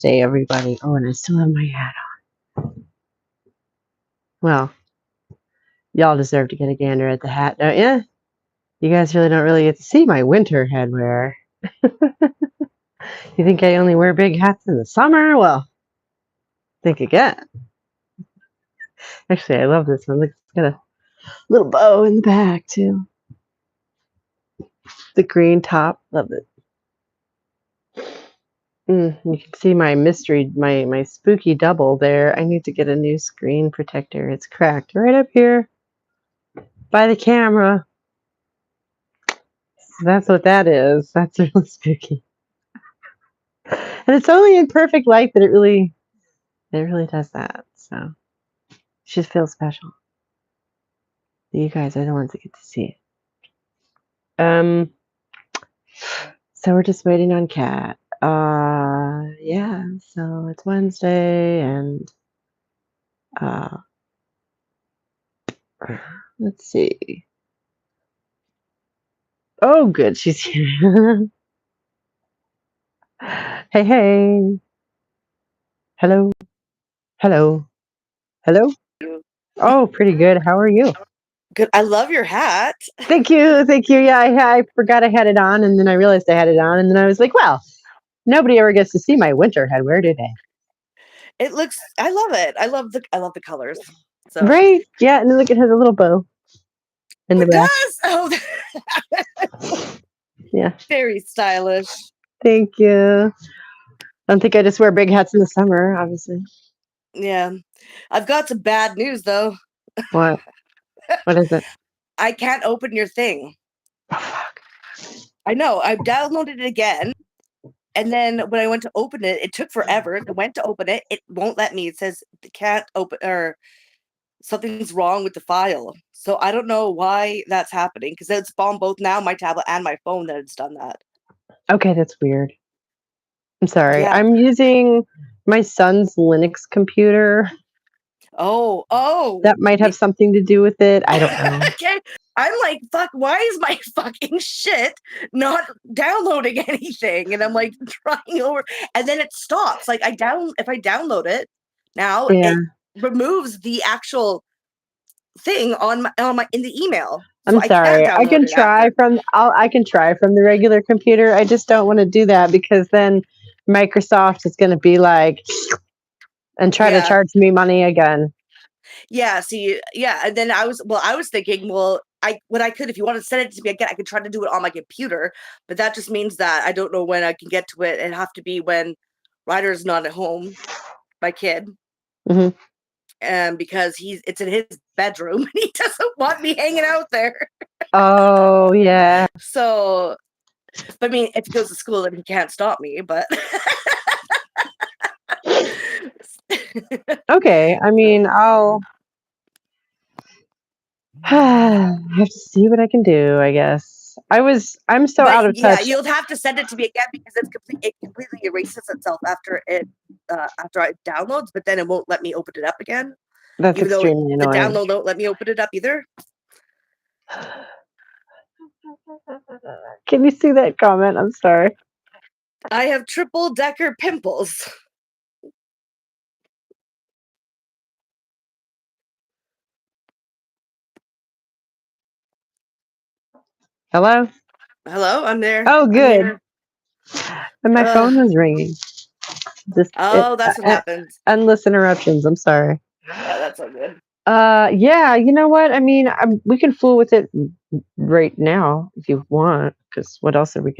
day, everybody. Oh, and I still have my hat on. Well, y'all deserve to get a gander at the hat, don't you? You guys really don't get to see my winter headwear. You think I only wear big hats in the summer? Well, think again. Actually, I love this one. Look, it's got a little bow in the back, too. The green top. Love it. You can see my my spooky double there. I need to get a new screen protector. It's cracked right up here by the camera. So that's what that is. That's really spooky. And it's only in perfect light that it really does that. So it should feel special. You guys are the ones that get to see it. So we're just waiting on Kat. Yeah, so it's Wednesday and let's see. Oh, good, she's here. Hey. Hello. Oh, pretty good. How are you? Good. I love your hat. Thank you. Yeah, I forgot I had it on, and then I realized I had it on, and then I was like, well, nobody ever gets to see my winter headwear, do they? It looks. I love it. I love the colors. So Right? Yeah, and then look, it has a little bow in the it back. does. Oh, Yeah. very stylish. Thank you. I don't think I just wear big hats in the summer, obviously. Yeah, I've got some bad news though. What? What is it? I can't open your thing. Oh, fuck. I know. I've downloaded it again, and then when I went to open it, it took forever. I went to open it, it won't let me. It says it can't open, or something's wrong with the file. So I don't know why that's happening, because it's on both now my tablet and my phone that it's done that. Okay, that's weird. I'm sorry. Yeah. I'm using my son's Linux computer. Oh. That might have something to do with it. I don't know. Okay. I'm like, fuck, why is my fucking shit not downloading anything? And I'm like trying over, and then it stops. Like if I download it now, Yeah. it removes the actual thing on my in the email. So I'm sorry. I can try I can try from the regular computer. I just don't want to do that because then Microsoft is going to be like and try to charge me money again. Yeah, see, yeah, and then I was thinking, well, what I could, if you want to send it to me again, I could try to do it on my computer, but that just means that I don't know when I can get to it. It'd have to be when Ryder's not at home, my kid. Mm-hmm. And because it's in his bedroom and he doesn't want me hanging out there. Oh, yeah. So, but I mean, if he goes to school, then he can't stop me, but. Okay, I mean, I'll have to see what I can do, I guess. I'm so out of touch. Yeah, you'll have to send it to me again because it completely erases itself after it downloads, but then it won't let me open it up again. That's even extremely though the annoying. download won't let me open it up either. Can you see that comment? I'm sorry. I have triple decker pimples. Hello? Hello, I'm there. Oh, good. And my phone was ringing. That's what happens. Endless interruptions. I'm sorry. Yeah, that's so good. Yeah, you know what? I mean, we can fool with it right now if you want, because what else are we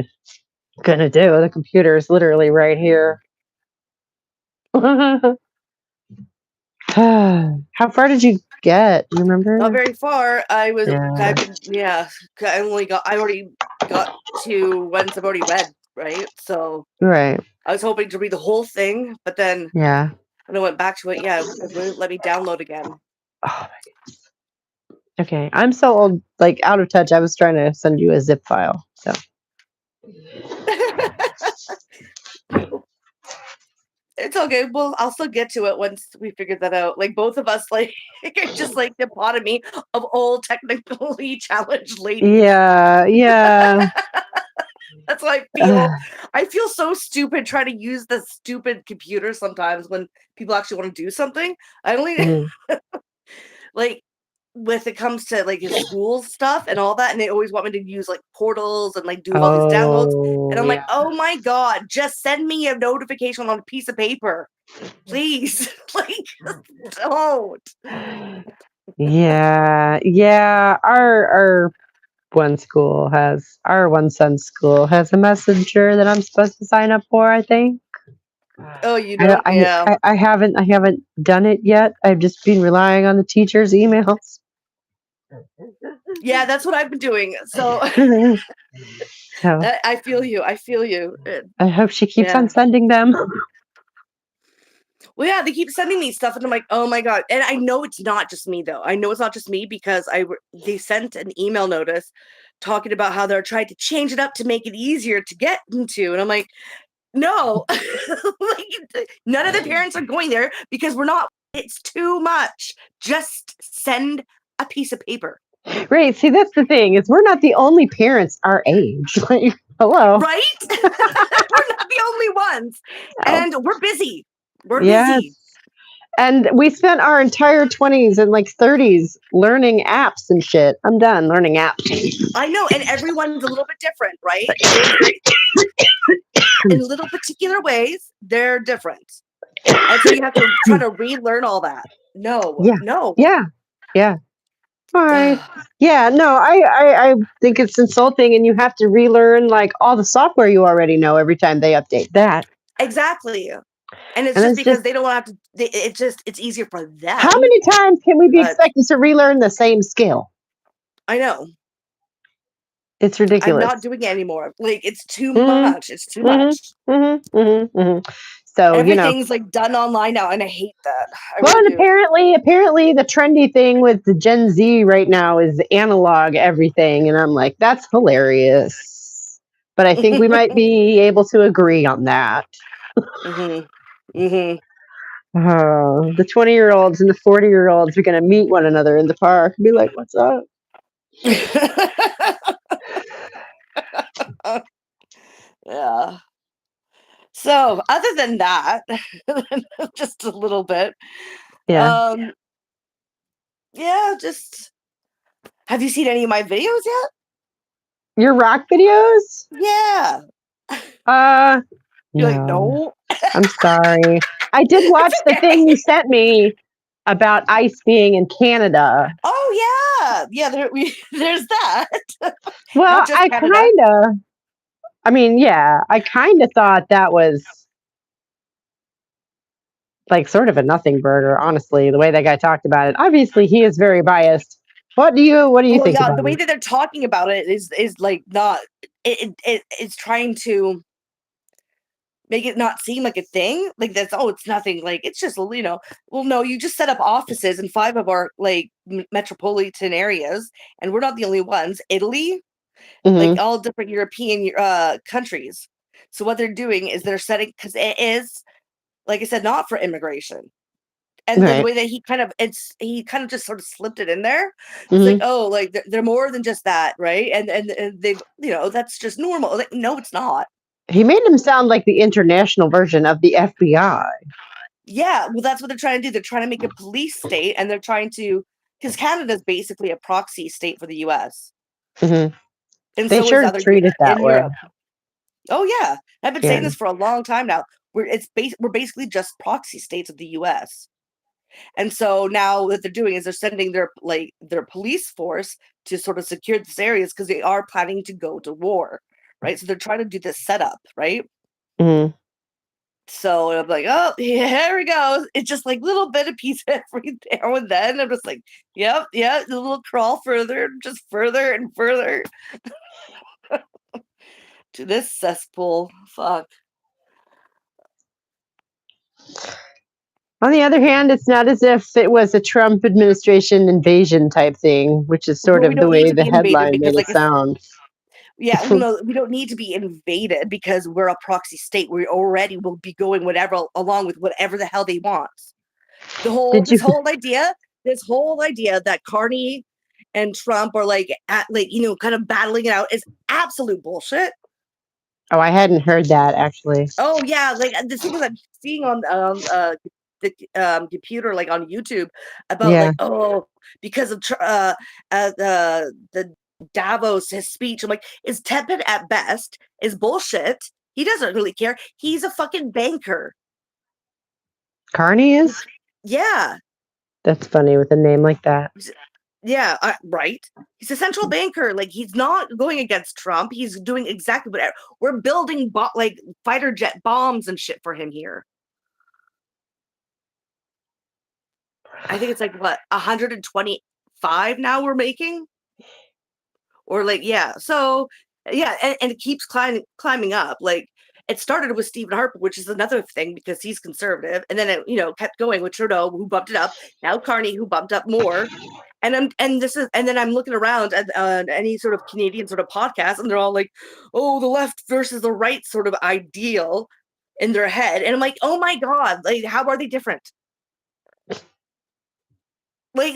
gonna do? The computer is literally right here. How far did you get? You remember? Not very far. I already got to ones I've already read, right? So right. I was hoping to read the whole thing, but then when I went back to it, it wouldn't let me download again. Oh my goodness. Okay, I'm so old, like out of touch. I was trying to send you a zip file, so. It's okay. Well, I'll still get to it once we figure that out. Like both of us, like just like the epitome of old technically challenged ladies. Yeah. That's how I feel. I feel so stupid trying to use the stupid computer sometimes when people actually want to do something. I only Mhm. like with it comes to like his school stuff and all that, and they always want me to use like portals and like do all these downloads. And Oh, I'm like, yeah. oh my god, just send me a notification on a piece of paper, please. Like, don't. Yeah. Yeah. Our our one son's school has a messenger that I'm supposed to sign up for, I think. Oh, you I don't don't? Yeah. I haven't done it yet. I've just been relying on the teacher's emails. Yeah, that's what I've been doing. So So I feel you. I feel you. I hope she keeps on Yeah. sending them. Well, yeah, they keep sending me stuff, and I'm like, oh my god. And I know it's not just me, though. I know it's not just me because they sent an email notice talking about how they're trying to change it up to make it easier to get into, and I'm like, no, like, none of the parents are going there because we're not. It's too much. Just send a piece of paper. Right. See, that's the thing is we're not the only parents our age. Like, hello. Right? We're not the only ones. Oh, And we're busy. We're yes. busy. And we spent our entire 20s and like 30s learning apps and shit. I'm done learning apps. I know. And everyone's a little bit different, right? Everyone's very, in little particular ways, they're different. And so you have to try to relearn all that. No, Yeah. no. Yeah. Yeah. All right. Yeah. No, I think it's insulting and you have to relearn like all the software you already know every time they update that. Exactly. And it's And just it's just because they don't have to, it's easier for how them. many times can we be But expected to relearn the same skill? I know. It's I'm not ridiculous. doing it anymore. Like, it's too Mm, much. It's too mhm, much. mhm, mhm, mhm. So, Everything's like done online now, and I hate that. I well, really and do. apparently the trendy thing with the Gen Z right now is analog everything, and I'm like, that's hilarious. But I think we might be able to agree on that. Mhm. Mhm. Oh, the 20-year-olds and the 40-year-olds are going to meet one another in the park and be like, what's up? Yeah. So, other than that, just a little bit. Yeah. Um, yeah, just have you seen any of my videos yet? Your rock videos? Yeah. Uh, You're like, no. no. I'm sorry. I did It's watch the thing you okay. sent me about ice being in Canada. Oh yeah. Yeah, there's that. Not Well, just Canada. I kind of thought that was like sort of a nothing burger, honestly, the way that guy talked about it. Obviously, he is very biased. What do you Well, think yeah, about the way it? that they're talking about it is like not it's trying to make it not seem like a thing. Like that's oh, it's nothing. Like it's just well, no, you just set up offices in five of our like metropolitan areas, and we're not the only ones. Italy, like Hmm. all different European countries. So what they're doing is they're setting because it is like I said, not for immigration. And the Right. way that he kind of just sort of slipped it in there. It's like, Hmm. oh, like they're more than just that, right? And they that's just normal. Like, no, it's not. He made him sound like the international version of the FBI. Yeah, well, that's what they're trying to do. They're trying to make a police state, and they're trying to because Canada's basically a proxy state for the U.S. Hmm. and They so is sure other treat it that in way. Europe. Oh yeah, I've been saying Yeah. this for a long time now. We're basically just proxy states of the U.S. And so now what they're doing is they're sending their police force to sort of secure these areas because they are planning to go to war, right? So they're trying to do this setup, right? Hmm. So I'm like, oh, yeah, here we go. It's just like little bit of piece every now and then. I'm just like, yep, yeah, a little crawl further, just further and further to this cesspool. Fuck. On the other hand, it's not as if it was a Trump administration invasion type thing, which is sort Well, we of the don't need way to the be invaded headline because, made it like, sound. yeah, well, no, we don't need to be invaded because we're a proxy state. We already will be going whatever along with whatever the hell they want. The whole Did you? this whole idea that Carney and Trump are like at like kind of battling it out is absolute bullshit. Oh, I hadn't heard that actually. Oh yeah, like the things I'm seeing on the computer, like on YouTube, about Yeah. like, oh, because of the Davos, his speech. I'm like, is tepid at best, is bullshit. He doesn't really care. He's a fucking banker. Carney is? Yeah, That's funny with a name like that. yeah, right. He's a central banker. Like, he's not going against Trump. He's doing exactly what we're building, like fighter jet bombs and shit for him here. I think it's like what 125 now we're making, or like yeah. So yeah, and it keeps climbing up. Like, it started with Stephen Harper, which is another thing because he's conservative, and then it kept going with Trudeau, who bumped it up. Now Carney, who bumped up more. And then I'm looking around at any sort of Canadian sort of podcast, and they're all like, "Oh, the left versus the right sort of ideal in their head," and I'm like, "Oh my god! Like, how are they different?" Like,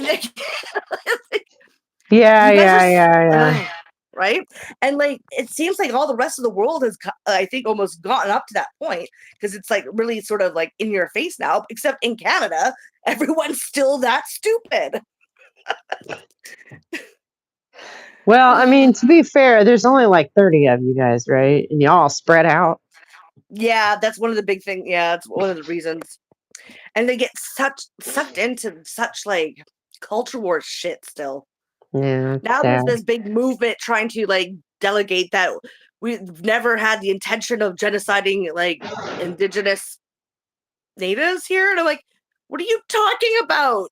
Yeah, you guys are yeah. right, and like it seems like all the rest of the world has, I think, almost gotten up to that point because it's like really sort of like in your face now. Except in Canada, everyone's still that stupid. Well, I mean, to be fair, there's only like 30 of you guys, right? And you all spread out. Yeah, that's one of the big things. Yeah, it's one of the reasons. And they get sucked into such like culture war shit still. Yeah, it's Now there's sad. this big movement trying to like delegate that we've never had the intention of genociding like indigenous natives here. And I'm like, what are you talking about?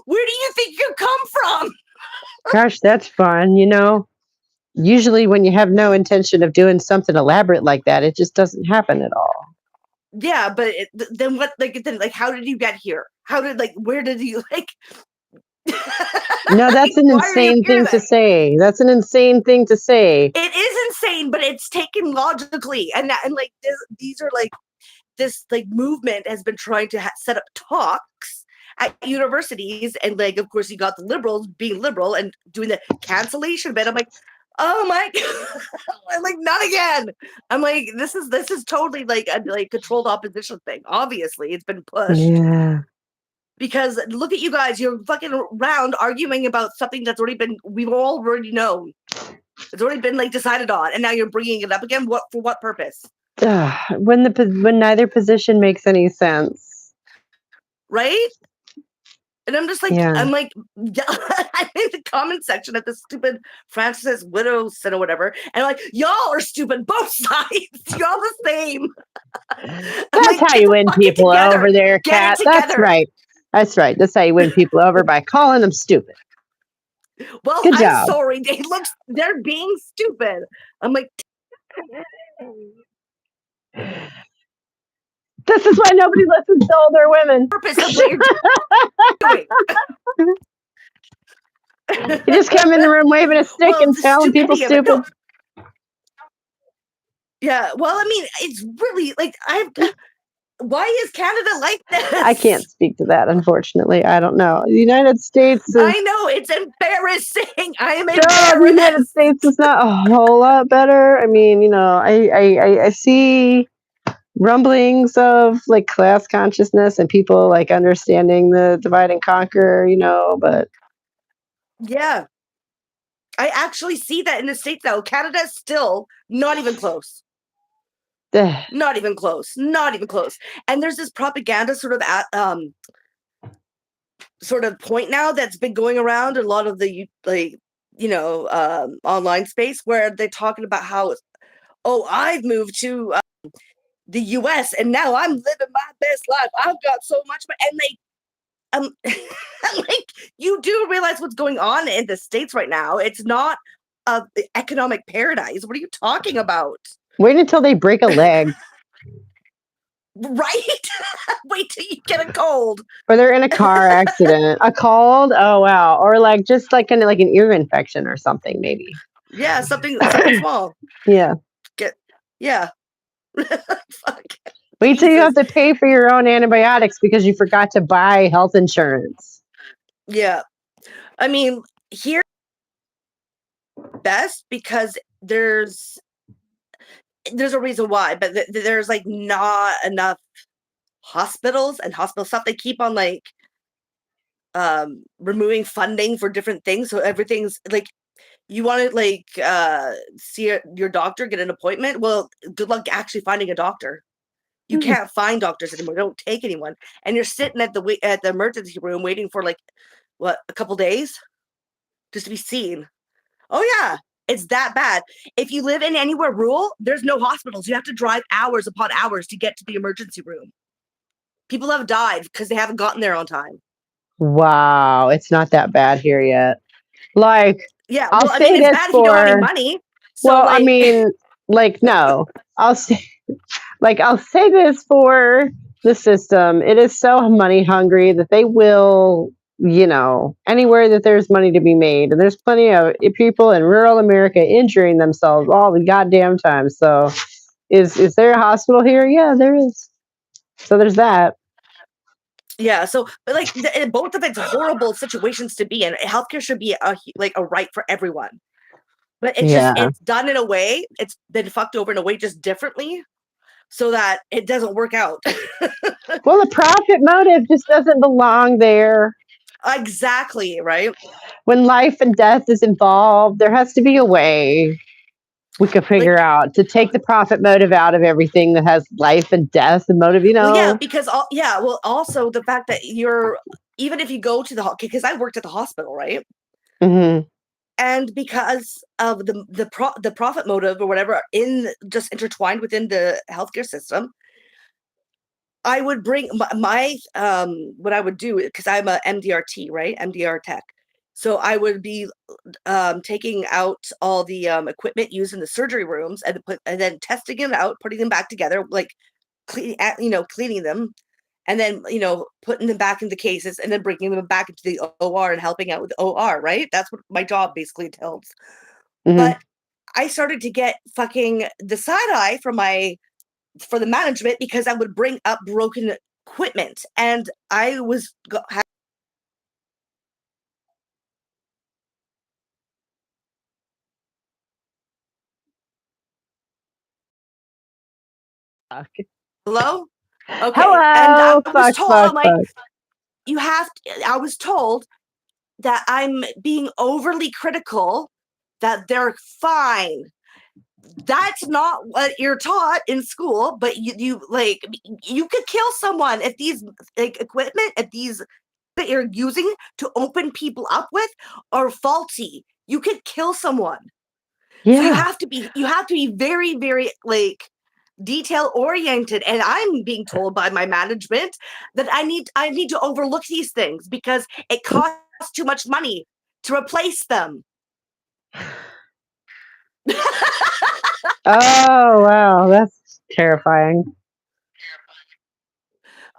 Where do you think you come from? Gosh, that's fun. Usually when you have no intention of doing something elaborate like that, it just doesn't happen at all. Yeah, but then what? Like, how did you get here? How did where did you like? No, that's an Why are you insane here thing to then? say. That's an insane thing to say. It is insane, but it's taken logically, and like these are like this like movement has been trying to set up talks at universities, and like of course you got the liberals being liberal and doing the cancellation bit. I'm like, oh my god, I'm like, not again. I'm like, this is totally like a controlled opposition thing. Obviously, it's been pushed. Yeah. Because look at you guys, you're fucking around arguing about something that's we've all already known. It's already been like decided on, and now you're bringing it up again. What for? What purpose? When neither position makes any sense. Right? And I'm just like, Yeah. I'm in the comment section at the stupid Francis Widow Center or whatever, and I'm like, y'all are stupid, both sides. Y'all the same. That's how you win people over there, Kat. That's right. That's right. That's how you win people over, by calling them stupid. Well, Good I'm job. sorry. They're being stupid. I'm like, this is why nobody listens to older women. purpose of what you're doing. You just come in the room waving a stick and telling people stupid. No. Yeah, well, I mean, it's really like why is Canada like this? I can't speak to that, unfortunately. I don't know. The United States is... I know, it's embarrassing. I am embarrassed. No, the United States is not a whole lot better. I mean, I see rumblings of like class consciousness and people like understanding the divide and conquer, but yeah, I actually see that in the States now. Canada's still not even close. Not even close. Not even close. And there's this propaganda sort of point now that's been going around a lot of the online space where they're talking about how, oh, I've moved to the US and now I'm living my best life. I've got so much, and like, you do realize what's going on in the States right now. It's not an economic paradise. What are you talking about? Wait until they break a leg. Right? Wait till you get a cold. Or they're in a car accident. A cold? Oh wow. Or like just like an ear infection or something, maybe. Yeah, something small. Yeah. Yeah. Fuck. Wait till you have to pay for your own antibiotics because you forgot to buy health insurance. Yeah. I mean, here best because there's there's a reason why, but there's like not enough hospitals and hospital stuff. They keep on like removing funding for different things, so everything's like, you want to like see your doctor, get an appointment. Well, good luck actually finding a doctor. You can't find doctors anymore. They don't take anyone, and you're sitting at the emergency room waiting for like what, a couple days just to be seen. Oh yeah, it's that bad. If you live in anywhere rural, there's no hospitals. You have to drive hours upon hours to get to the emergency room. People have died because they haven't gotten there on time. Wow, it's not that bad here yet. Like, Yeah, I'll well, I mean, say it's this bad if you don't have any for, money. So well, I like, mean, like, no, I'll say, like, I'll say this for the system. It is so money hungry that they will, anywhere that there's money to be made. And there's plenty of people in rural America injuring themselves all the goddamn time. So, is there a hospital here? Yeah, there is. So there's that. yeah, so but like both of it's horrible situations to be in. Healthcare should be like a right for everyone, but Yeah. it's done in a way, it's been fucked over in a way just differently, so that it doesn't work out. Well, the profit motive just doesn't belong there. Exactly, right? When life and death is involved, there has to be a way we could figure Like, out to take the profit motive out of everything that has life and death and motive, well, yeah, because well, also the fact that you're, even if you go to the, because I worked at the hospital, right? Mm-hmm. And because of the profit motive or whatever in just intertwined within the healthcare system, I would bring my what I would do, because I'm a MDRT, right? MDR tech. So I would be taking out all the equipment used in the surgery rooms and then testing them out, putting them back together, like cleaning them, and then putting them back into cases, and then bringing them back into the OR and helping out with OR. Right? That's what my job basically entails. Mm-hmm. But I started to get fucking the side eye for the management because I would bring up broken equipment, and I was hello. Okay, and I Hello. was Fuck, told, fuck, I'm like, fuck. I was told that I'm being overly critical, that they're fine. That's not what you're taught in school, but you like, you could kill someone if these like equipment, if these that you're using to open people up with are faulty. You could kill someone. So Yeah. you have to be very, very like detail oriented, and I'm being told by my management that I need to overlook these things because it costs too much money to replace them. Oh, wow. That's terrifying.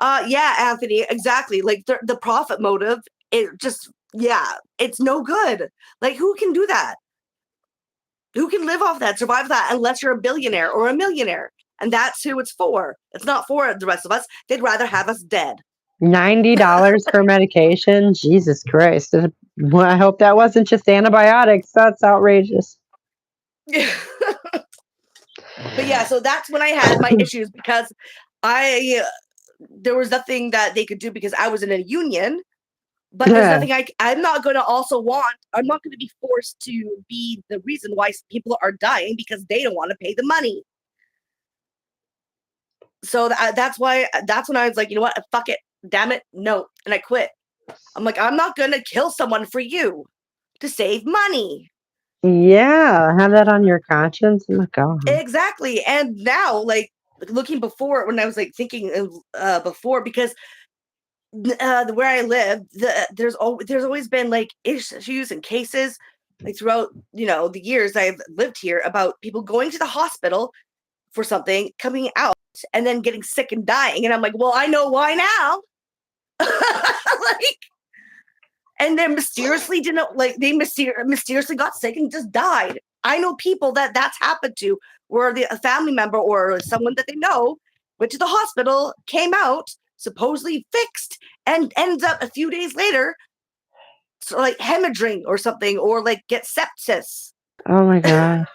Yeah, Anthony, exactly. Like the profit motive, it just, yeah, it's no good. Like, who can do that? Who can live off that, survive that, unless you're a billionaire or a millionaire? And that's who it's for. It's not for the rest of us. They'd rather have us dead. $90 for medication? Jesus Christ. Well, I hope that wasn't just antibiotics. That's outrageous. But yeah, so that's when I had my issues, because I there was nothing that they could do because I was in a union. But there's Yeah. nothing I'm not going to I'm not going to be forced to be the reason why people are dying because they don't want to pay the money. So that's when I was like, you know what? Fuck it. Damn it. No. And I quit. I'm like, I'm not going to kill someone for you to save money. Yeah. Have that on your conscience. Oh my God. Exactly. And now, like, looking before, when I was like thinking before, because where I live, there's always been like issues and cases like throughout the years I've lived here about people going to the hospital for something, coming out, and then getting sick and dying. And I'm like, well, I know why now. Like, and they mysteriously didn't like they mysteriously got sick and just died. I know people that's happened to, where a family member or someone that they know went to the hospital, came out supposedly fixed, and ends up a few days later so like hemorrhaging or something, or like get sepsis. Oh my God.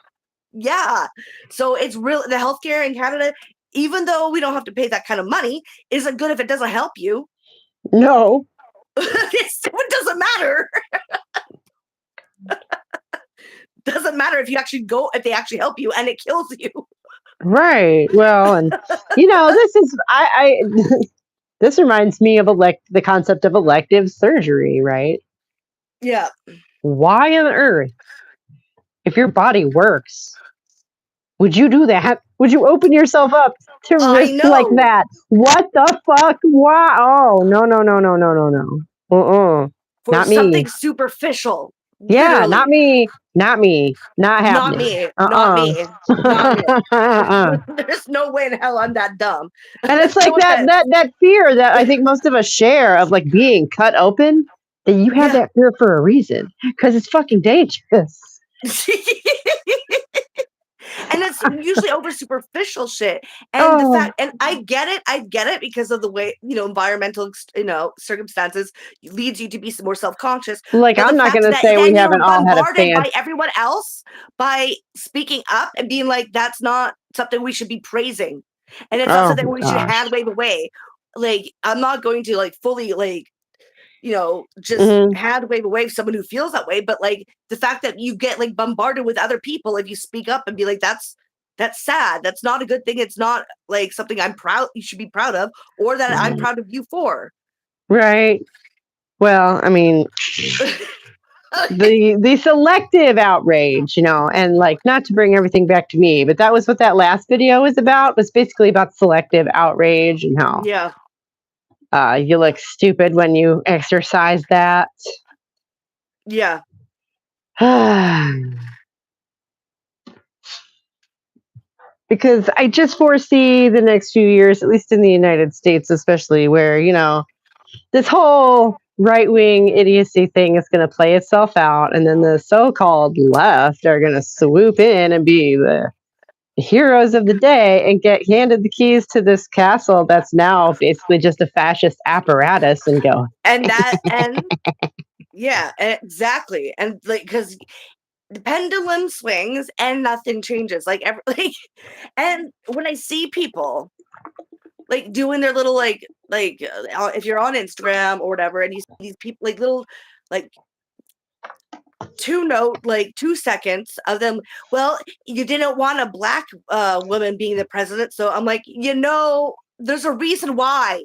Yeah. So it's real. The healthcare in Canada, even though we don't have to pay that kind of money, isn't good if it doesn't help you. No. It doesn't matter. Doesn't matter if you actually go, if they actually help you and it kills you. Right. Well, and this is I this reminds me of the concept of elective surgery, right? Yeah. Why on earth, if your body works, would you do that? Would you open yourself up to I risk like know. that? What the fuck? Wow. Oh, no, no, no, no, no, no, no. Uh-uh. For Not something me. superficial. Yeah, not Literally. me. Not me. Not Not happening. me. Not Uh-uh. me. Not me. Uh-uh. There's no way in hell I'm that dumb. And it's like No offense. that fear that I think most of us share of like being cut open. That you have Yeah. that fear for a reason because it's fucking dangerous. And it's usually over superficial shit. And the Oh, fact, and I get it because of the way, environmental, circumstances leads you to be more self-conscious. like But the I'm not fact gonna that say we then you're haven't all had a bombarded fan. by everyone else by speaking up and being like, that's not something we should be praising. And it's not Oh something we should gosh. hand wave away. Like, I'm not going to like fully like just Mm-hmm. hand wave away someone who feels that way. But like the fact that you get like bombarded with other people if you speak up and be like, that's sad. That's not a good thing. It's not like something you should be proud of, or that I'm proud of you for. Right. Well, I mean, the selective outrage, and like not to bring everything back to me, but that was what that last video was about. Was basically about selective outrage and how Yeah. you look stupid when you exercise that. Yeah. Because I just foresee the next few years, at least in the United States, especially where, this whole right wing idiocy thing is going to play itself out. And then the so called left are going to swoop in and be the heroes of the day and get handed the keys to this castle that's now basically just a fascist apparatus and go, And yeah, exactly. And like, because the pendulum swings and nothing changes. Like, and when I see people like doing their little if you're on Instagram or whatever, and you see these people like little like 2 seconds of them. Well, you didn't want a black woman being the president, so I'm like, there's a reason why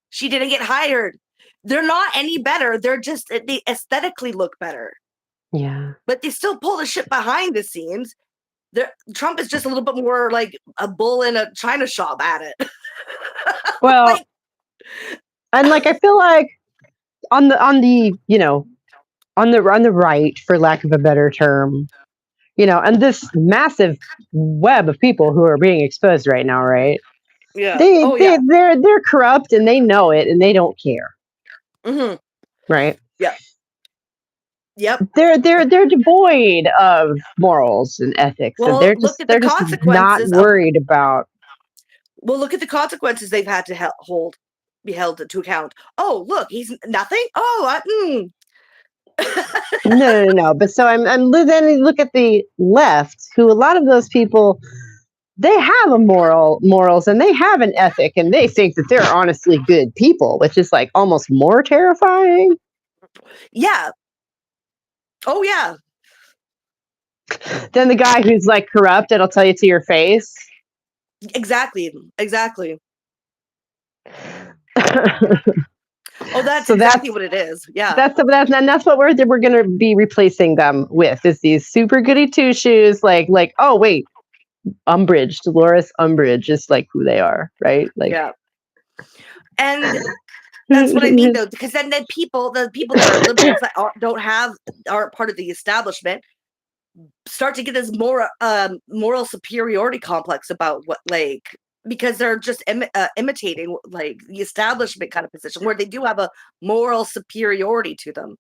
she didn't get hired. They're not any better. They aesthetically look better. yeah. But they still pull the shit behind the scenes. Trump is just a little bit more like a bull in a china shop at it. Well, Like, and like I feel like on the on the right, for lack of a better term, and this massive web of people who are being exposed right now, right? yeah. They Oh they yeah. they're corrupt and they know it and they don't care, Mm-hmm. right? Yep. Yep. They're devoid of morals and ethics, and Well, look at the they're just not consequences of. worried about. Well, look at the consequences they've had to be held to account. Oh, look, he's nothing. Oh, No. But so then you look at the left, who a lot of those people, they have a morals and they have an ethic and they think that they're honestly good people, which is like almost more terrifying. yeah. Oh, yeah. Than the guy who's like corrupt and I'll tell you to your face. Exactly. Oh, that's So exactly what it is. Yeah. That's what we're going to be replacing them with, is these super goody two shoes. Like, oh wait, Dolores Umbridge is like who they are, right? Like, yeah. And that's what I mean, though, because then the people that are liberals that aren't part of the establishment start to get this more moral superiority complex about because they're just imitating like the establishment kind of position where they do have a moral superiority to them.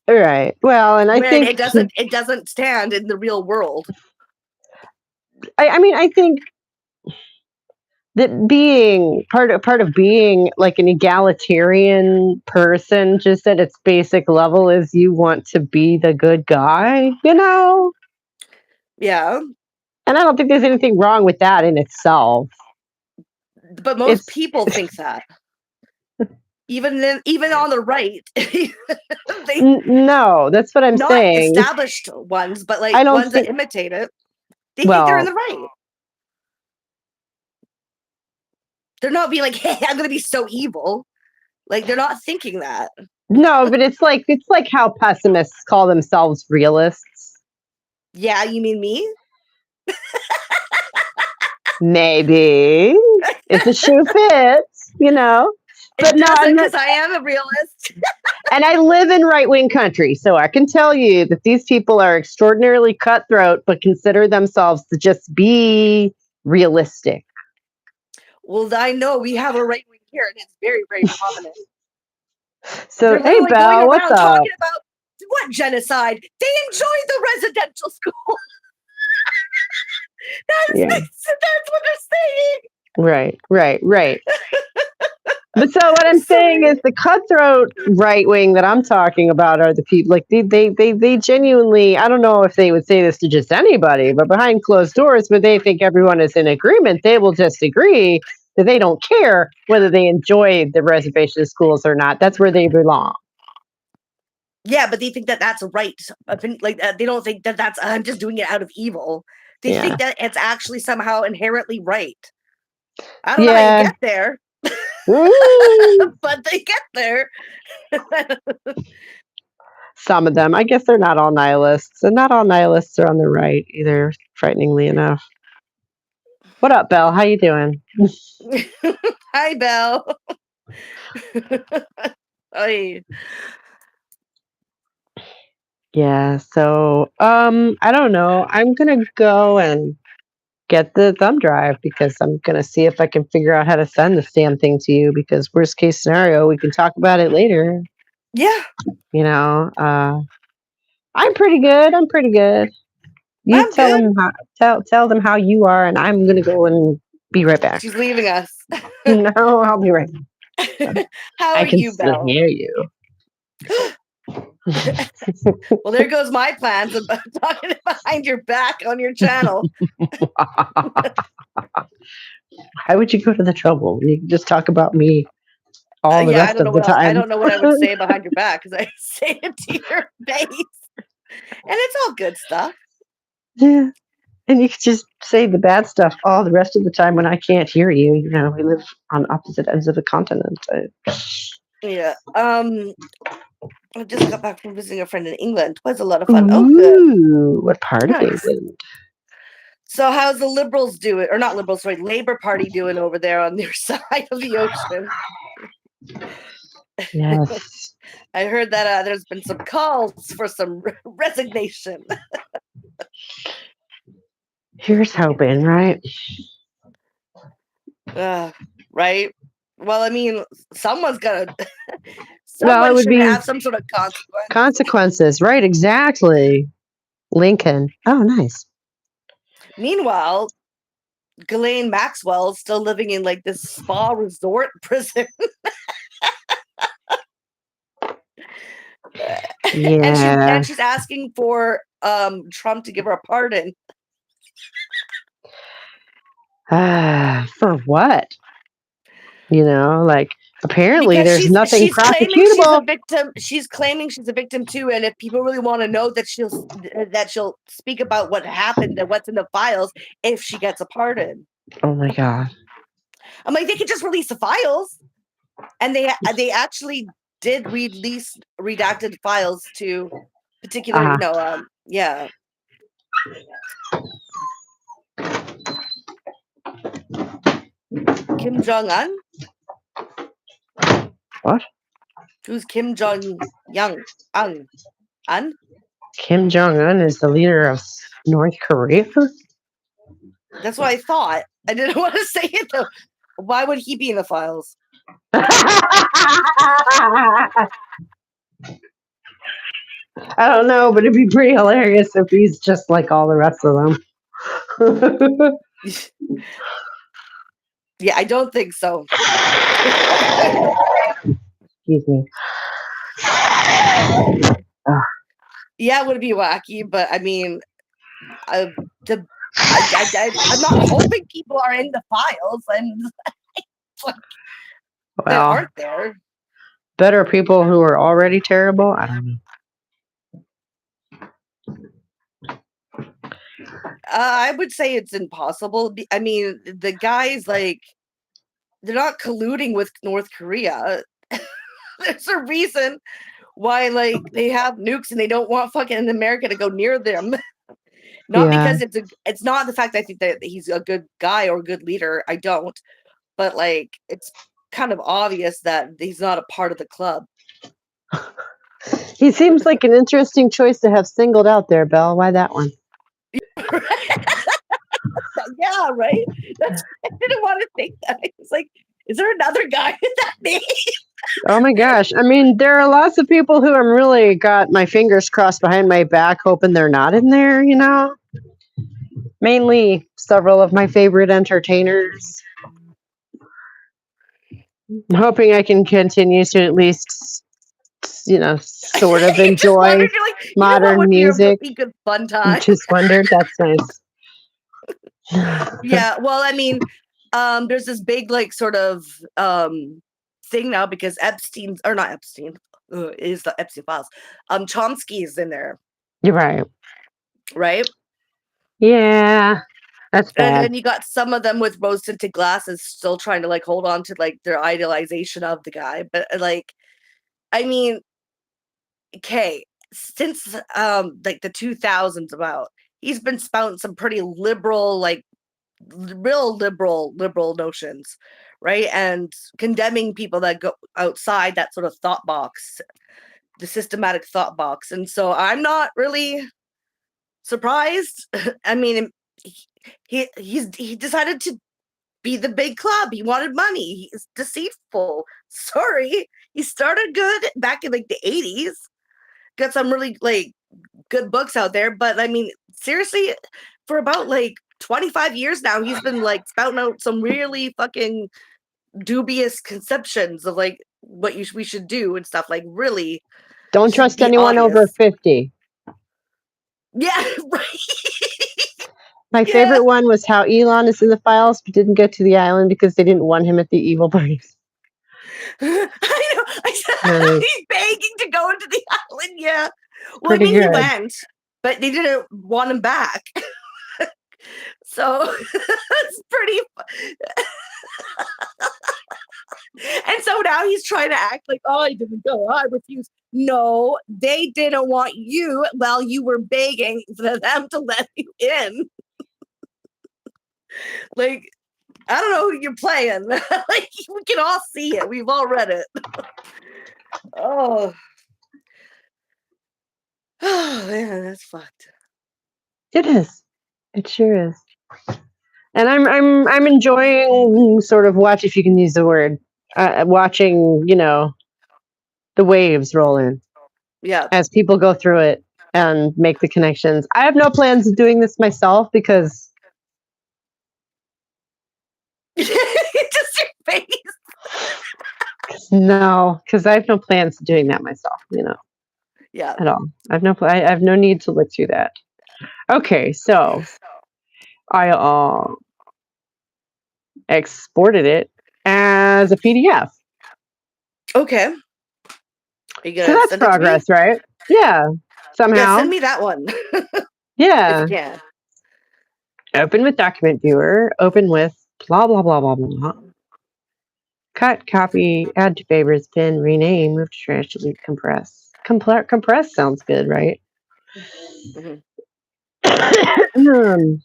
Right. Well, and I think it doesn't stand in the real world. I mean, I think that being part of being like an egalitarian person, just at its basic level, is you want to be the good guy, Yeah. And I don't think there's anything wrong with that in itself. But most people think that. Even on the right, no, that's what I'm not saying. Established ones, but like ones that imitate it, they think they're in the right. They're not being like, "Hey, I'm gonna be so evil." Like they're not thinking that. No, but it's like how pessimists call themselves realists. Yeah, you mean me? Maybe if the shoe fits, But it doesn't, because I am a realist. And I live in right-wing country, so I can tell you that these people are extraordinarily cutthroat, but consider themselves to just be realistic. Well, I know we have a right wing here, and it's very, very prominent. So, hey, Belle, what's up? Talking about what genocide? They enjoy the residential school. That's what they're saying. Right. But so what I'm saying is the cutthroat right wing that I'm talking about are the people like they genuinely, I don't know if they would say this to just anybody, but behind closed doors where they think everyone is in agreement, they will just agree that they don't care whether they enjoy the reservation schools or not. That's where they belong. Yeah, but they think that that's right. Like they don't think that that's I'm just doing it out of evil. They think that it's actually somehow inherently right. I don't know how you get there. But they get there. Some of them. I guess they're not all nihilists, and not all nihilists are on the right either, frighteningly enough. What up, Belle? How you doing? Hi, Belle. Hey. Yeah, so I don't know. I'm gonna go and get the thumb drive because I'm gonna see if I can figure out how to send this damn thing to you, because worst case scenario, we can talk about it later. Yeah. I'm pretty good. You I'm tell good. them tell them how you are, and I'm gonna go and be right back. She's leaving us. No, I'll be right back. How are you, Belle? I can still hear you. Well, there goes my plans about talking behind your back on your channel. Why would you go to the trouble? You can just talk about me all the rest of the time. I don't know what I would say behind your back, because I say it to your face. And it's all good stuff. Yeah. And you could just say the bad stuff all the rest of the time when I can't hear you. We live on opposite ends of the continent. Yeah. I just got back from visiting a friend in England. It was a lot of fun. Ooh, oh, good. What part of England? So how's the Liberals doing? Or not Liberals, sorry, Labour Party doing over there on their side of the ocean? Yes. I heard that there's been some calls for some resignation. Here's hoping, right? Right? Well, I mean, someone's got to... Someone should have some sort of consequence. Consequences, right, exactly. Lincoln. Oh, nice. Meanwhile, Ghislaine Maxwell is still living in like this spa resort prison. Yeah. and she's asking for Trump to give her a pardon. For what? Apparently because there's nothing prosecutable. She's claiming she's a victim too, and if people really want to know, that she'll speak about what happened and what's in the files if she gets a pardon. Oh my God. I'm like, they could just release the files, and they actually did release redacted files to particular, yeah. Kim Jong-un? What? Who's Kim Jong-un? Kim Jong-un is the leader of North Korea? That's what I thought. I didn't want to say it though. Why would he be in the files? I don't know, but it'd be pretty hilarious if he's just like all the rest of them. Yeah, I don't think so. Excuse me. Yeah, it would be wacky, but I mean, I'm not hoping people are in the files and like, that Well, aren't there. better people who are already terrible. I don't know. I would say it's impossible. I mean, the guys like they're not colluding with North Korea. There's a reason why like they have nukes and they don't want fucking America to go near them. Not Yeah. because it's not the fact that I think that he's a good guy or a good leader. I don't. But like it's kind of obvious that he's not a part of the club. He seems like an interesting choice to have singled out there, Belle. Why that one? Yeah, right. I didn't want to think that. It's like, is there another guy with that name? Oh my gosh. I mean, there are lots of people who I'm really got my fingers crossed behind my back, hoping they're not in there, you know? Mainly several of my favorite entertainers. I'm hoping I can continue to at least, sort of You just enjoy wondered, you're like, you know what modern would be a music. really good fun time? Just wondered. That's nice. Yeah, well, I mean, there's this big like sort of thing now because Epstein's or not Epstein is the Epstein files. Chomsky is in there, You're right. right? Yeah, that's And bad. then you got some of them with rose tinted glasses still trying to like hold on to like their idealization of the guy. But like, I mean, okay, since like the 2000s about, he's been spouting some pretty liberal, like real liberal notions, right? And condemning people that go outside that sort of thought box, the systematic thought box. And so I'm not really surprised. I mean, he decided to be the big club. He wanted money. He's deceitful. Sorry. He started good back in like the 80s. Got some really like good books out there, but I mean, seriously, for about like 25 years now, he's been like spouting out some really fucking dubious conceptions of like what we should do and stuff. Like, really Don't should trust be anyone obvious. over 50. Yeah, right. My Yeah. favorite one was how Elon is in the files but didn't get to the island because they didn't want him at the evil parties. I know. Nice. He's begging to go into the island. Yeah. Well, I Pretty mean, he good. went, but they didn't want him back. So it's pretty. And so now he's trying to act like, oh, I didn't go. I refuse. No, they didn't want you while you were begging for them to let you in. Like, I don't know who you're playing. Like, we can all see it. We've all read it. Oh. Oh man, that's fucked. It is. It sure is. And I'm enjoying sort of watch, if you can use the word, watching, the waves roll in Yeah. as people go through it and make the connections. I have no plans of doing this myself because Just your face. no, because I have no plans of doing that myself, Yeah. at all. I have no need to look through that. Okay, so I exported it as a PDF. Okay. Are you So gonna that's send it to me? progress, right? Yeah, Yeah, somehow. send me that one. If Yeah. you can. Open with document viewer. Open with blah, blah, blah, blah, blah. Cut, copy, add to favorites, pin, rename, move to trash, delete, compress. Compress sounds good, right? Mhm.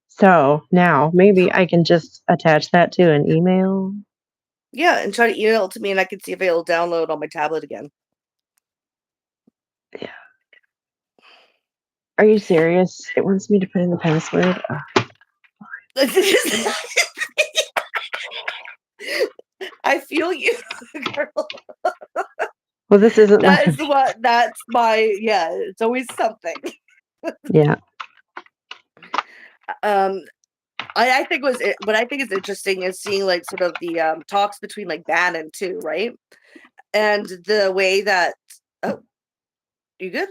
So now maybe I can just attach that to an email. Yeah, and try to email it to me and I can see if it'll download on my tablet again. Yeah. Are you serious? It wants me to put in the password. I feel you, girl. Well, this isn't That like is what that's my yeah, it's always something. yeah. I think what I think is interesting is seeing like sort of the talks between like Bannon too, right? And the way that, oh, you good?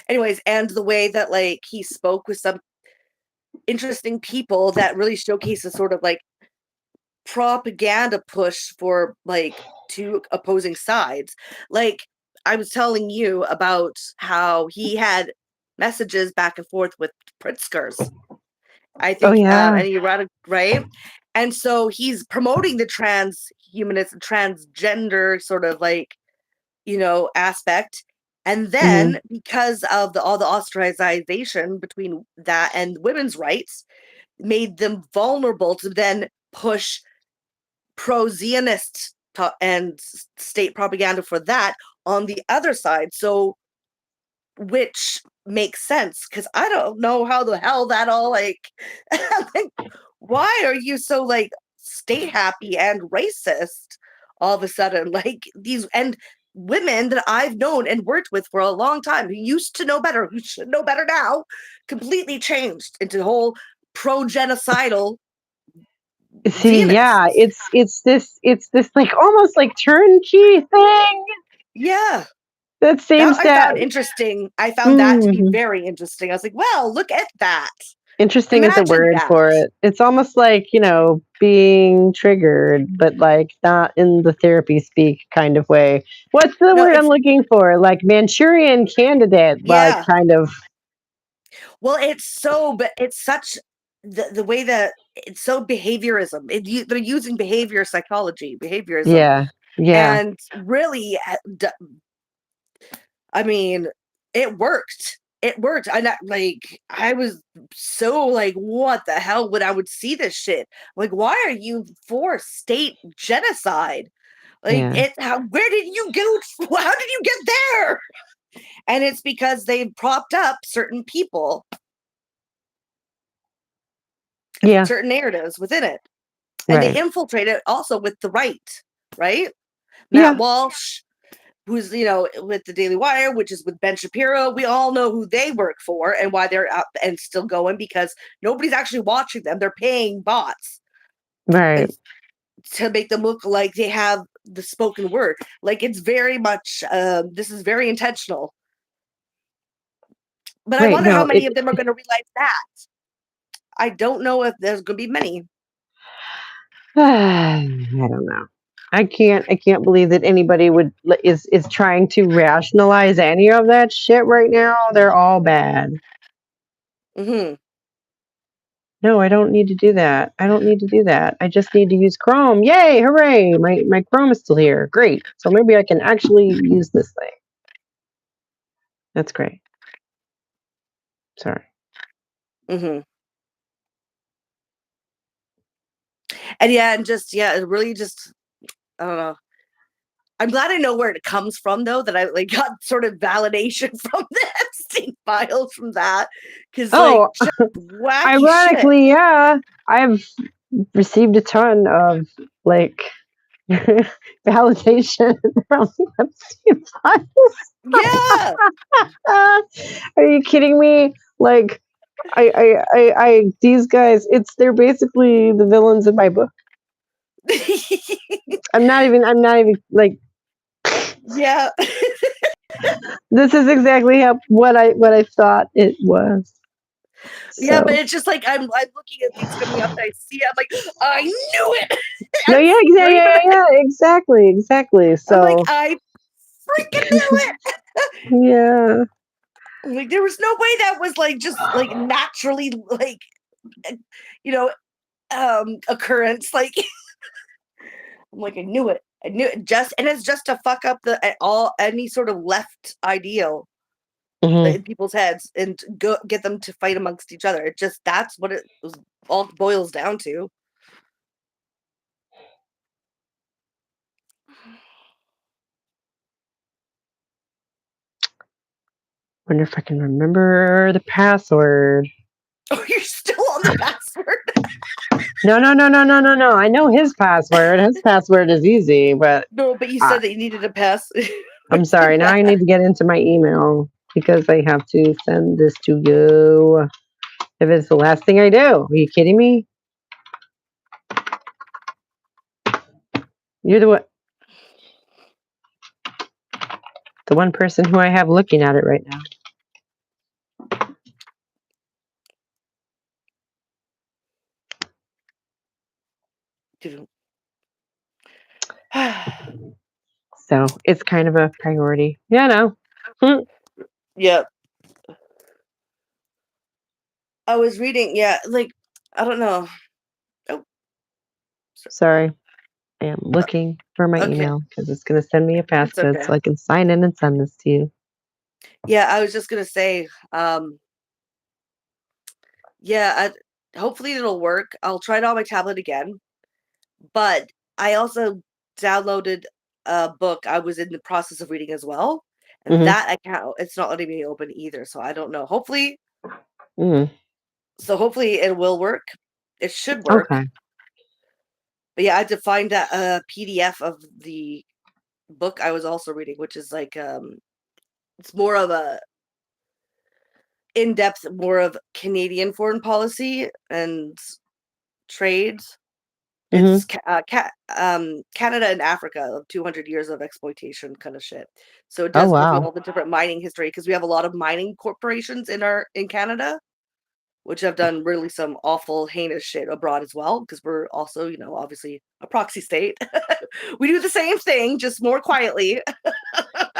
Anyways, and the way that like he spoke with some interesting people that really showcases sort of like propaganda push for like two opposing sides. Like I was telling you about how he had messages back and forth with Pritzkers. I Oh think, yeah. and he read it right. And so he's promoting the transhumanist, transgender sort of like, aspect. And Hmm. then because of all the ostracization between that and women's rights, made them vulnerable to then push pro-Zionist and state propaganda for that on the other side. So, which makes sense because I don't know how the hell that all like, like, why are you so like state happy and racist all of a sudden? Like these and women that I've known and worked with for a long time who used to know better, who should know better now, completely changed into whole pro-genocidal See, yeah, Zionists. it's this like almost like turnkey thing Yeah. that That seems I to. found interesting. I found that to be Mhm. very interesting. I was like, well, look at that. Interesting is the Imagine word that. for it. It's almost like, being triggered, but like not in the therapy speak kind of way. What's the No, word I'm it's looking for? Like Manchurian candidate, like yeah. kind of. Well, it's so, but it's such the way that it's so behaviorism. They're using behavior psychology, behaviorism, Yeah. Yeah. and really, I mean, it worked. It worked. I was so like, what the hell when I would see this shit? Like, why are you for state genocide? Like Yeah. where did you go? How did you get there? And it's because they've propped up certain people, Yeah. certain narratives within it. And they Right. infiltrate it also with the right? Matt Yeah. Walsh, who's, with the Daily Wire, which is with Ben Shapiro. We all know who they work for and why they're up and still going because nobody's actually watching them. They're paying bots Right. to make them look like they have the spoken word. Like it's very much, this is very intentional. But I Right. wonder how No, many of them are going to realize that. I don't know if there's going to be many. I don't know. I can't believe that anybody is trying to rationalize any of that shit right now. They're all bad. Hmm. No, I don't need to do that. I don't need to do that. I just need to use Chrome. Yay, hooray. My Chrome is still here. Great. So maybe I can actually use this thing. That's great. Sorry. Hmm. And yeah, and just it really just I don't know. I'm glad I know where it comes from though, that I like got sort of validation from the Epstein files from that. Cause like Oh, just wacky shit. ironically, yeah. I've received a ton of like validation from Epstein files. Yeah. Are you kidding me? Like, these guys, they're basically the villains in my book. I'm not even like, Yeah. this is exactly what I thought it was. Yeah, but So, it's just like I'm looking at things coming up and I see it, I'm like, I knew it. no, I'm yeah, yeah, screaming. yeah, yeah, exactly. I'm like, So, I freaking knew it. yeah. Like there was no way that was like just like naturally like you know occurrence. Like I'm like, I knew it. I knew it just and it's just to fuck up the all any sort of left ideal Hmm. in people's heads and go get them to fight amongst each other. It just that's what it was all boils down to. Wonder if I can remember the password. Oh, you're still on the password? No, no, no, no, no, no, no. I know his password. His password is easy, but No, but you I, said that you needed a pass. I'm Where's the sorry. Now pass? I need to get into my email because I have to send this to you. If it's the last thing I do, are you kidding me? You're the one person who I have looking at it right now. So it's kind of a priority. Yeah, no. Yeah. I was reading, like, I don't know. Oh, Sorry. I am looking for my okay. email because it's going to send me a It's passcode okay. so I can sign in and send this to you. Yeah, I was just gonna say, yeah, hopefully it'll work. I'll try it on my tablet again. But I also downloaded a book I was in the process of reading as well, and Mm-hmm. that account it's not letting me open either. So I don't know. Hopefully it will work. It should work. Okay. But yeah, I had to find a PDF of the book I was also reading, which is like it's more of a in-depth, more of Canadian foreign policy and trade. It's Canada and Africa, 200 years of exploitation kind of shit. So it does go through all the different mining history because we have a lot of mining corporations in Canada, which have done really some awful, heinous shit abroad as well. Because we're also, obviously a proxy state. We do the same thing, just more quietly.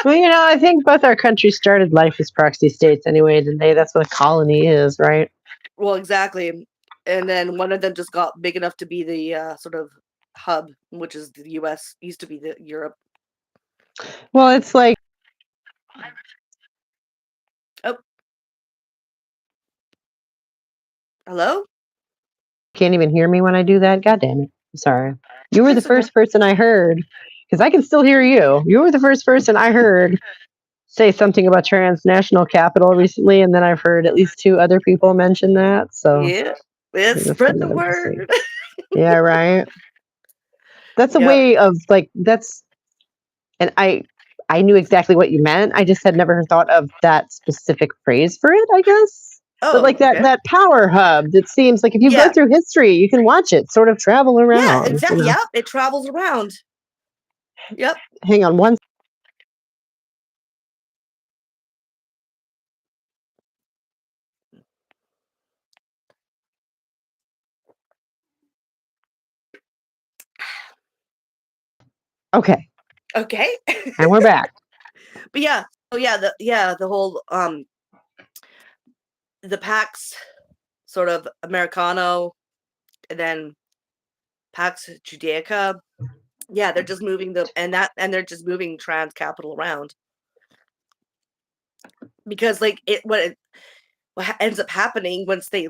Well, I think both our countries started life as proxy states anyway, didn't they? That's what a colony is, right? Well, exactly. And then one of them just got big enough to be the sort of hub, which is the U.S. Used to be the Europe. Well, it's like. Oh. Hello? Can't even hear me when I do that? God damn it. I'm sorry. You were the first person I heard, because I can still hear you. You were the first person I heard say something about transnational capital recently, and then I've heard at least 2 other people mention that. So yeah, let's spread the word. Yeah, right. That's a way of and I knew exactly what you meant. I just had never thought of that specific phrase for it, I guess. But like that power hub, it seems like if you go through history, you can watch it sort of travel around. Yeah, exactly. Yep, it travels around. Yep. Hang on one. Okay. Okay. And we're back. But yeah, the whole the Pax sort of Americano and then Pax Judaica. Yeah, they're just moving they're just moving trans capital around. Because what ends up happening once they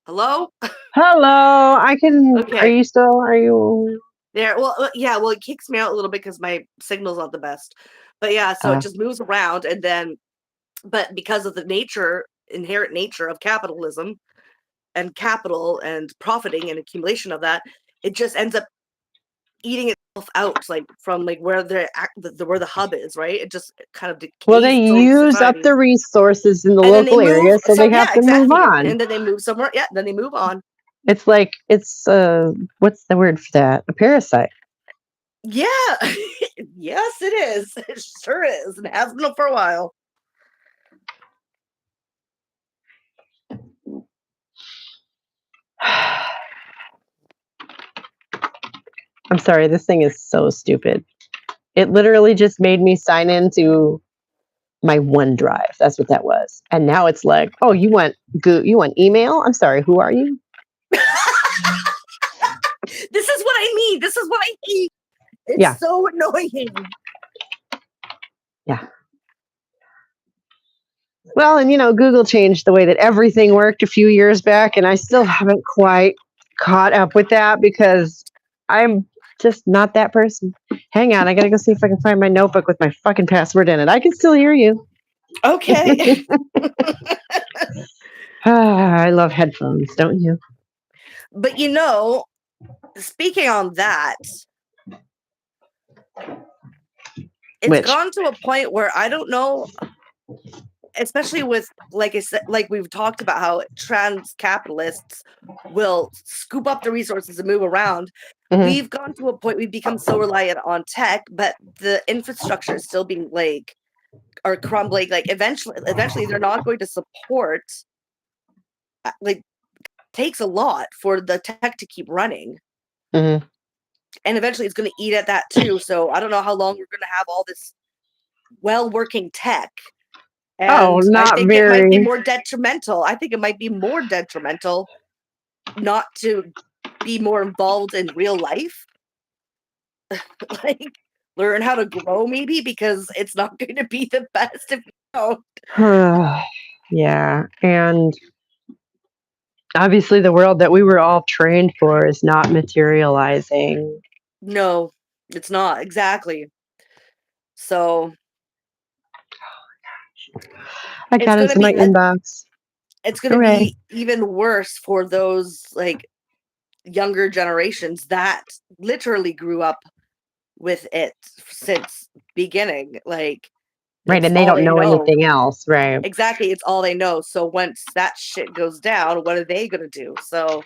Hello? Hello. I can Are you there? Well, yeah, it kicks me out a little bit because my signal's not the best. But yeah, so it just moves around and then but because of the inherent nature of capitalism and capital and profiting and accumulation of that, it just ends up eating itself out from where where the hub is, right? It just kind of decays. Well, they use up the resources in the local area, so they have to move on. And then they move somewhere. Yeah, then they move on. It's like what's the word for that? A parasite. Yeah. Yes, it is. It sure is. And has been for a while. I'm sorry, this thing is so stupid. It literally just made me sign into my OneDrive. That's what that was. And now it's like, oh, you want email? I'm sorry, who are you? This is what I mean. This is what I hate. It's so annoying. Yeah. Well, and Google changed the way that everything worked a few years back, and I still haven't quite caught up with that because I'm just not that person. Hang on, I gotta go see if I can find my notebook with my fucking password in it. I can still hear you. Okay. I love headphones, don't you? But speaking on that, it's gone to a point where I don't know, especially with, like I said, like we've talked about how trans capitalists will scoop up the resources and move around. We've gone to a point, we've become so reliant on tech, but the infrastructure is still being or crumbling. Like eventually they're not going to support, like, takes a lot for the tech to keep running. And eventually it's going to eat at that too. So I don't know how long we're going to have all this well-working tech. And I think it might be more detrimental. I think it might be more detrimental not to be more involved in real life. Like, learn how to grow maybe, because it's not going to be the best if you don't. Yeah. And obviously the world that we were all trained for is not materializing. No, it's not. Exactly. So I got into my inbox. It's going to be even worse for those like younger generations that literally grew up with it since beginning. Like, right, and they don't know anything else, right? Exactly, it's all they know. So once that shit goes down, what are they gonna do? So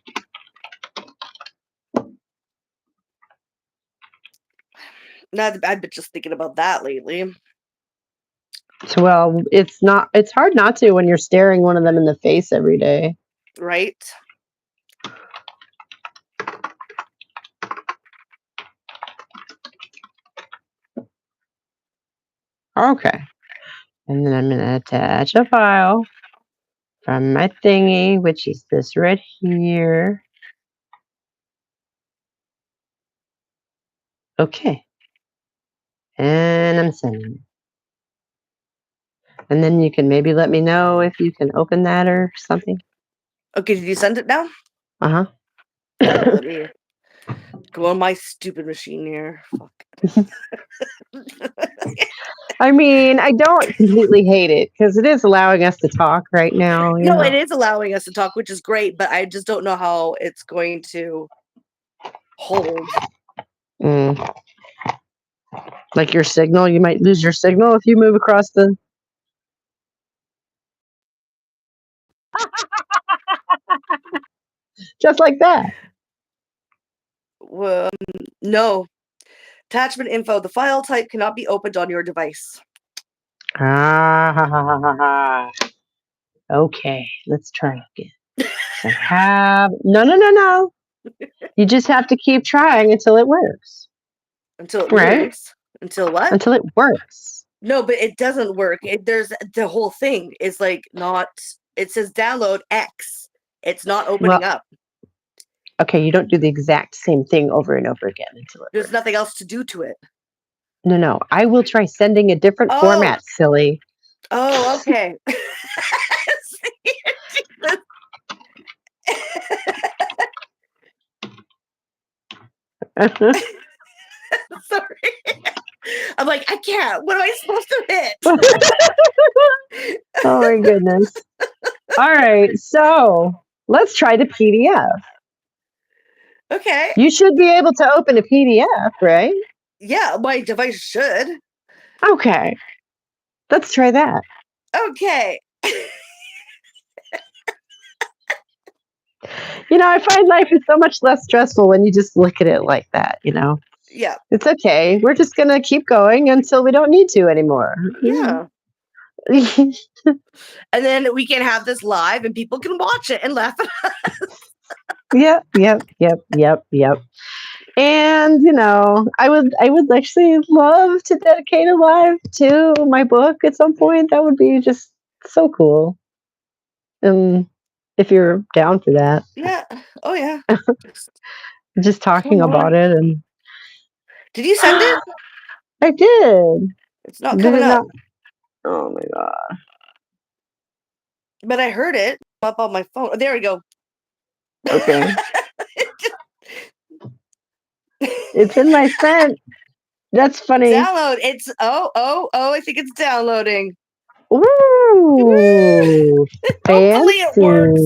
now I've been just thinking about that lately. Well, it's hard not to when you're staring one of them in the face every day. Right? Okay. And then I'm going to attach a file from my thingy, which is this right here. Okay. And I'm sending it. And then you can maybe let me know if you can open that or something. Okay, did you send it now? Uh-huh. Let me go on my stupid machine here. Fuck. I mean, I don't completely hate it because it is allowing us to talk right now. No, it is allowing us to talk, which is great, but I just don't know how it's going to hold. Like your signal, you might lose your signal if you move across the... Just like that. No. Attachment info. The file type cannot be opened on your device. Okay, let's try again. So no. You just have to keep trying until it works. Until it works? Until what? Until it works. No, but it doesn't work. There's the whole thing is like not. It says download X. It's not opening up. Okay, you don't do the exact same thing over and over again until it There's works. nothing else to do to it. No. I will try sending a different format, silly. Oh, okay. Sorry. I'm like, I can't. What am I supposed to hit? Oh my goodness. All right, so let's try the PDF. Okay. You should be able to open a PDF, right? Yeah, my device should. Okay. Let's try that. Okay. I find life is so much less stressful when you just look at it like that, Yeah. It's okay. We're just going to keep going until we don't need to anymore. Yeah. And then we can have this live and people can watch it and laugh at us. Yep. And I would actually love to dedicate a live to my book at some point. That would be just so cool. If you're down for that. Yeah. Oh yeah. Just talking about it. And did you send it? I did. It's not coming up. Oh my god. But I heard it up on my phone. Oh, there we go. Okay. It's in my sent. That's funny. Download. It's I think it's downloading. Ooh. Hopefully it works.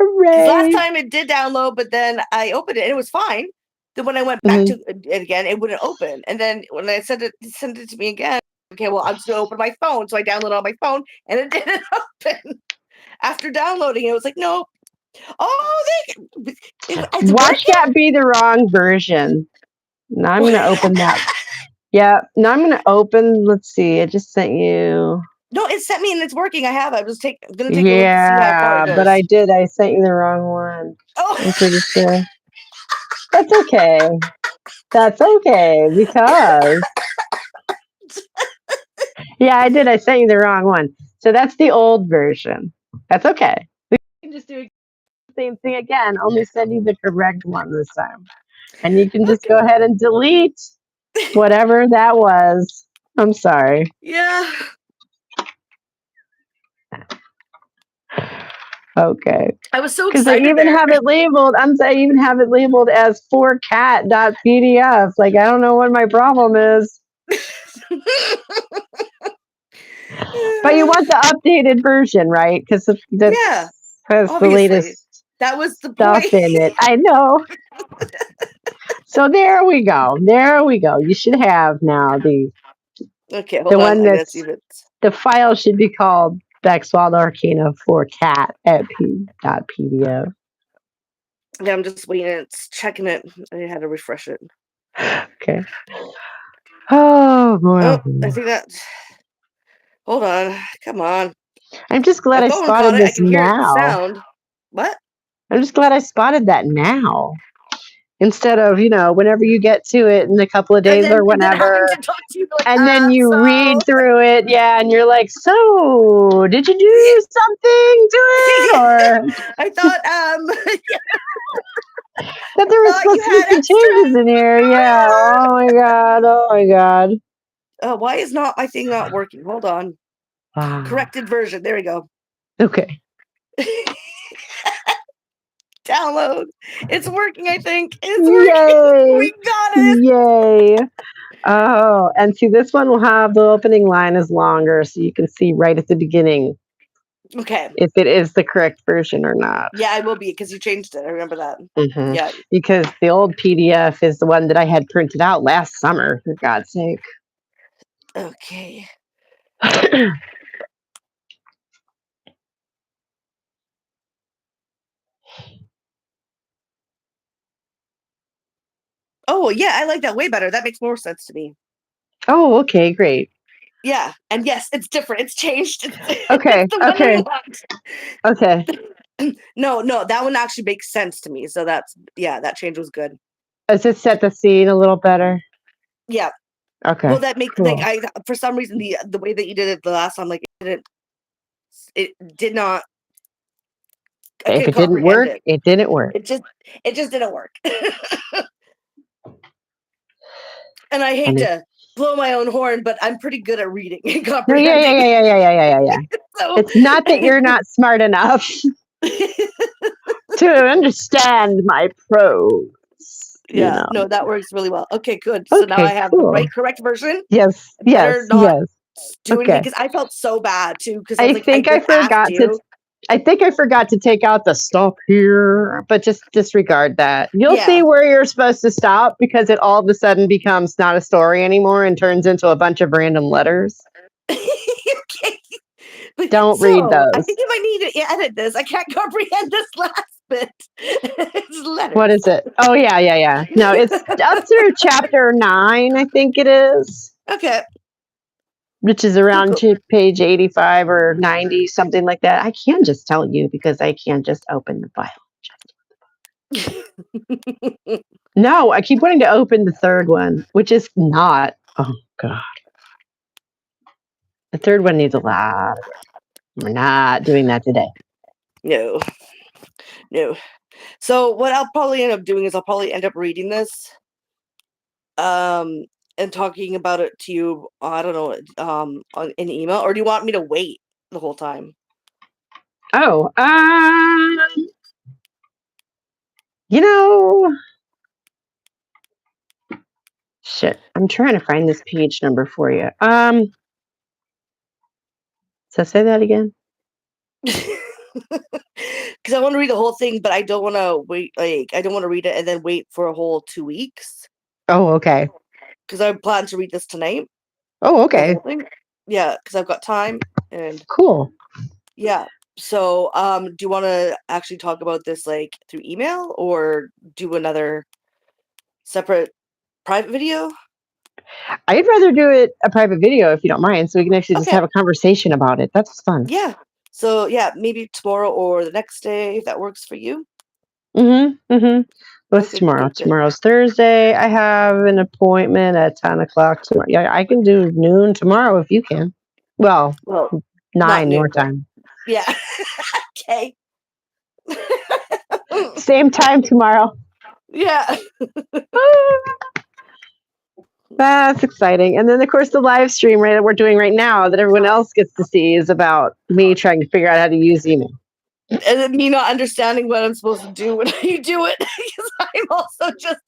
Hooray. Last time it did download, but then I opened it and it was fine. Then when I went back to it again, it wouldn't open. And then when I sent it to me again, okay, well, I'm just gonna open my phone. So I downloaded on my phone and it didn't open. After downloading it, was like, nope, Oh, it's Watch working. that be the wrong version. Now I'm gonna open that. Yeah. Now I'm gonna open. Let's see. I just sent you. No, it sent me and it's working. I have. I'm gonna take a look to see how far Yeah, it but goes. I did. I sent you the wrong one. I'm Oh, pretty sure. That's okay. That's okay because yeah, I did. I sent you the wrong one. So that's the old version. That's okay. We can just do the same thing again, only send you the correct one this time. And you can just okay. go ahead and delete whatever that was. I'm sorry. Yeah. Okay. I was so Because I excited even there. have it labeled. I even have it labeled as forcat.pdf. Like I don't know what my problem is. But you want the updated version, right? Because that Yeah, has the obviously. latest That was the stuff point. in it. I know. So there we go. There we go. You should have now Okay, the hold on. one I gotta that's see if it's. the file should be called Backswald Arcana for cat at p.pdf. Yeah, I'm just waiting. It's checking it. I had to refresh it. Okay. Oh boy. Oh, I think that. Hold on. Come on. I'm just glad My I phone caught spotted it. I this can hear it now. sound. What? I'm just glad I spotted that now. Instead of, whenever you get to it in a couple of days or And then having whenever, to talk to you like, and then you so. read through it, yeah, and you're like, so did you Yeah. do something to it? Or I thought, that there was thought you supposed to be had some extra. changes in here. Yeah. Oh my god. Oh my god. Why is not my thing not working? Hold on. Wow. Corrected version. There we go. Okay. Download. It's working, I think. It's working. Yay. We got it. Yay. Oh, and see, this one will have the opening line is longer, so you can see right at the beginning Okay. if it is the correct version or not. Yeah, I will be because you changed it. I remember that. Mm-hmm. Yeah. Because the old PDF is the one that I had printed out last summer, for God's sake. Okay. Oh, yeah, I like that way better. That makes more sense to me. Oh, okay, great. Yeah, and yes, it's different. It's changed. Okay, It's the one I okay, want. okay. No, that one actually makes sense to me. So that change was good. Does it set the scene a little better? Yeah. Okay, Well, that makes cool. for some reason the way that you did it the last time, like it did not. I If couldn't it didn't comprehend work, it. it didn't work. It just didn't work. And I hate And to blow my own horn, but I'm pretty good at reading and no, yeah, yeah, comprehending. yeah, yeah, yeah, yeah, yeah, yeah. So It's not that you're not smart enough to understand my prose. yeah, no, that works really well. Okay, good. So now I Okay, have the cool. correct version. Yes, I better yes, not yes. do anything Okay. because I felt so bad too. Because I was I like, I think I just asked forgot to. you. I think I forgot to take out the stop here, but just disregard that. You'll Yeah. see where you're supposed to stop because it all of a sudden becomes not a story anymore and turns into a bunch of random letters. Okay. Don't read So I those. think you might need to edit this. I can't comprehend this last bit. It's letters. What is it? Oh, yeah, yeah, yeah. No, it's up through chapter 9, I think it is, Okay. which is around Cool. page 85 or 90, something like that. I can just tell you because I can't just open the file. No, I keep wanting to open the third one, which is not. Oh, God. The third one needs a lot of work. We're not doing that today. No. So what I'll probably end up doing is I'll probably end up reading this, and talking about it to you. I don't know, on an email, or do you want me to wait the whole time? Oh, you know, shit. I'm trying to find this page number for you. So say that again. Because I want to read the whole thing, but I don't want to wait. Like, I don't want to read it and then wait for a whole 2 weeks. Oh, okay. Because I plan to read this tonight. Oh, The okay. whole thing. Yeah, because I've got time and Cool. yeah. So, do you want to actually talk about this like through email or do another separate private video? I'd rather do it a private video if you don't mind, so we can actually just Okay. have a conversation about it. That's fun. Yeah. So, yeah, maybe tomorrow or the next day if that works for you. What's Okay, tomorrow? good. Tomorrow's Thursday. I have an appointment at 10 o'clock tomorrow. Yeah, I can do noon tomorrow if you can. Well, Well, not 9 your noon, but time. yeah. Okay. Same time tomorrow. Yeah. That's exciting. And then, of course, the live stream that we're doing right now that everyone else gets to see is about me trying to figure out how to use email. And then me not understanding what I'm supposed to do when you do it because I'm also just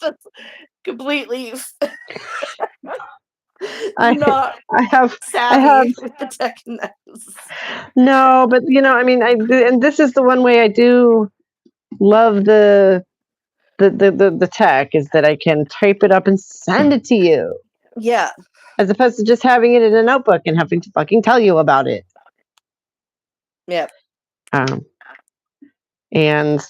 completely not I have savvy with the tech. no, but I mean, and this is the one way I do love the tech is that I can type it up and send it to you. Yeah. As opposed to just having it in a notebook and having to fucking tell you about it. Yeah. And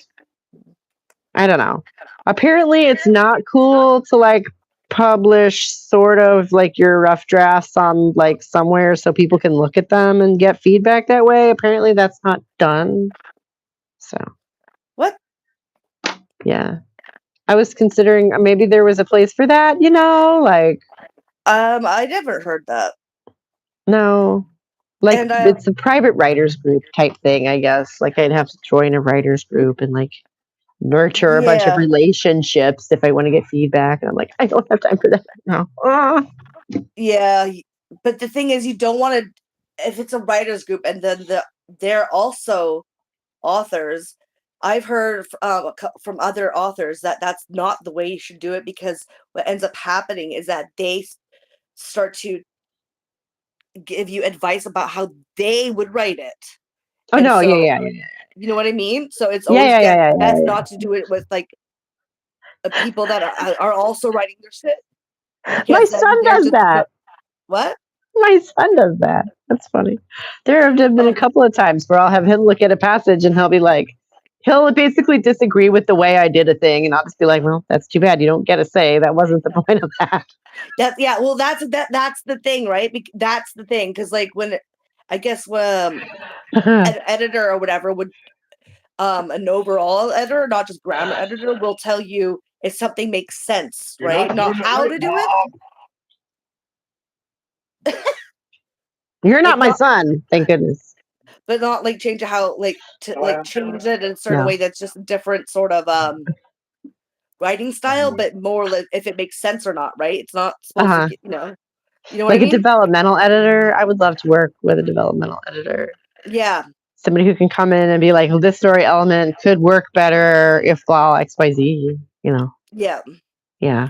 I don't know. Apparently it's not cool to like publish sort of like your rough drafts on like somewhere so people can look at them and get feedback that way. Apparently that's not done. So what? Yeah. I was considering maybe there was a place for that, like I never heard that. No. Like and it's a private writers group type thing, I guess. Like I'd have to join a writers group and like nurture a bunch of relationships if I want to get feedback. And I'm like, I don't have time for that right now. Yeah, but the thing is, you don't want to. If it's a writers group and then they're also authors, I've heard from other authors that that's not the way you should do it because what ends up happening is that they start to give you advice about how they would write it. Oh And no, so, yeah. you know what I mean? So it's Yeah, always yeah. best not to do it with like people that are also writing their shit. My Because then son they're does just that. what? My son does that. That's funny. There have been a couple of times where I'll have him look at a passage and he'll be like, he'll basically disagree with the way I did a thing, and I'll just be like, "Well, that's too bad. You don't get a say. That wasn't the point of that." Well, that's the thing, right? That's the thing because like when I guess an editor or whatever would an overall editor, not just grammar editor, will tell you if something makes sense, right? Not how to do it. You're not my son, thank goodness. But not like change how to change it in a certain way that's just a different sort of writing style, but more like if it makes sense or not, right? It's not supposed to get, you know what like I mean? A developmental editor. I would love to work with a developmental editor. Yeah. Somebody who can come in and be like, well, this story element could work better if blah XYZ, Yeah. Yeah.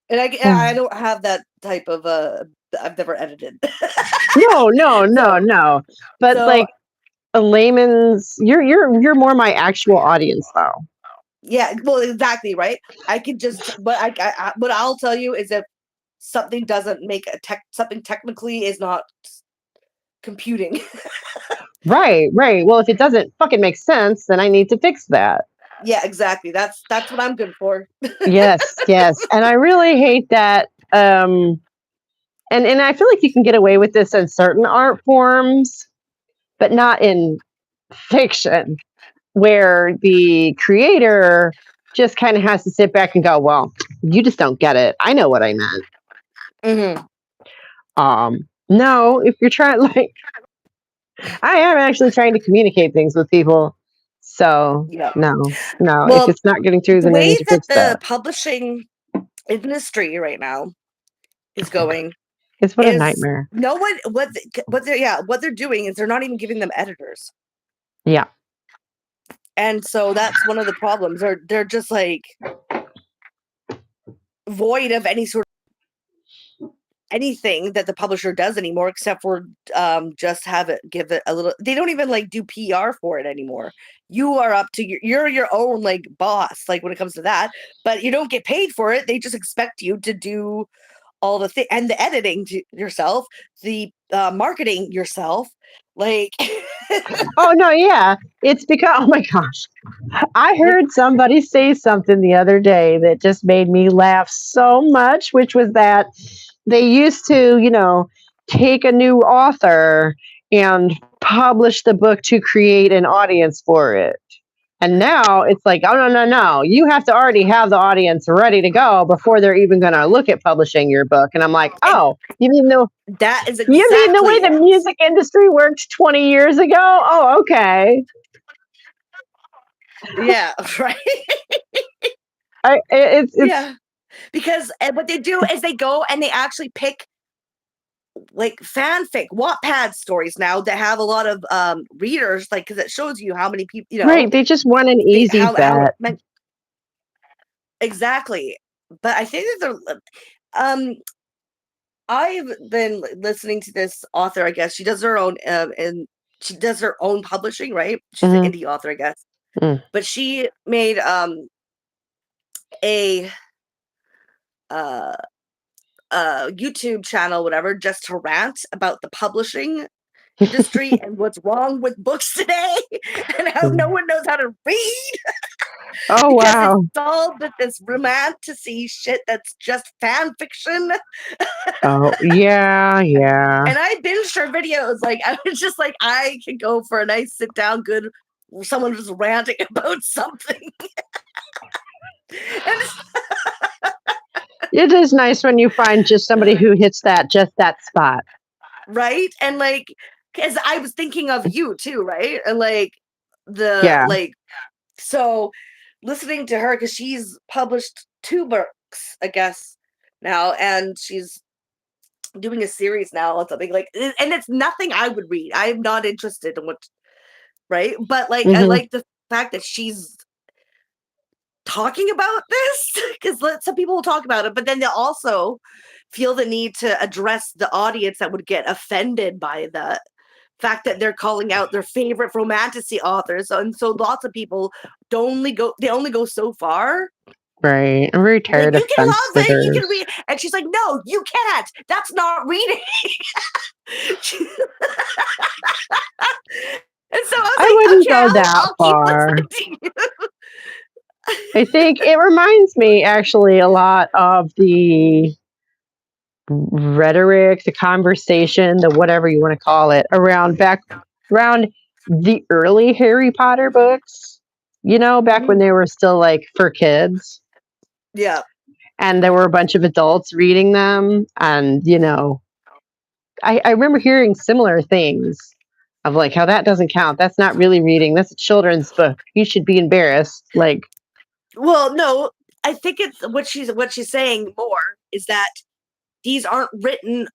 And I don't have that type of I've never edited. No. But like a layman's you're more my actual audience though. Yeah, well, exactly, right? I could just what what I'll tell you is if something doesn't make something technically is not computing. Right. Well, if it doesn't fucking make sense, then I need to fix that. Yeah, exactly. That's what I'm good for. Yes. And I really hate that. And I feel like you can get away with this in certain art forms, but not in fiction, where the creator just kind of has to sit back and go, well, you just don't get it. I know what I meant. No, if you're trying, like, I am actually trying to communicate things with people. So no, well, if it's not getting through, then I need to fix that. The publishing industry right now is going. It's what a nightmare. No one what they're doing is they're not even giving them editors. Yeah. And so that's one of the problems. They're just like void of any sort of anything that the publisher does anymore, except for just give it a little. They don't even like do PR for it anymore. You are up to you're your own like boss, like when it comes to that, but you don't get paid for it. They just expect you to do all the thing and the editing yourself, the marketing yourself, Like, Oh no, yeah. It's because oh my gosh. I like heard somebody say something the other day that just made me laugh so much, which was that they used to, take a new author and publish the book to create an audience for it. And now it's like, oh no, no, no. You have to already have the audience ready to go before they're even gonna look at publishing your book. And I'm like, and oh, that is you mean the way exactly the it. music industry worked 20 years ago? Oh, okay. Yeah, right. It's Yeah, because what they do is they go and they actually pick like fanfic Wattpad stories now that have a lot of readers, like because it shows you how many people, right. They just want an they easy how bet. exactly. But I think that they're I've been listening to this author. I guess she does her own and she does her own publishing, right? She's an Hmm. indie author, I guess. Mm. But she made a uh YouTube channel, whatever, just to rant about the publishing industry and what's wrong with books today and how no one knows how to read Oh because it's wow. all this romantasy shit that's just fan fiction. Oh yeah, yeah. And I binged her videos. Like I was just like, I could go for a nice sit down, good someone just ranting about something. And It is nice when you find just somebody who hits that spot. right? And like, because I was thinking of you too, right? And like the Yeah. like so listening to her because she's published 2 books, I guess, now, and she's doing a series now or something like, and it's nothing I would read. I am not interested in what, right? But like, I Hmm. like the fact that she's talking about this because some people will talk about it, but then they'll also feel the need to address the audience that would get offended by the fact that they're calling out their favorite romantasy authors. And so lots of people they only go so far. Right. I'm very Like, tired of you can fence love it, you can sitters. read, and she's like, no, you can't. That's not reading. And so I I was like, wouldn't okay, go that I'll keep far. listening to you. I think it reminds me actually a lot of the rhetoric, the conversation, the whatever you want to call it, around the early Harry Potter books, back when Mhm. they were still like for kids Yeah. and there were a bunch of adults reading them. And, I remember hearing similar things of like how that doesn't count. That's not really reading. That's a children's book. You should be embarrassed. Like, Well, no, I think it's what she's saying more is that these aren't written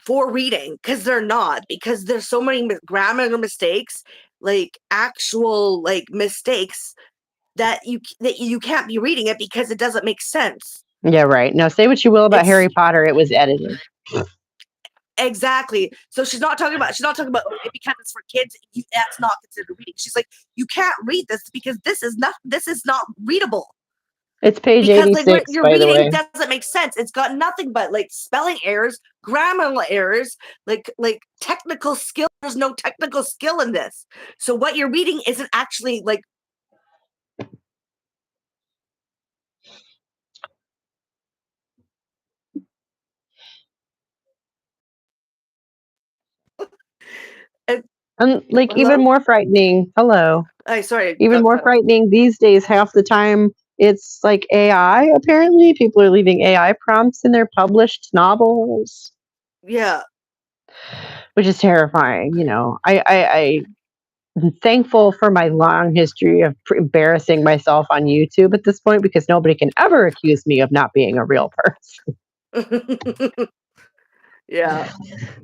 for reading because they're not, because there's so many grammar mistakes, like actual like mistakes that you can't be reading it because it doesn't make sense. yeah, right. Now, say what you will about It's Harry Potter. It was edited. exactly. So she's not talking about, oh, because it's for kids, that's not considered reading. She's like, you can't read this because this is not readable. It's page Because like what 86, you're by the reading way. doesn't make sense. It's got nothing but like spelling errors, grammar errors, like technical skill. There's no technical skill in this. So what you're reading isn't actually like uh, And like even hello? more frightening, hello. I sorry, I Even got more cut out. frightening these days, half the time it's like AI, apparently. People are leaving AI prompts in their published novels, Yeah. which is terrifying. I'm thankful for my long history of embarrassing myself on YouTube at this point because nobody can ever accuse me of not being a real person. Yeah.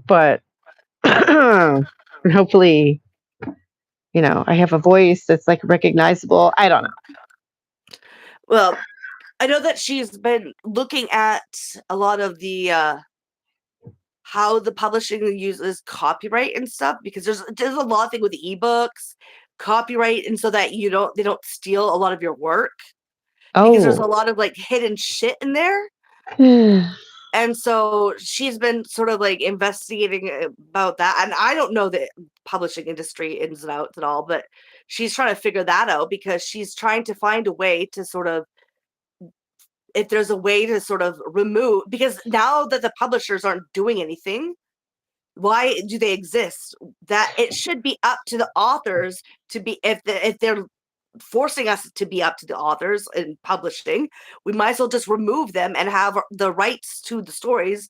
But hopefully, I have a voice that's like recognizable. I don't know. Well, I know that she's been looking at a lot of the how the publishing uses copyright and stuff because there's a lot of thing with ebooks, copyright, and so that they don't steal a lot of your work because there's a Oh. lot of like hidden shit in there. And so she's been sort of like investigating about that. And I don't know the publishing industry ins and outs at all, but she's trying to figure that out because she's trying to find a way to sort of, if there's a way to sort of remove, because now that the publishers aren't doing anything, why do they exist? That it should be up to the authors to be, if they're forcing us to be up to the authors in publishing, we might as well just remove them and have the rights to the stories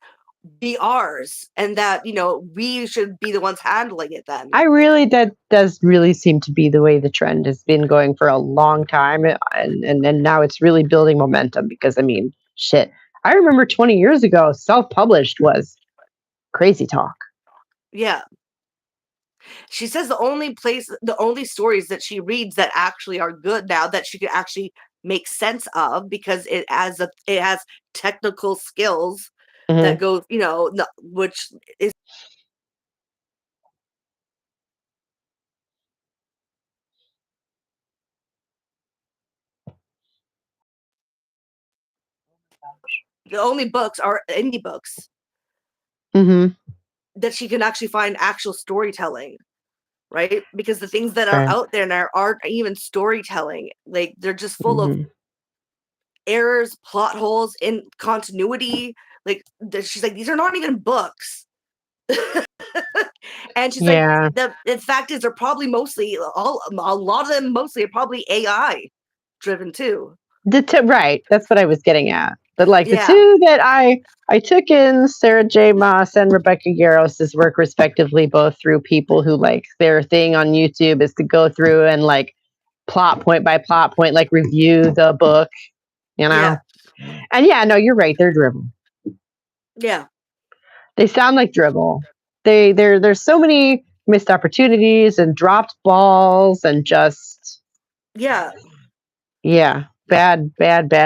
be ours, and that, you know, we should be the ones handling it then. That does really seem to be the way the trend has been going for a long time, and now it's really building momentum because I mean, shit. I remember 20 years ago, self-published was crazy talk. Yeah. She says the only stories that she reads that actually are good now that she can actually make sense of, because it has technical skills Mhm. that go, you know, which is the only books are indie books Mhm. that she can actually find actual storytelling, right? Because the things that are Right. out there now aren't even storytelling. Like, they're just full of Mhm. errors, plot holes in continuity. Like, she's like, these are not even books. And she's like, Yeah. the fact is, they're probably mostly a lot of them mostly are probably AI driven too. Right, that's what I was getting at. But like the Yeah, two that I took in Sarah J. Maas and Rebecca Yarros' work respectively, both through people who like their thing on YouTube is to go through and like plot point, like review the book, you yeah, know? And yeah, no, you're right, they're dribble. yeah, They sound like dribble. There's so many missed opportunities and dropped balls and just yeah. yeah, bad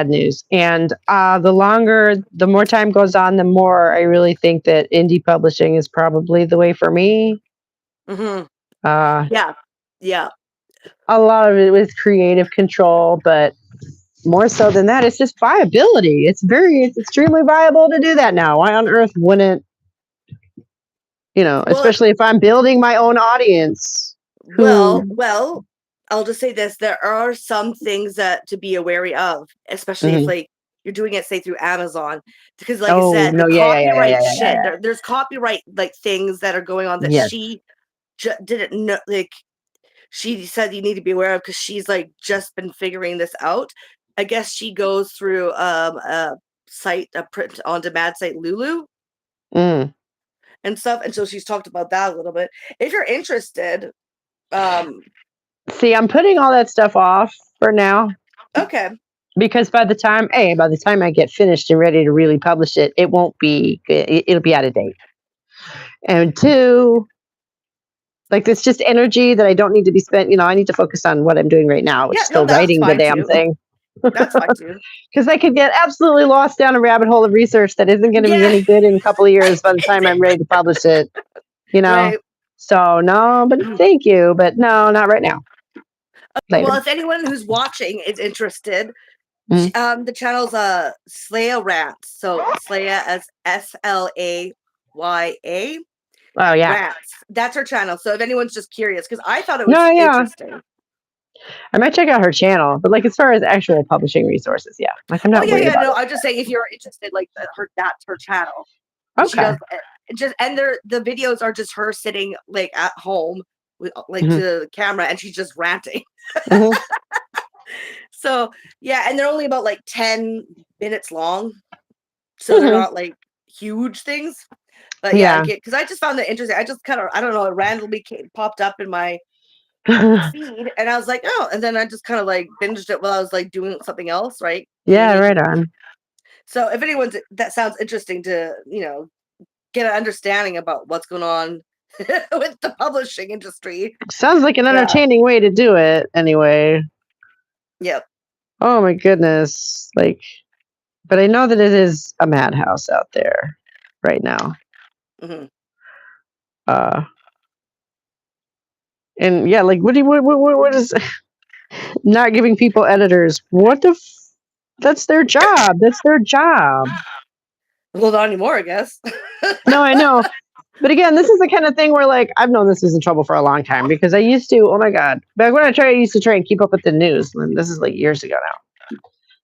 news. And the more time goes on, the more I really think that indie publishing is probably the way for me. Hmm. Uh, Yeah, yeah. a lot of it with creative control, but more so than that, it's just viability. It's extremely viable to do that now. Why on earth wouldn't, Well, especially if I'm building my own audience well, who, well. I'll just say this: there are some things that to be wary of, especially if mhm. like you're doing it, say through Amazon, because like I Oh, said, the no, yeah, yeah, yeah, yeah, copyright yeah, yeah, shit. yeah. There's copyright like things that are going on that Yes. she didn't know. Like, she said you need to be aware of because she's like just been figuring this out. I guess she goes through a site, a print on demand site, Lulu Mm. and stuff, and so she's talked about that a little bit. If you're interested, um, See, I'm putting all that stuff off for now okay, because by the time I get finished and ready to really publish it, it won't be it'll be out of date. And two, like it's just energy that I don't need to be spent, I need to focus on what I'm doing right now, which yeah, is no, still that's writing the fine damn too. thing. That's fine too. Because I could get absolutely lost down a rabbit hole of research that isn't going to be Yeah, any good in a couple of years by the time I'm ready to publish it, you know? right. So, no, but thank you. But no, not right now. Well, Later. if anyone who's watching is interested, Mm. the channel's Slaya Rants. So Slaya as Slaya Oh, yeah. Rants. That's her channel. So if anyone's just curious, because I thought it No, was yeah. interesting. I might check out her channel, but like as far as actual publishing resources, yeah. Like I'm Oh not yeah, worried yeah. about No, it. I'm just saying if you're interested, like that's her channel. She Okay. does just, and the videos are just her sitting like at home with like Hmm. to the camera, and she's just ranting. Hmm. So yeah, and they're only about like 10 minutes long, so they're Hmm. not like huge things. But yeah, I Yeah. get, because I just found that interesting. I just kind of, I don't know, it randomly popped up in my feed, and I was like, oh, and then I just kind of like binged it while I was like doing something else, right? Yeah, Cleaning. right on. So if anyone's that sounds interesting to, get an understanding about what's going on with the publishing industry. Sounds like an Yeah. entertaining way to do it anyway. Yep. Oh my goodness. Like, but I know that it is a madhouse out there right now. Hmm. Uh, and yeah, like what is not giving people editors? What the that's their job. That's their job. Well, not anymore, I guess. No, I know. But again, this is the kind of thing where, like, I've known this was in trouble for a long time because I used to, oh my God, back when I used to try and keep up with the news. And this is like years ago now.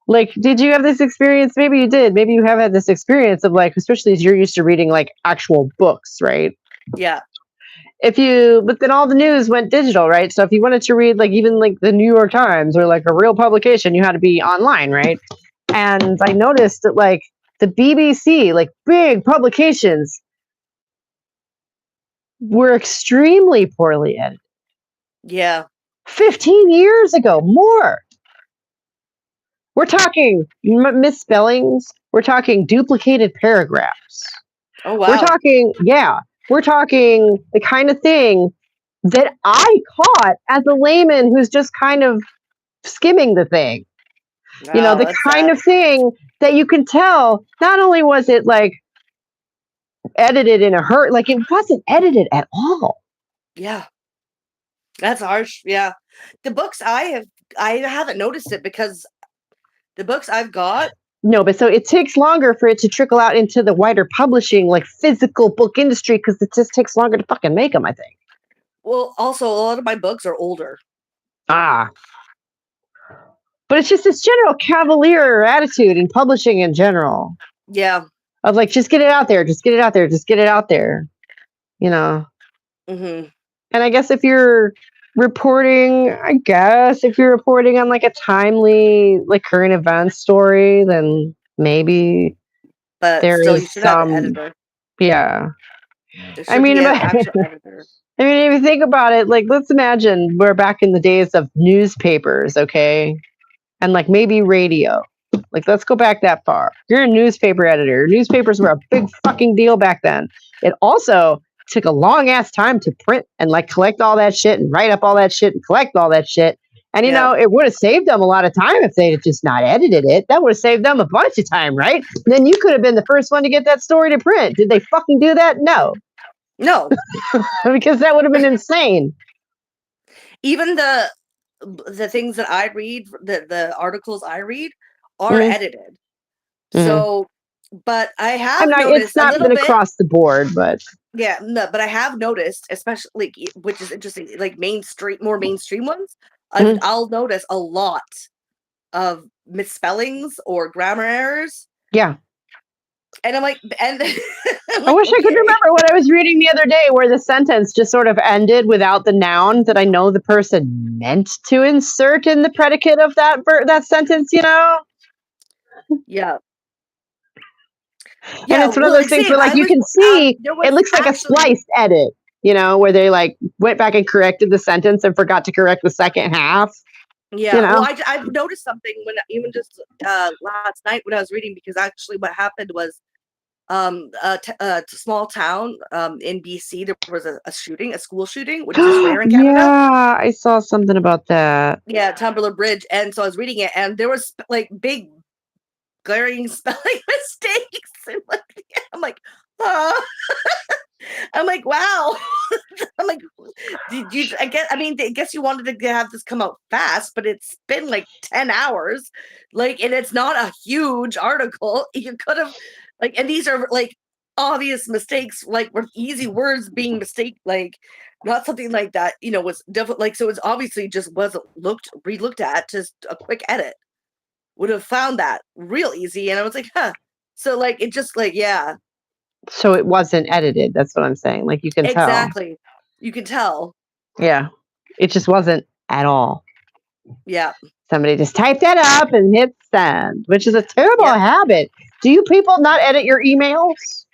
Like, did you have this experience? Maybe you did. Maybe you have had this experience of, like, especially as you're used to reading like actual books, right? Yeah. But then all the news went digital, right? So if you wanted to read like even like the New York Times or like a real publication, you had to be online, right? And I noticed that like the BBC, like big publications, were extremely poorly edited. Yeah. 15 years ago, more. We're talking misspellings. We're talking duplicated paragraphs. Oh, wow. We're talking the kind of thing that I caught as a layman who's just kind of skimming the thing. You know, the kind of thing that you can tell, not only was it like edited in a hurry, like it wasn't edited at all. Yeah. That's harsh. Yeah. The books I haven't noticed it because the books I've got. No, but so it takes longer for it to trickle out into the wider publishing, like physical book industry, because it just takes longer to fucking make them, I think. Well, also, a lot of my books are older. But it's just this general cavalier attitude in publishing in general. Yeah. Of like, just get it out there, just get it out there, just get it out there. You know? Mm-hmm. And I guess if you're reporting on like a timely, like current event story, then maybe but there still, is you should some, have an editor. Yeah. There should be an actual editor. I mean, if you think about it, like, let's imagine we're back in the days of newspapers, okay? And like maybe radio. Like, let's go back that far. You're a newspaper editor. Newspapers were a big fucking deal back then. It also took a long ass time to print and like collect all that shit and write up all that shit and collect all that shit. And you know, it would have saved them a lot of time if they had just not edited it. That would have saved them a bunch of time, right? And then you could have been the first one to get that story to print. Did they fucking do that? No. Because that would have been insane. Even the things that I read, the articles I read are edited. So, but I have noticed it's not been across the board, but yeah, no, but I have noticed, especially like, which is interesting, like more mainstream ones. I'll notice a lot of misspellings or grammar errors. Yeah. And I'm like, I wish I could remember what I was reading the other day where the sentence just sort of ended without the noun that I know the person meant to insert in the predicate of that sentence, you know? Yeah. And it's one of those things where like you can see it looks like a spliced edit, you know, where they like went back and corrected the sentence and forgot to correct the second half. Yeah, you know? Well, I've noticed something when even just last night when I was reading, because actually what happened was a small town in BC, there was a school shooting, which is rare in Canada. Yeah, I saw something about that. Yeah, Tumbler Bridge. And so I was reading it, and there was like big glaring spelling mistakes. And I'm like, oh. I'm like, wow. I'm like, I guess you wanted to have this come out fast, but it's been like 10 hours. Like, and it's not a huge article. You could have, like, and these are like obvious mistakes, like with easy words being mistake, like not something like that, you know, was definitely like, so it's obviously just wasn't re-looked at, just a quick edit. Would have found that real easy. And I was like, huh. So like, it just like, yeah. So it wasn't edited. That's what I'm saying. Like you can tell. Exactly. You can tell. Yeah. It just wasn't at all. Yeah. Somebody just typed that up and hit send, which is a terrible habit. Do you people not edit your emails?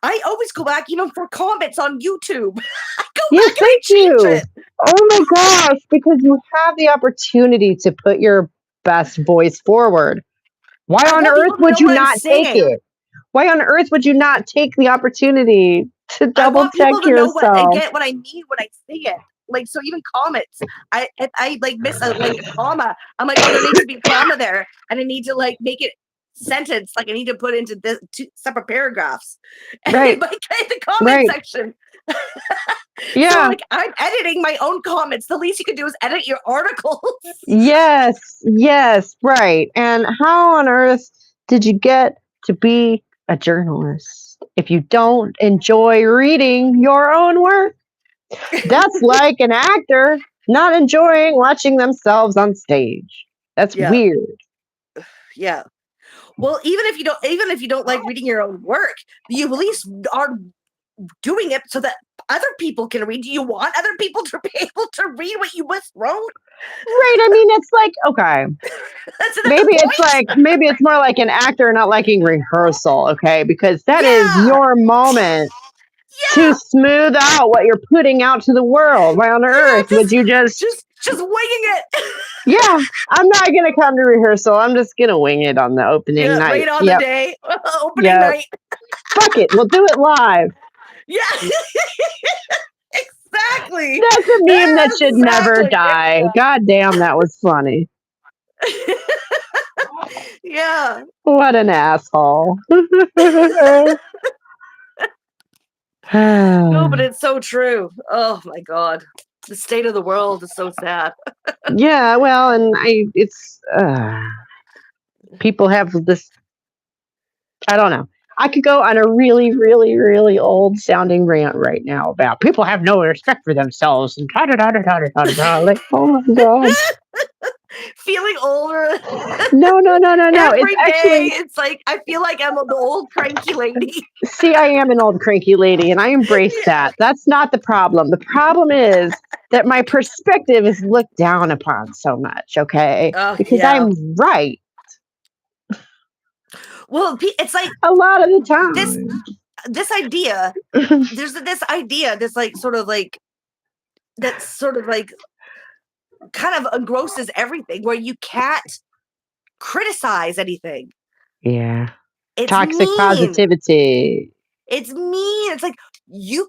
I always go back, even for comments on YouTube. I go back and I change it. Oh my gosh, because you have the opportunity to put your best voice forward. Why on earth would you not take it? Why on earth would you not take the opportunity to double check yourself? I get what I mean when I say it. Like, so even comments, I like miss a comma. I'm like, oh, there needs to be a comma there, and I need to like make it sentence. Like I need to put into this 2 separate paragraphs. Right. Like in the comment section. Yeah. So like I'm editing my own comments. The least you can do is edit your articles. Yes, right. And how on earth did you get to be a journalist if you don't enjoy reading your own work. That's like an actor not enjoying watching themselves on stage. That's weird. Yeah. Well, even if you don't like reading your own work, you at least are doing it so that other people can read. Do you want other people to be able to read what you just wrote? Right. I mean, it's like, okay. That's maybe it's more like an actor not liking rehearsal, okay? Because that is Yeah. your moment to smooth out what you're putting out to the world. Why on earth would you just winging it? Yeah, I'm not gonna come to rehearsal. I'm just gonna wing it on the opening night. Right on the day, opening night. Fuck it, we'll do it live. Yeah, exactly. That's a meme that should never die. God damn, that was funny. Yeah. What an asshole. No, but it's so true. Oh my God. The state of the world is so sad. Yeah, well, and it's people have this, I don't know. I could go on a really, really, really old sounding rant right now about people have no respect for themselves and like, oh my God. Feeling older. No. Every day, it's like I feel like I'm the old cranky lady. See, I am an old cranky lady, and I embrace that. That's not the problem. The problem is that my perspective is looked down upon so much. Okay, because I'm right. Well, it's like a lot of the time. This idea. There's this idea. This like sort of like that's sort of like kind of engrosses everything, where you can't criticize anything. Yeah. It's toxic mean. Positivity. It's mean. It's like you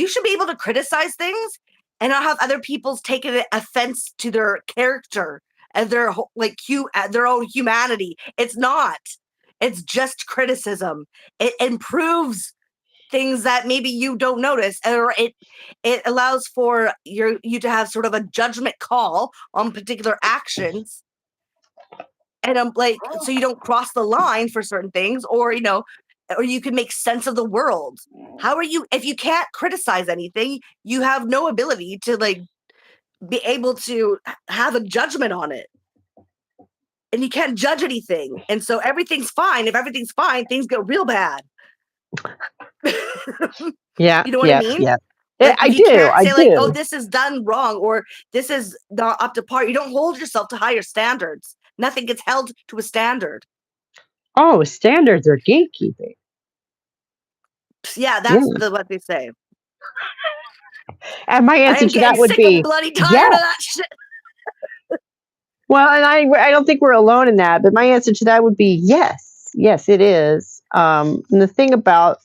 should be able to criticize things and not have other people's taken offense to their character and their their own humanity. It's not. It's just criticism. It improves things that maybe you don't notice, or it allows for you to have sort of a judgment call on particular actions. And I'm like, so you don't cross the line for certain things, or you can make sense of the world. How are you, if you can't criticize anything, you have no ability to like be able to have a judgment on it. And you can't judge anything. And so everything's fine. If everything's fine, things go real bad. Yeah. You know what I mean? Yeah. Like, I do. like, oh, this is done wrong, or this is not up to par. You don't hold yourself to higher standards. Nothing gets held to a standard. Oh, standards are gatekeeping. Yeah, that's what they say. And my answer to that would be, bloody tired of that shit. Well, and I don't think we're alone in that, but my answer to that would be yes. Yes, it is. And the thing about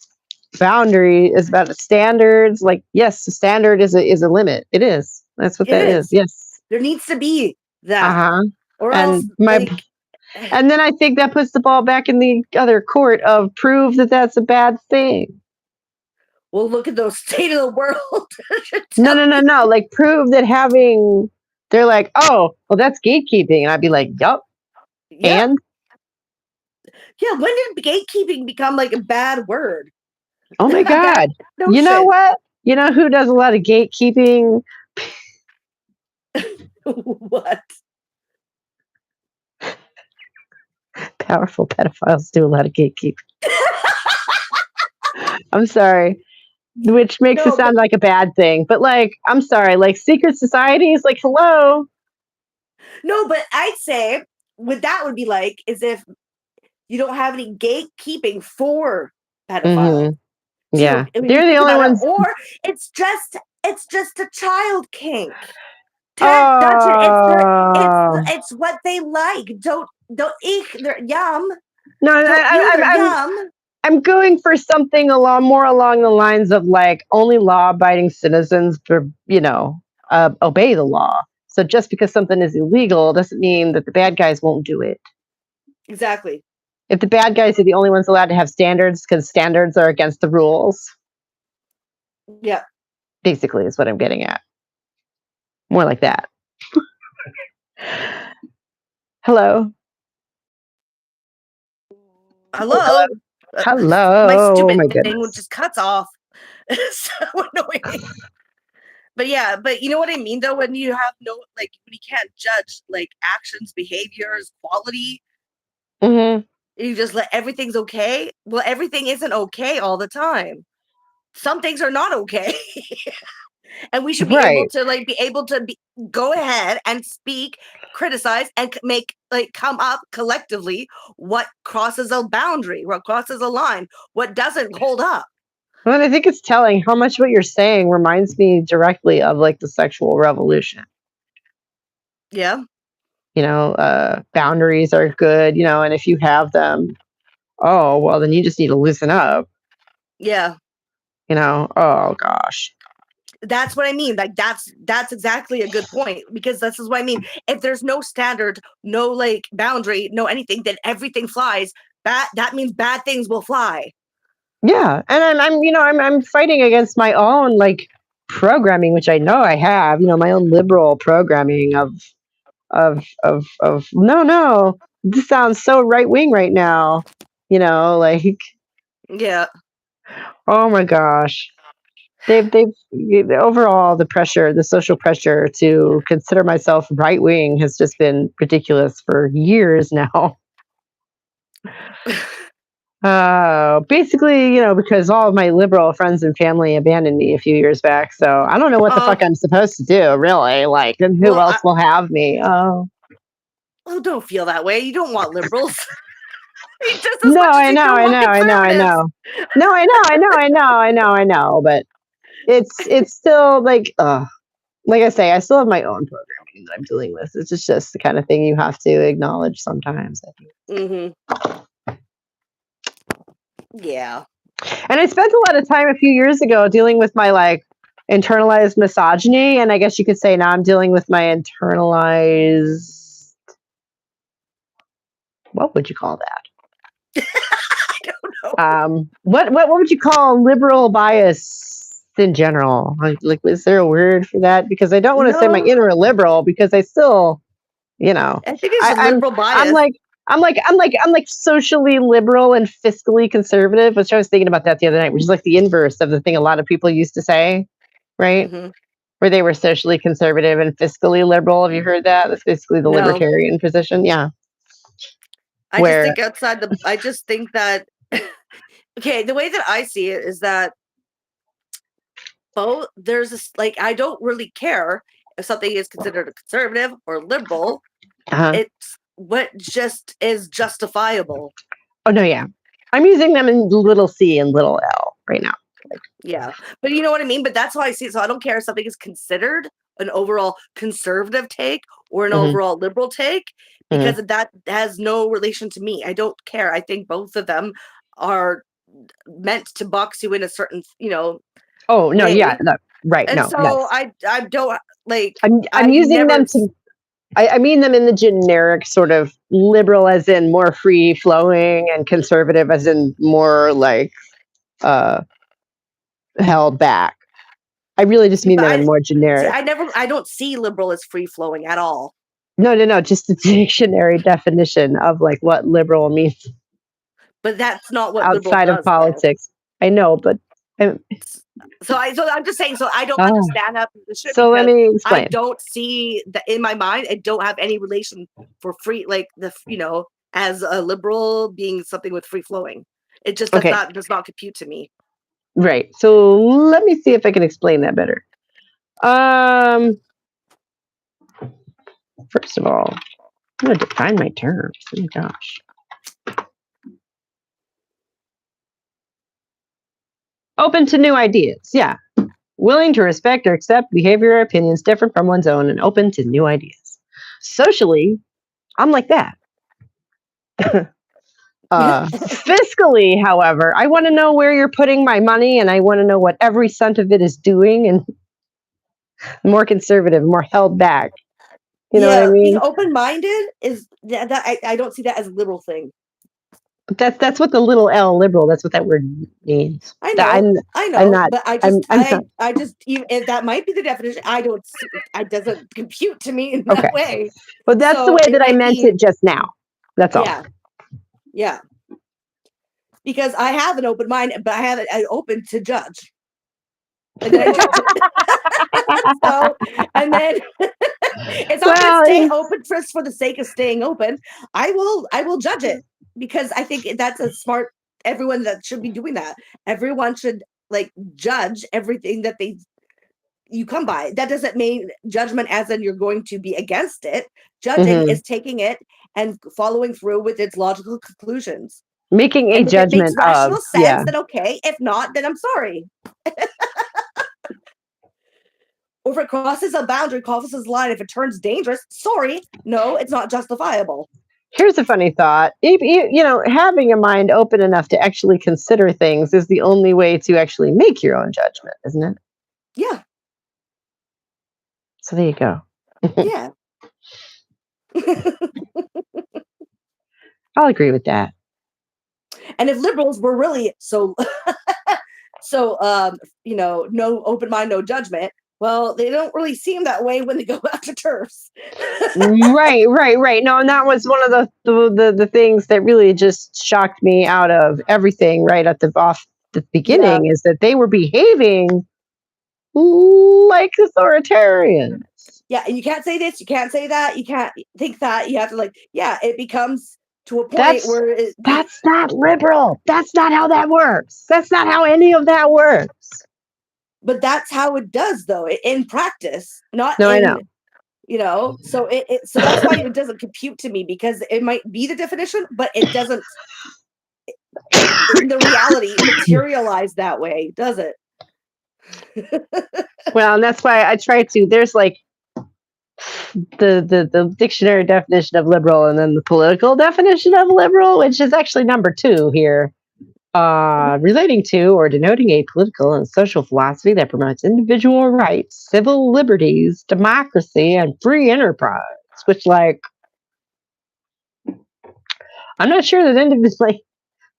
boundary is about the standards. Like, yes, the standard is a limit. It is. That's what that is. Yes. There needs to be that. Or and else, and then I think that puts the ball back in the other court of prove that that's a bad thing. Well, look at the state of the world. No. Like, prove that having, they're like, oh, well, that's gatekeeping. And I'd be like, yup. And? Yeah, when did gatekeeping become like a bad word? Oh my God. You know what? You know who does a lot of gatekeeping? What? Powerful pedophiles do a lot of gatekeeping. I'm sorry. Which makes it sound like a bad thing. But like, I'm sorry, like secret societies, like, hello. No, but I'd say what that would be like is if you don't have any gatekeeping for pedophiles. Mm-hmm. Yeah. They're the only ones. Or it's just a child kink. It's what they like. Don't they're yum. No, I'm going for something more along the lines of like only law-abiding citizens obey the law. So just because something is illegal doesn't mean that the bad guys won't do it. Exactly. If the bad guys are the only ones allowed to have standards because standards are against the rules. Yeah. Basically is what I'm getting at. More like that. Hello. Hello. My Hello. Oh stupid my thing goodness. just cuts off. So annoying. But yeah, but you know what I mean though, when you have no like when you can't judge like actions, behaviors, quality, Hmm. you just let everything's okay. Well, everything isn't okay all the time. Some things are not okay. And we should be able Right. to go ahead and speak, criticize, and make like come up collectively what crosses a boundary, what crosses a line, what doesn't hold up. Well, and I think it's telling how much what you're saying reminds me directly of like the sexual revolution. Yeah. Boundaries are good, and if you have them, oh, well, then you just need to loosen up, Yeah. oh gosh. That's what I mean. Like that's exactly a good point because this is what I mean. If there's no standard, no like boundary, no anything, then everything flies. That means bad things will fly. Yeah, and I'm fighting against my own like programming, which I know I have, my own liberal programming of no, this sounds so right wing right now, like Yeah. oh my gosh. They've overall the social pressure to consider myself right wing has just been ridiculous for years now. Basically, because all of my liberal friends and family abandoned me a few years back, so I don't know what the fuck I'm supposed to do, really. Like, and who Well, else will have me? Oh, don't feel that way. You don't want liberals. Just as no, much as I you know, don't I want know, I know, I conservatives. know. No, I know, but it's still like, like I say, I still have my own programming that I'm dealing with. It's just the kind of thing you have to acknowledge sometimes, I think. Mm-hmm. Yeah. And I spent a lot of time a few years ago dealing with my like internalized misogyny, and I guess you could say now I'm dealing with my internalized, what would you call that? I don't know. What would you call liberal bias in general? Like, is there a word for that? Because I don't want to say my No, inner liberal because I still, I think it's a I'm liberal I'm bias. like I'm like socially liberal and fiscally conservative, which I was thinking about that the other night, which is like the inverse of the thing a lot of people used to say, right? Mm-hmm. Where they were socially conservative and fiscally liberal. Have you heard that? That's basically the No, libertarian position. Yeah. I just Where, think I just think that, okay, the way that I see it is that both there's this, like, I don't really care if something is considered a conservative or liberal. uh-huh. It's what just is justifiable. Oh no, yeah. I'm using them in little c and little l right now. Yeah. But you know what I mean? But that's how I see it. So I don't care if something is considered an overall conservative take or an Hmm. overall liberal take Hmm. because that has no relation to me. I don't care. I think both of them are meant to box you in a certain, Oh no, yeah, way. no, right, And no, so yes. I don't like I'm I've using never them to. I mean them in the generic sort of liberal, as in more free flowing, and conservative, as in more like uh, held back. I really just see, mean but them in more generic. I don't see liberal as free flowing at all. No, just the dictionary definition of like what liberal means But that's not what liberal outside of does though. politics. I know, but I'm, So I'm just saying. So I don't ah, understand that position so let because me I explain. don't see that in my mind. I don't have any relation for free, like as a liberal being something with free flowing. It just Okay, does not compute to me. right. So let me see if I can explain that better. Um, First of all, I'm going to define my terms. Oh my gosh. Open to new ideas. Yeah. Willing to respect or accept behavior or opinions different from one's own and open to new ideas. Socially, I'm like that. Fiscally, however, I want to know where you're putting my money and I want to know what every cent of it is doing, and more conservative, more held back. You know what I Yeah, being mean? open minded is that I don't see that as a liberal thing. That's what the little L liberal. That's what that word means. That I I'm know, not. but I'm not. I just even if that might be the definition, I don't see it doesn't compute to me in that Okay, way. but that's the So way it that I might meant be, it just now. That's all. yeah, yeah. because I have an open mind, but I have it open to judge. And then I judge it. So, and then it's not going to stay open for the sake of staying open. I will judge it because I think that's a smart. Everyone that should be doing that. Everyone should like judge everything that you come by. That doesn't mean judgment as in you're going to be against it. Judging is taking it and following through with its logical conclusions. Making a And if it makes judgment of, rational sense, then okay. If not, then I'm sorry. Or if it crosses a boundary, crosses a line, if it turns dangerous, sorry, no, it's not justifiable. Here's a funny thought. Having a mind open enough to actually consider things is the only way to actually make your own judgment, isn't it? Yeah. So there you go. Yeah. I'll agree with that. And if liberals were really so no open mind, no judgment, well, they don't really seem that way when they go after turfs. Right. No, and that was one of the things that really just shocked me out of everything right at the beginning is that they were behaving like authoritarians. Yeah, and you can't say this, you can't say that, you can't think that. You have to it becomes to a point where that's not liberal. That's not how that works. That's not how any of that works. But that's how it does, though, in practice, not no, in, I know. So so that's why it doesn't compute to me, because it might be the definition, but it doesn't in the reality materialize that way, does it? Well, and that's why I try to. There's like the dictionary definition of liberal, and then the political definition of liberal, which is actually number 2 here. Relating to or denoting a political and social philosophy that promotes individual rights, civil liberties, democracy, and free enterprise. Which, I'm not sure that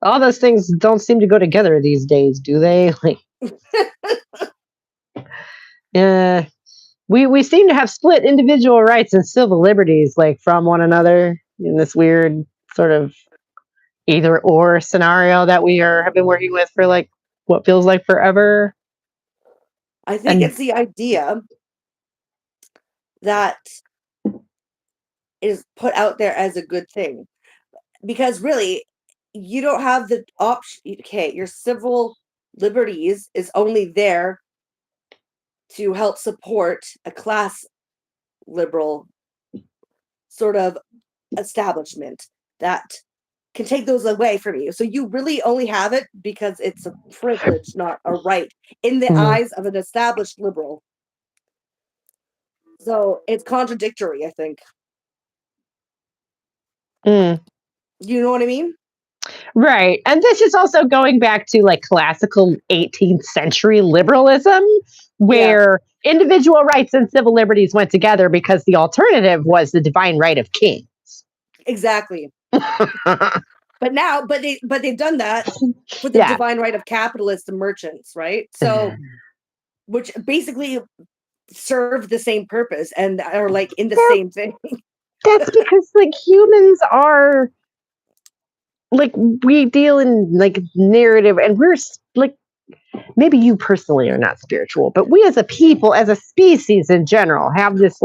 all those things don't seem to go together these days, do they? We seem to have split individual rights and civil liberties from one another in this weird sort of either or scenario that have been working with for what feels like forever. I think it's the idea that is put out there as a good thing, because really you don't have the option. Okay, your civil liberties is only there to help support a class liberal sort of establishment that can take those away from you. So you really only have it because it's a privilege, not a right, in the eyes of an established liberal. So it's contradictory, I think. You know what I mean? Right. And this is also going back to classical 18th century liberalism, where individual rights and civil liberties went together because the alternative was the divine right of kings. Exactly. But they've done that for the divine right of capitalists and merchants, right? So, which basically serve the same purpose and are in the same thing. That's because humans are we deal in narrative, and we're maybe you personally are not spiritual, but we as a people, as a species in general, have this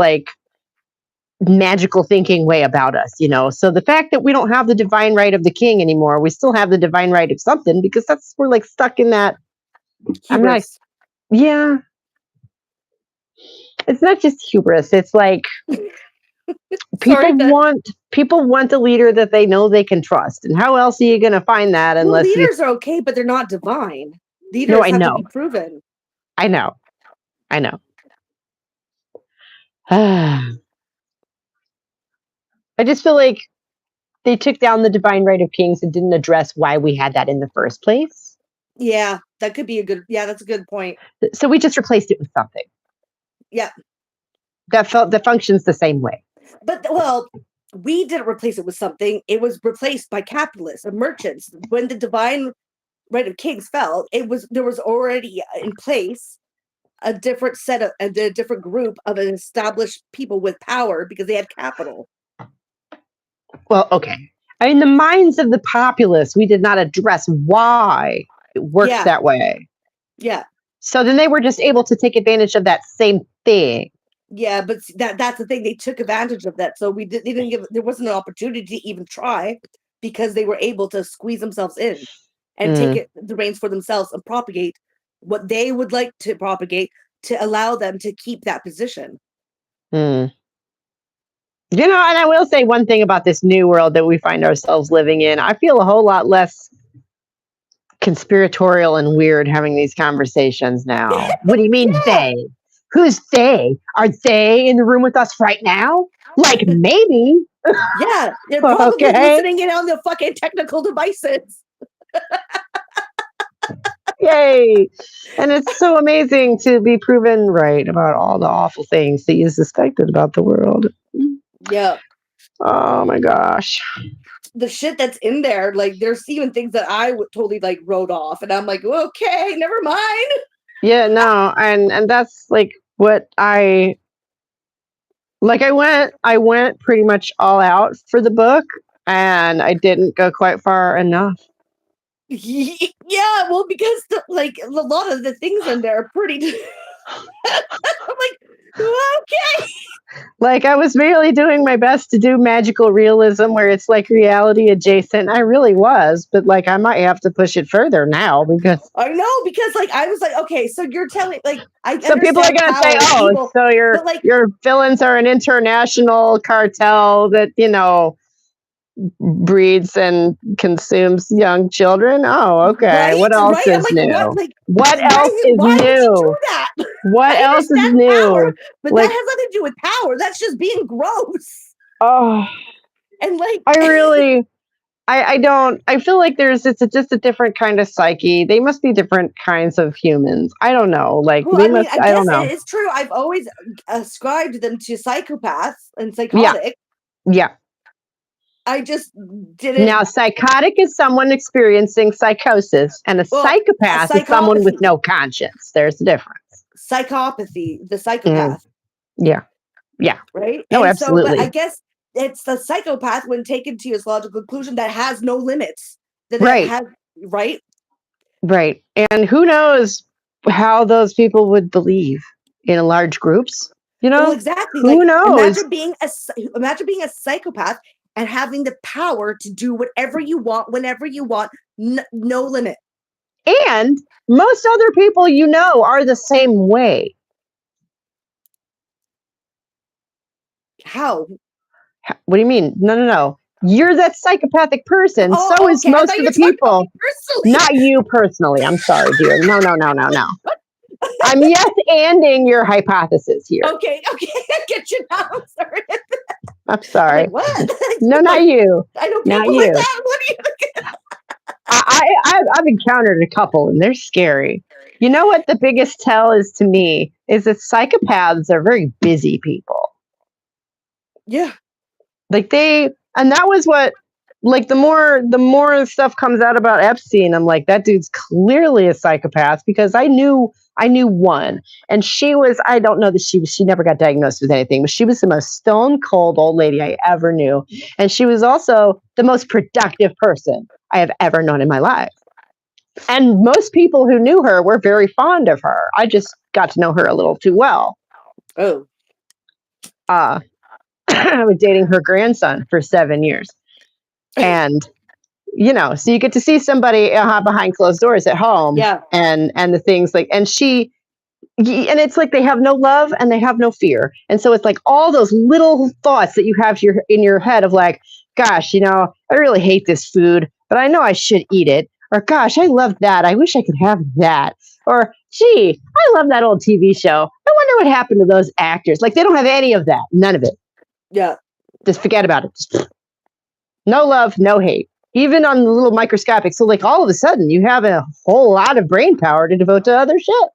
magical thinking way about us, so the fact that we don't have the divine right of the king anymore, we still have the divine right of something, because we're stuck in that hubris. It's not just hubris, it's people want a leader that they know they can trust, and how else are you going to find that unless leaders are okay, but they're not divine. Leaders have to be proven. I know. I just feel like they took down the divine right of kings and didn't address why we had that in the first place. Yeah, that could be that's a good point. So we just replaced it with something. Yeah. That functions the same way. But we didn't replace it with something. It was replaced by capitalists and merchants. When the divine right of kings fell, there was already in place a different different group of established people with power because they had capital. Well, okay. In the minds of the populace, we did not address why it works that way. Yeah. So then they were just able to take advantage of that same thing. Yeah, but that's the thing. They took advantage of that. So they didn't give. There wasn't an opportunity to even try because they were able to squeeze themselves in and take the reins for themselves and propagate what they would like to propagate to allow them to keep that position. You know, and I will say one thing about this new world that we find ourselves living in. I feel a whole lot less conspiratorial and weird having these conversations now. What do you mean they? Who's they? Are they in the room with us right now? Like maybe. Yeah, they're probably listening in on the fucking technical devices. Yay. And it's so amazing to be proven right about all the awful things that you suspected about the world. Yeah. Oh my gosh. The shit that's in there, like there's even things that I would totally like wrote off, and I'm like, okay, never mind. Yeah, no, and that's like what I went pretty much all out for the book, and I didn't go quite far enough. Yeah, well, because like a lot of the things in there are pretty. I'm like, okay. Like I was really doing my best to do magical realism where it's like reality adjacent. I really was, but like I might have to push it further now because I know, because like I was like, okay, so you're telling like I so people are gonna say, oh, evil, so your villains are an international cartel that breeds and consumes young children. Oh, okay. Right? What else right? is like, new? What else is why new? Would you do that? What else is new? Power, but that has nothing to do with power. That's just being gross. Oh, and like I don't. I feel like it's just a different kind of psyche. They must be different kinds of humans. I don't know. Like well, they I mean, must. I don't know. It's true. I've always ascribed them to psychopaths and psychotic. Yeah. I just didn't. Now, psychotic is someone experiencing psychosis, and a psychopath is someone with no conscience. There's a difference. Psychopathy, the psychopath. Yeah. Right. No, and absolutely. So, but I guess it's the psychopath when taken to its logical conclusion that has no limits. Right. Right. Right. And who knows how those people would believe in large groups? Well, exactly. Who knows? Imagine being a psychopath and having the power to do whatever you want, whenever you want, no limit. And most other people are the same way. How? What do you mean? No. You're that psychopathic person. So is most of the people. Not you personally. I'm sorry, dear. No. I'm yes-anding your hypothesis here. Okay, I get you now. I'm sorry. I'm sorry. Like, what? No, not you. I know not people you. like that. What are you? I've encountered a couple, and they're scary. You know what the biggest tell is to me is that psychopaths are very busy people. Yeah. Like and that was what, like the more stuff comes out about Epstein, I'm like, that dude's clearly a psychopath, because I knew one, and she was, I don't know that she never got diagnosed with anything, but she was the most stone cold old lady I ever knew. And she was also the most productive person I have ever known in my life. And most people who knew her were very fond of her. I just got to know her a little too well. Oh. I was dating her grandson for 7 years. And, so you get to see somebody behind closed doors at home. Yeah. And the things like, and it's like they have no love and they have no fear. And so it's like all those little thoughts that you have in your head of like, gosh, I really hate this food, but I know I should eat it. Or, gosh, I love that. I wish I could have that. Or, gee, I love that old TV show. I wonder what happened to those actors. Like, they don't have any of that. None of it. Yeah. Just forget about it. Just, no love, no hate. Even on the little microscopic. So, like, all of a sudden, you have a whole lot of brain power to devote to other shit.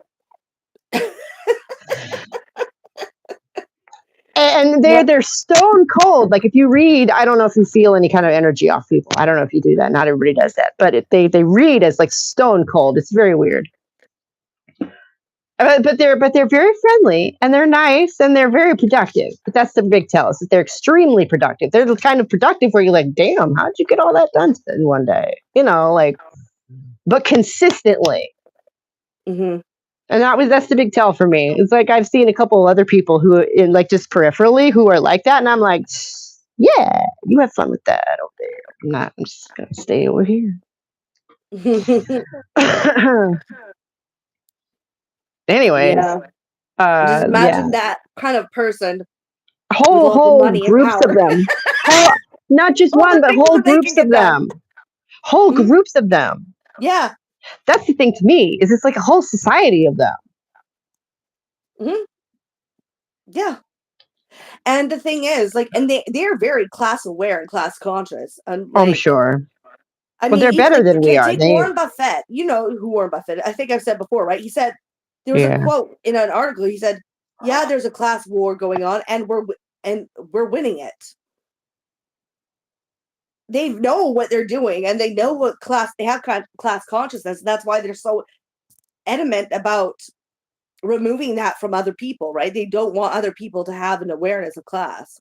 And they're stone cold. Like if you read, I don't know if you feel any kind of energy off people. I don't know if you do that. Not everybody does that. But they read as like stone cold. It's very weird. but they're very friendly and they're nice and they're very productive. But that's the big tell is that they're extremely productive. They're the kind of productive where you're like, damn, how'd you get all that done in one day? Like, but consistently. Mm-hmm. And that's the big tell for me. It's like I've seen a couple of other people who in like just peripherally who are like that, and I'm like, yeah, you have fun with that over there. I'm just gonna stay over here. Anyways, Yeah. Just yeah, imagine that kind of person with all the whole money and groups of power. them, whole not just All one, the but things whole that they groups can of get done. them, whole Mm-hmm. groups of them. Yeah. That's the thing to me is it's like a whole society of them. Mm-hmm. Yeah. And the thing is, like, and they're very class aware and class conscious. And I'm like, sure. I Well, mean, they're even better like than we are. take They, Warren Buffett. You know who Warren Buffett? I think I've said before, right? He said there was a yeah. quote in an article. He said, "Yeah, there's a class war going on, and we're winning it." They know what they're doing, and they know what class they have class consciousness. And that's why they're so adamant about removing that from other people, right? They don't want other people to have an awareness of class.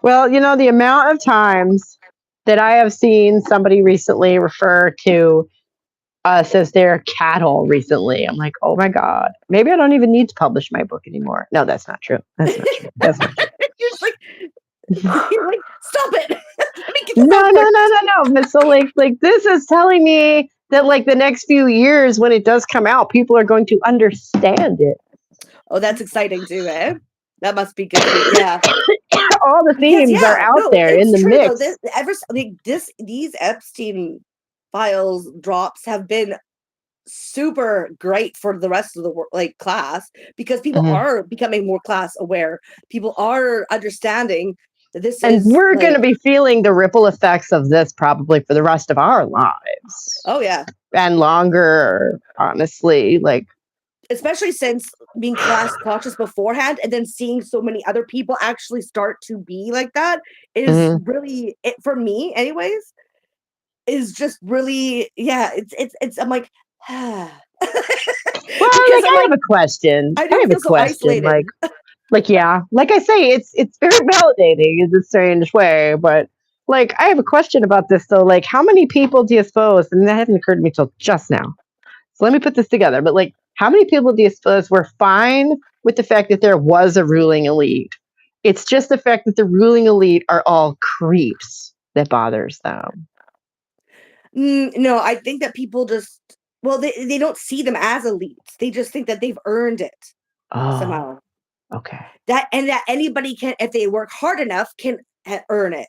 Well, the amount of times that I have seen somebody recently refer to us as their cattle recently, I'm like, oh my God, maybe I don't even need to publish my book anymore. No, that's not true. That's not true. That's not true. you're like, stop it. Let me get this No, out no, first. no, no, no. But so like this is telling me that like the next few years when it does come out, people are going to understand it. Oh, that's exciting too, eh? That must be good for you. Yeah. All the Because themes are out no, there in it's the true though. mix. These Epstein files drops have been super great for the rest of the world, like class, because people Mhm. are becoming more class aware. People are understanding that this And is we're going like, to be feeling the ripple effects of this probably for the rest of our lives oh yeah, and longer, honestly. Like, especially since being class conscious beforehand and then seeing so many other people actually start to be like that is mhm. really it for me, anyways. Is just really, yeah. It's. I'm like, Well, because like I'm I like, have a question. I I don't have a feel so question. isolated. Like yeah, like I say, it's very validating in a strange way. But like I have a question about this though. Like, how many people do you suppose? And that hadn't occurred to me till just now. So let me put this together. But like, how many people do you suppose were fine with the fact that there was a ruling elite? It's just the fact that the ruling elite are all creeps that bothers them. No, I think that people just, well, they don't see them as elites. They just think that they've earned it Oh, somehow. okay. That anybody can, if they work hard enough, can earn it.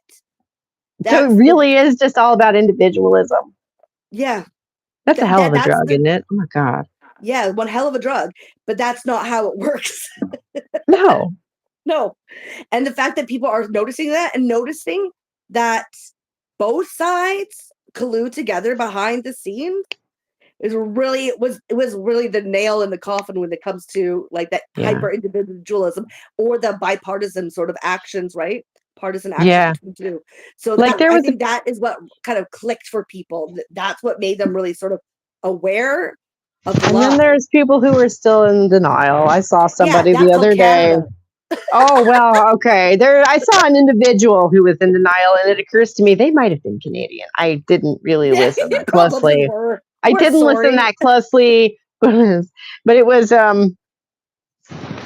So it That's the really is just all about individualism. yeah. That's a hell of a That's drug, the isn't it? Oh my God. yeah, one hell of a drug, but that's not how it works. No. No. And the fact that people are noticing that and noticing that both sides collude together behind the scenes is really it was really the nail in the coffin when it comes to like that Yeah. hyper individualism or the bipartisan sort of actions, right? Partisan actions Yeah. between two. So Like that there I was a think that is what kind of clicked for people. That's what made them really sort of aware of the and then lie. there's people who are still in denial. I saw Yeah, somebody the that's called other day. Canada. Oh, well, okay. There I saw an individual who was in denial and it occurs to me they might have been Canadian. I didn't really Yeah, listen you that probably closely. were. I We're didn't listen sorry. that closely, but it was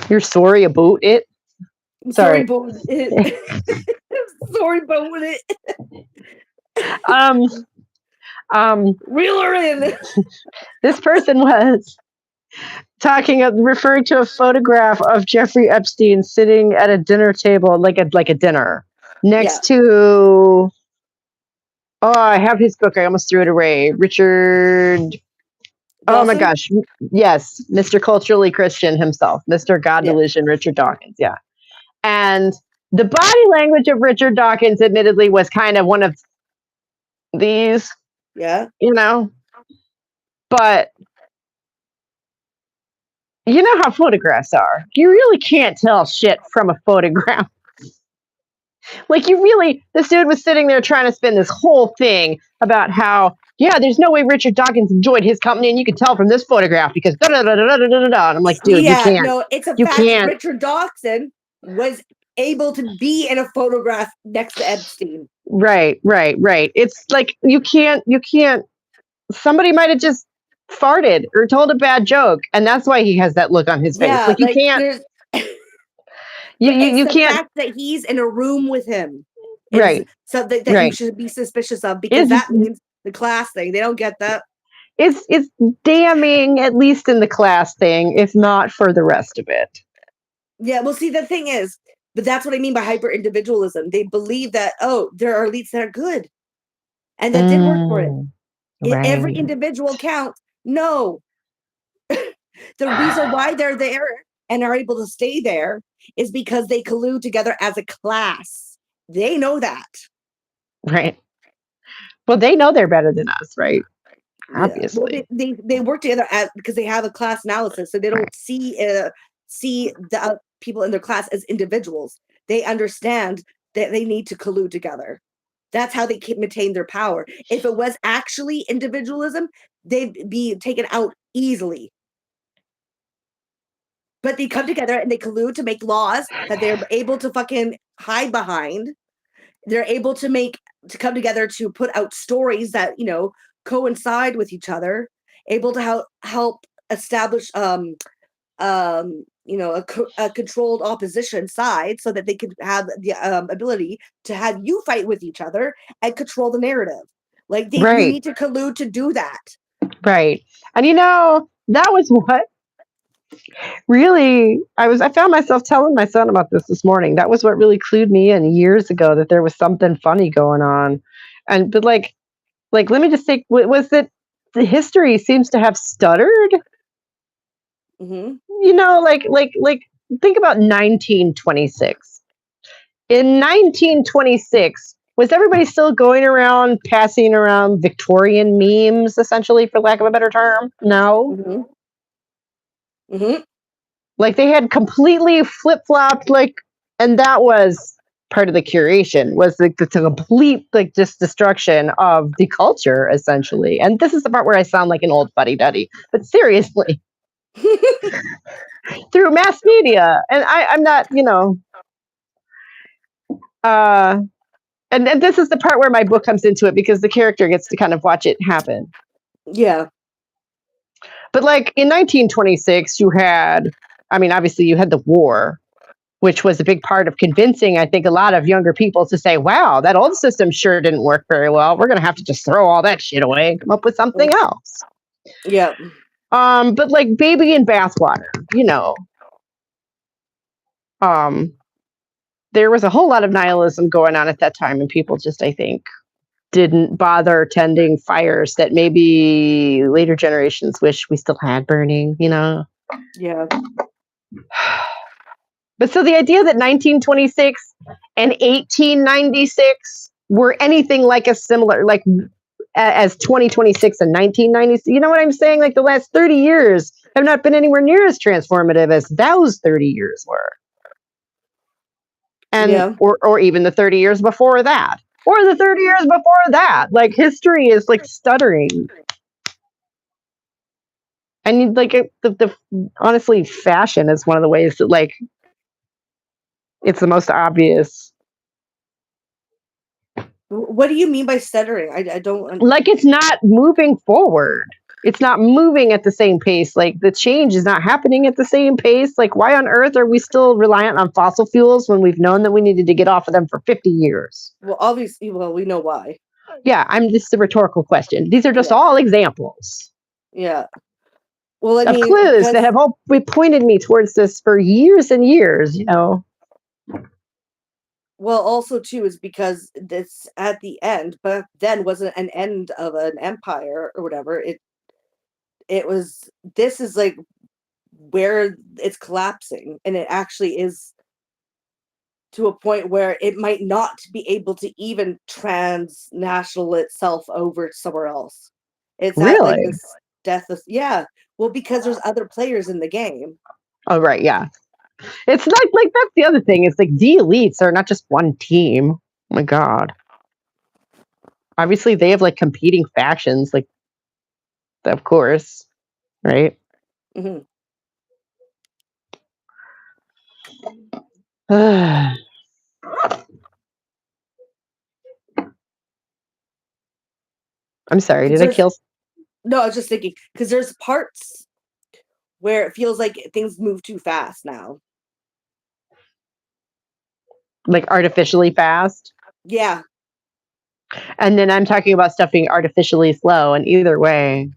you're sorry about it. I'm sorry Sorry. about it. Sorry about it. Um um Reel her in. this person was referring to a photograph of Jeffrey Epstein sitting at a dinner table, like a dinner, Yeah. next to. Oh, I have his book. I almost threw it away. Richard. Oh my Dawson? gosh, yes, Mr. Culturally Christian himself, Mr. God Yeah. Delusion, Richard Dawkins. Yeah, and the body language of Richard Dawkins, admittedly, was kind of one of these, Yeah. but you know how photographs are. You really can't tell shit from a photograph. Like this dude was sitting there trying to spin this whole thing about how, yeah, there's no way Richard Dawkins enjoyed his company, and you can tell from this photograph because da da da da da da da. And I'm like, dude, Yeah, no, it's a you fact that can't. Richard Dawson was able to be in a photograph next to Epstein. Right. It's like you can't. Somebody might have just farted or told a bad joke, and that's why he has that look on his face. Yeah, Like you can't. there's. You It's the can't. fact that he's in a room with him is Right. something that you Right. should be suspicious of, because that means the class thing. They don't get that. It's damning, at least in the class thing, if not for the rest of it. Yeah, well, see, the thing is, but that's what I mean by hyper individualism. They believe that, oh, there are elites that are good, and that did work for it. Every individual counts. No, the reason why they're there and are able to stay there is because they collude together as a class. They know that. Right. Well, they know they're better than us, right? Yeah. Obviously. Well, they work together because they have a class analysis, so they don't see the people in their class as individuals. They understand that they need to collude together. That's how they maintain their power. If it was actually individualism, they'd be taken out easily. But they come together and they collude to make laws that they're able to fucking hide behind. They're able to come together to put out stories that, coincide with each other, able to help establish a controlled opposition side, so that they could have the ability to have you fight with each other and control the narrative. Like you need to collude to do that. Right. And that was what really I found myself telling my son about this morning. That was what really clued me in years ago, that there was something funny going on. But like let me just say, was that the history seems to have stuttered. Mm-hmm. Like think about 1926. In 1926, was everybody still going around passing around Victorian memes, essentially, for lack of a better term? No. Mm-hmm. Mm-hmm. Like they had completely flip-flopped, and that was part of the curation, was the complete just destruction of the culture, essentially. And this is the part where I sound like an old fuddy-duddy, but seriously, through mass media, and I'm not, and this is the part where my book comes into it, because the character gets to kind of watch it happen. Yeah. But in 1926, obviously you had the war, which was a big part of convincing, I think, a lot of younger people to say, wow, that old system sure didn't work very well. We're going to have to just throw all that shit away and come up with something else. Yeah. But baby in bathwater, there was a whole lot of nihilism going on at that time, and people just, I think, didn't bother tending fires that maybe later generations wish we still had burning, Yeah. But so the idea that 1926 and 1896 were anything like a similar, as 2026 and 1990, you know what I'm saying? The last 30 years have not been anywhere near as transformative as those 30 years were. And or even the 30 years before that, or the 30 years before that. History is stuttering. And the honestly, fashion is one of the ways that it's the most obvious. What do you mean by stuttering? I don't. It's not moving forward. It's not moving at the same pace. The change is not happening at the same pace. Why on earth are we still reliant on fossil fuels when we've known that we needed to get off of them for 50 years? Well, obviously, we know why. Yeah, this is a rhetorical question. These are just all examples. Yeah. Well, of clues that have all pointed me towards this for years and years, Well, also too is because this at the end, but then wasn't an end of an empire or whatever. It was. This is where it's collapsing, and it actually is to a point where it might not be able to even transnational itself over somewhere else. It's really at this death of, well, because there's other players in the game. Oh right, yeah. It's not like that's the other thing. It's like the elites are not just one team. Oh my god. Obviously, they have like competing factions, like of course, right? Hmm. I'm sorry. Because Did I there's kill? no, I was just thinking because there's parts where it feels like things move too fast now. Like artificially fast? Yeah, And then I'm talking about stuff being artificially slow. And either way,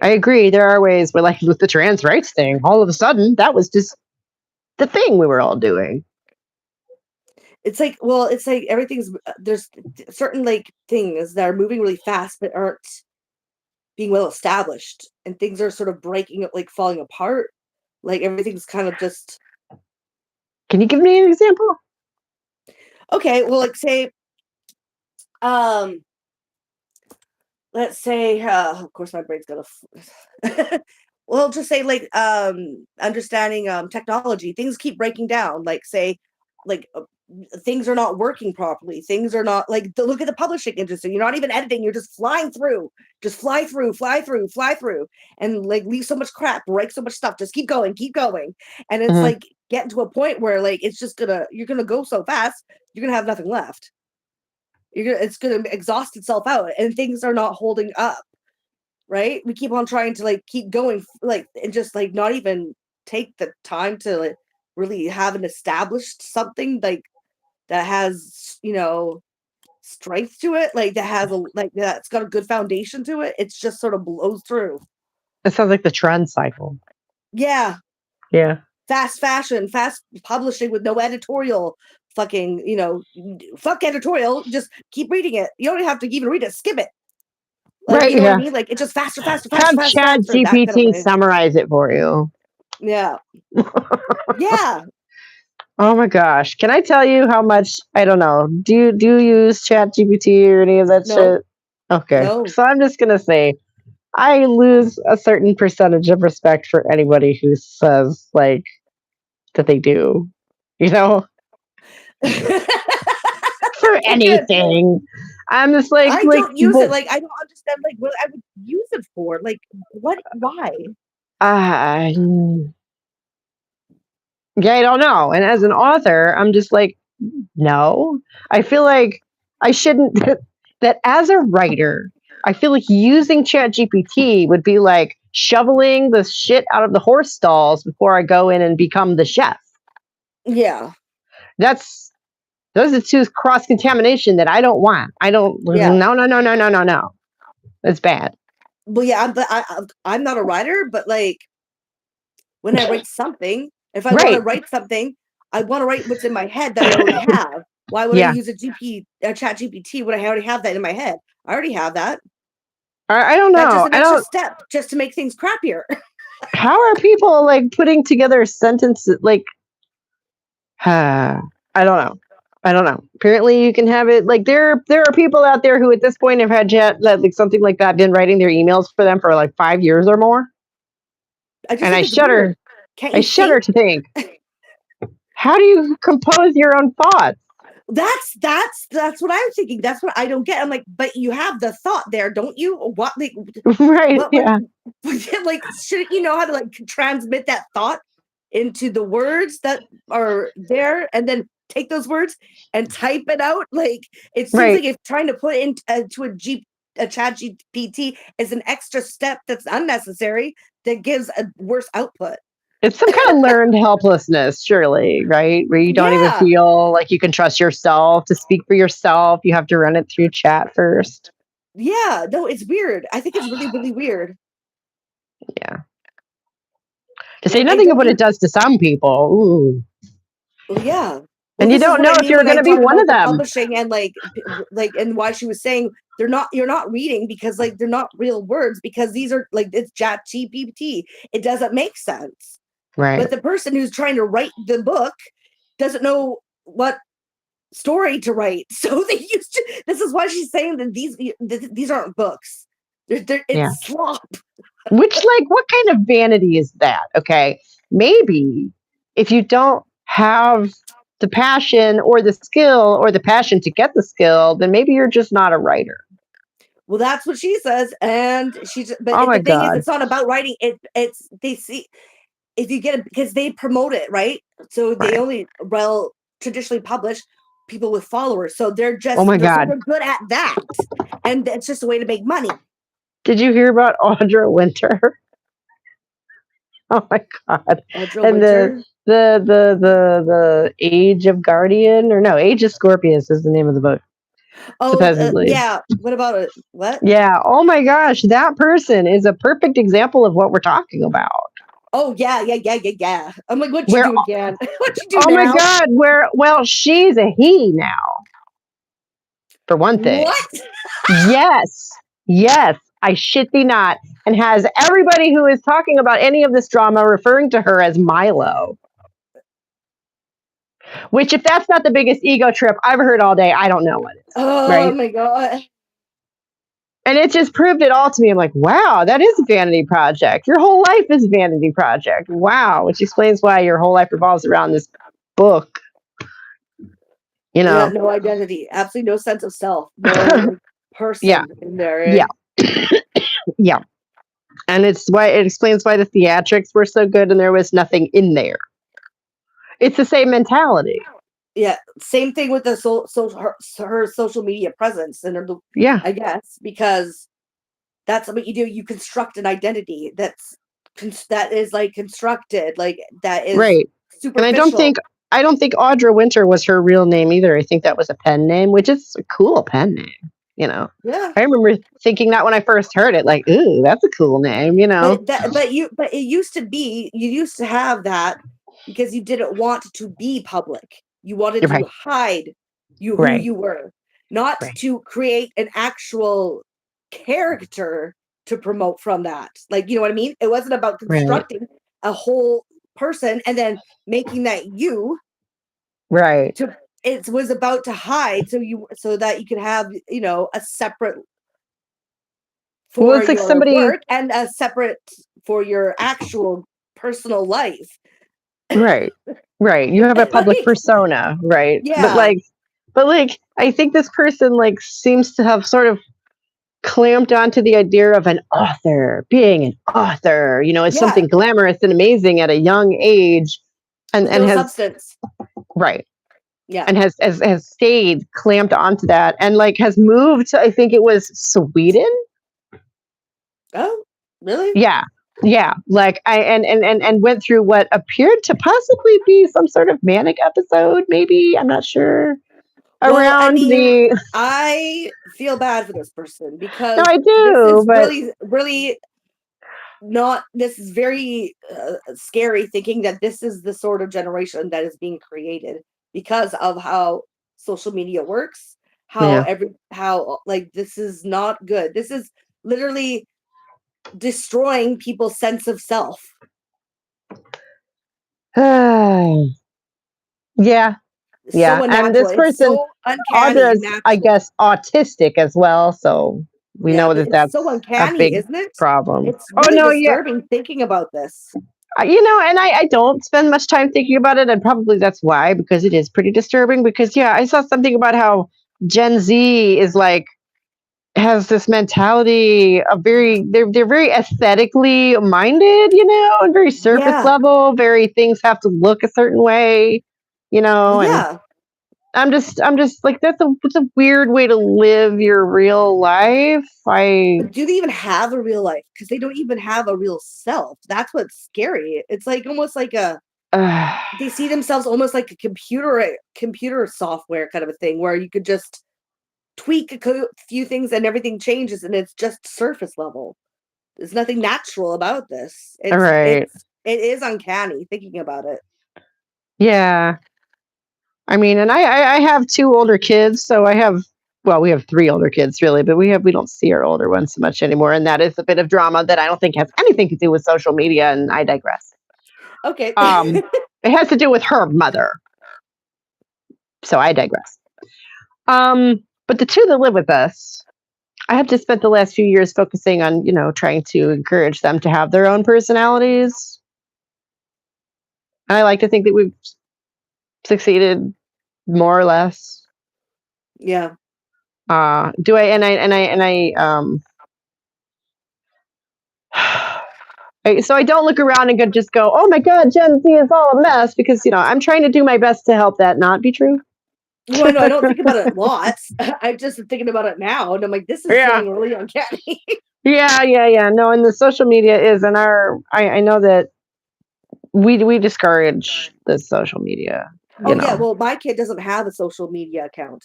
I agree. There are ways where, like with the trans rights thing, all of a sudden that was just the thing we were all doing. it's like it's like everything's there's certain like things that are moving really fast but aren't being well established, and things are sort of breaking up, like falling apart. Like everything's kind of just Can you give me an example? okay. Well, like say, um, let's say, of course, my brain's gonna. Well, just say like understanding technology. Things keep breaking down. Like say, like things are not working properly. Things are not like look at the publishing industry. You're not even editing. You're just flying through. Just fly through, fly through, fly through, and like leave so much crap, break so much stuff. Just keep going, keep going, and it's Mhm. like getting to a point where like it's just you're gonna go so fast, you're gonna have nothing left. It's gonna exhaust itself out, and things are not holding up. Right? We keep on trying to like keep going, like and just like not even take the time to like really have an established something like that has strength to it, like that has a like that's got a good foundation to it. It's just sort of blows through. It sounds like the trend cycle. Yeah, Yeah. fast fashion, fast publishing with no editorial. Fucking, fuck editorial. Just keep reading it. You don't have to even read it. Skip it. Like, Right. you know what I Yeah. mean? Like, it's just faster, faster, faster, Have faster, Chat faster. That kind of GPT way. summarize it for you. Yeah. Yeah. Oh my gosh. Can I tell you how much I don't know. Do you use Chat GPT or any of that No. shit? Okay. No. So I'm just gonna say I lose a certain percentage of respect for anybody who says like that they do. You know? For Good. anything. I'm just like I don't use it. well, Like, I don't understand, like, what I would use it for. Like, what? Why? uh, yeah, I don't know. And as an author, I'm just like, no. I feel like I shouldn't that as a writer, I feel like using ChatGPT would be like shoveling the shit out of the horse stalls before I go in and become the chef. Yeah. That's those are two cross contamination that I don't want. I don't Yeah. no. It's bad. Well, yeah, I'm not a writer, but like when I write something, if I want to Right. write something, I want to write what's in my head that I already have. Why would I Yeah. use a chat GPT when I already have that in my head? I already have that. I don't That's just know. an I extra don't step just to make things crappier. how are people like putting together sentences like I don't know. I don't know. Apparently, you can have it like there are people out there who at this point have had chat that like something like that been writing their emails for them for like 5 years or more. I just And think I it's weird. shudder. Can't I you shudder think? to think. How do you compose your own thoughts? That's what I'm thinking. That's what I don't get. I'm like, but you have the thought there, don't you? What like Right? what would Yeah. like shouldn't you know how to like transmit that thought into the words that are there and then take those words and type it out? Like it seems Right. like if trying to put it into a chat GPT is an extra step that's unnecessary that gives a worse output. It's some kind of learned helplessness, surely, right? Where you don't even Yeah. feel like you can trust yourself to speak for yourself. You have to run it through chat first. Yeah. No, it's weird. I think it's really, really weird. Yeah. To say Like I nothing of don't what it think does to some people. Ooh. well, yeah. Well, And you this is don't what know I if mean you're when going I to be talk one of about the them. publishing and like and why she was saying you're not reading because like they're not real words because these are like it's chat GPT. It doesn't make sense. Right. But the person who's trying to write the book doesn't know what story to write. So they used to, this is why she's saying that these aren't books. Yeah. It's slop. Which, like, what kind of vanity is that? Okay. maybe if you don't have the passion or the skill or the passion to get the skill, then maybe you're just not a writer. Well, that's what she says, and but Oh my the thing is, God. it's not about writing. It's they see if you get it because they promote it, right? So they Right. only traditionally publish people with followers, so Oh they're my so God. they're good at that, and it's just a way to make money. Did you hear about Audra Winter? Oh my God. Audra And Winter. the Age of Guardian, or no, Age of Scorpius is the name of the book, Oh, supposedly. yeah. What about it? What? Yeah. Oh my gosh, that person is a perfect example of what we're talking about. Oh yeah. I'm like, what'd you Where do again? What'd you do oh my now? God, well, she's a he now, for one thing. What? Yes. Yes. I shit thee not. And has everybody who is talking about any of this drama referring to her as Milo. Which, if that's not the biggest ego trip I've heard all day, I don't know what is. Oh Right? my god. And it just proved it all to me. I'm like, wow, that is a vanity project. Your whole life is a vanity project. Wow. Which explains why your whole life revolves around this book. You Yeah, know? no identity. Absolutely no sense of self. No like Yeah. person in there. Yeah. Yeah. And it explains why the theatrics were so good and there was nothing in there. It's the same mentality. Yeah, same thing with the her social media presence and Yeah. I guess because that's what you do. You construct an identity that is like constructed, like that is Right. And superficial. I don't think Audra Winter was her real name either. I think that was a pen name, which is a cool pen name, you know. Yeah. I remember thinking that when I first heard it, like, ooh, that's a cool name, you know. But it used to be you used to have that because you didn't want to be public. You wanted to Right. hide who Right. you were, not Right. to create an actual character to promote from that. Like, you know what I mean? It wasn't about Right. constructing a whole person and then making that you Right. to it was about to hide so that you could have, a separate Well, for it's like your somebody, work and a separate for your actual personal life. right. Right. You have a public Like, persona, right? yeah, But like I think this person like seems to have sort of clamped onto the idea of an author, being an author, you know, as yeah, something glamorous and amazing at a young age, with and no has substance. right, Yeah. and has stayed clamped onto that, and like has moved to, I think it was Sweden. Oh, really? Yeah, yeah, like I and went through what appeared to possibly be some sort of manic episode, maybe, I'm not sure, Well, I around mean, the I feel bad for this person no, because I this do, is but really not, this is very scary thinking that this is the sort of generation that is being created because of how social media works, yeah. how like this is not good. This is literally destroying people's sense of self. Yeah, yeah, So and unnatural. this It's person, so uncanny and Audra's, I natural. guess, autistic as well, so we Yeah, know but that it's so that's a uncanny, big isn't it? problem. It's Oh really no, yeah, disturbing thinking about this. you know, and I don't spend much time thinking about it, and probably that's why, because it is pretty disturbing. Because yeah, I saw something about how Gen Z is like has this mentality of they're very aesthetically minded, you know, and very surface Yeah. level. Very things have to look a certain way, you Well, know, and yeah. I'm just like it's a weird way to live your real life. But do they even have a real life? Because they don't even have a real self. That's what's scary. It's like almost like uh, they see themselves almost like a computer software kind of a thing where you could just tweak a few things and everything changes and it's just surface level. There's nothing natural about this. all right. It is uncanny thinking about it. Yeah. I mean, and I have two older kids, so I have well, we have three older kids really, but we don't see our older ones so much anymore, and that is a bit of drama that I don't think has anything to do with social media, and I digress. Okay. It has to do with her mother, so I digress. But the two that live with us, I have just spent the last few years focusing on, you know, trying to encourage them to have their own personalities. And I like to think that we've succeeded more or less. Yeah. Do I so I don't look around and just go, oh my God, Gen Z is all a mess, because, I'm trying to do my best to help that not be true. Well, no, I don't think about it lots. I'm just thinking about it now, and I'm like, this is Yeah. getting really uncanny. Yeah. No, and the social media is, and I know that we discourage the social media. Yeah, well, my kid doesn't have a social media account.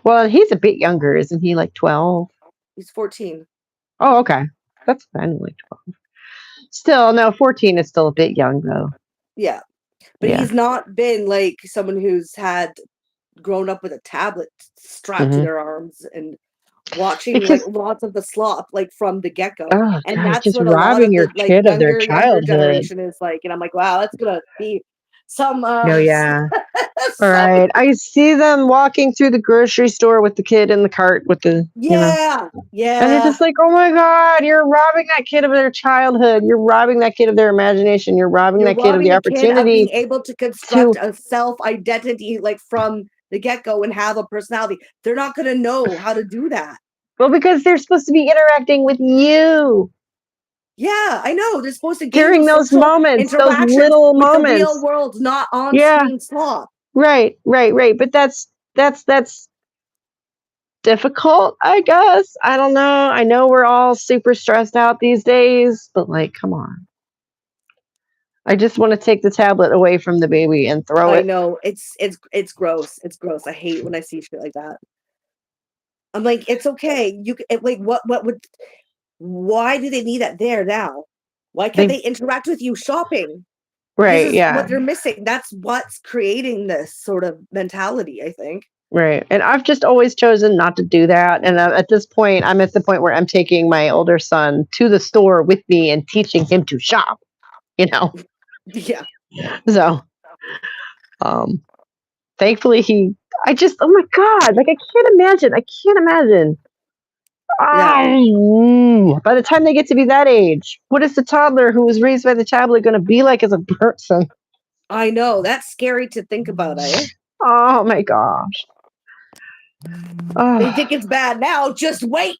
Well, he's a bit younger, isn't he? Like 12? He's 14. Oh, okay. That's fine, like 12. Still, no, 14 is still a bit young, though. Yeah. But he's not been like someone who's grown up with a tablet strapped to their arms and watching like lots of the slop like from the get-go. Oh, And God, that's just what a lot robbing of your the like kid of their younger childhood. generation is like. And I'm like, wow, that's gonna be some Oh, yeah. some, All right. I see them walking through the grocery store with the kid in the cart with the, yeah. And it's just like, oh my God, you're robbing that kid of their childhood. You're robbing that kid of their imagination. You're robbing that kid of the opportunity of being able to construct a self-identity like from the get-go and have a personality. They're not going to know how to do that. Well, because they're supposed to be interacting with you. Yeah, I know. They're supposed to during those moments, those little with moments. The real world, not on screen slop. Right. But that's difficult, I guess. I don't know. I know we're all super stressed out these days, but like, come on. I just want to take the tablet away from the baby and throw it. I know. It's gross. It's gross. I hate when I see shit like that. I'm like, it's okay. You like what would why do they need that there now? Why can't they interact with you shopping? Right. This is what they're missing. That's what's creating this sort of mentality, I think. Right. And I've just always chosen not to do that. And at this point, I'm at the point where I'm taking my older son to the store with me and teaching him to shop, Yeah. So, thankfully oh my God, like I can't imagine. Yeah. By the time they get to be that age, what is the toddler who was raised by the tablet going to be like as a person? I know. That's scary to think about, eh? Oh my gosh. They think it's bad now. Just wait.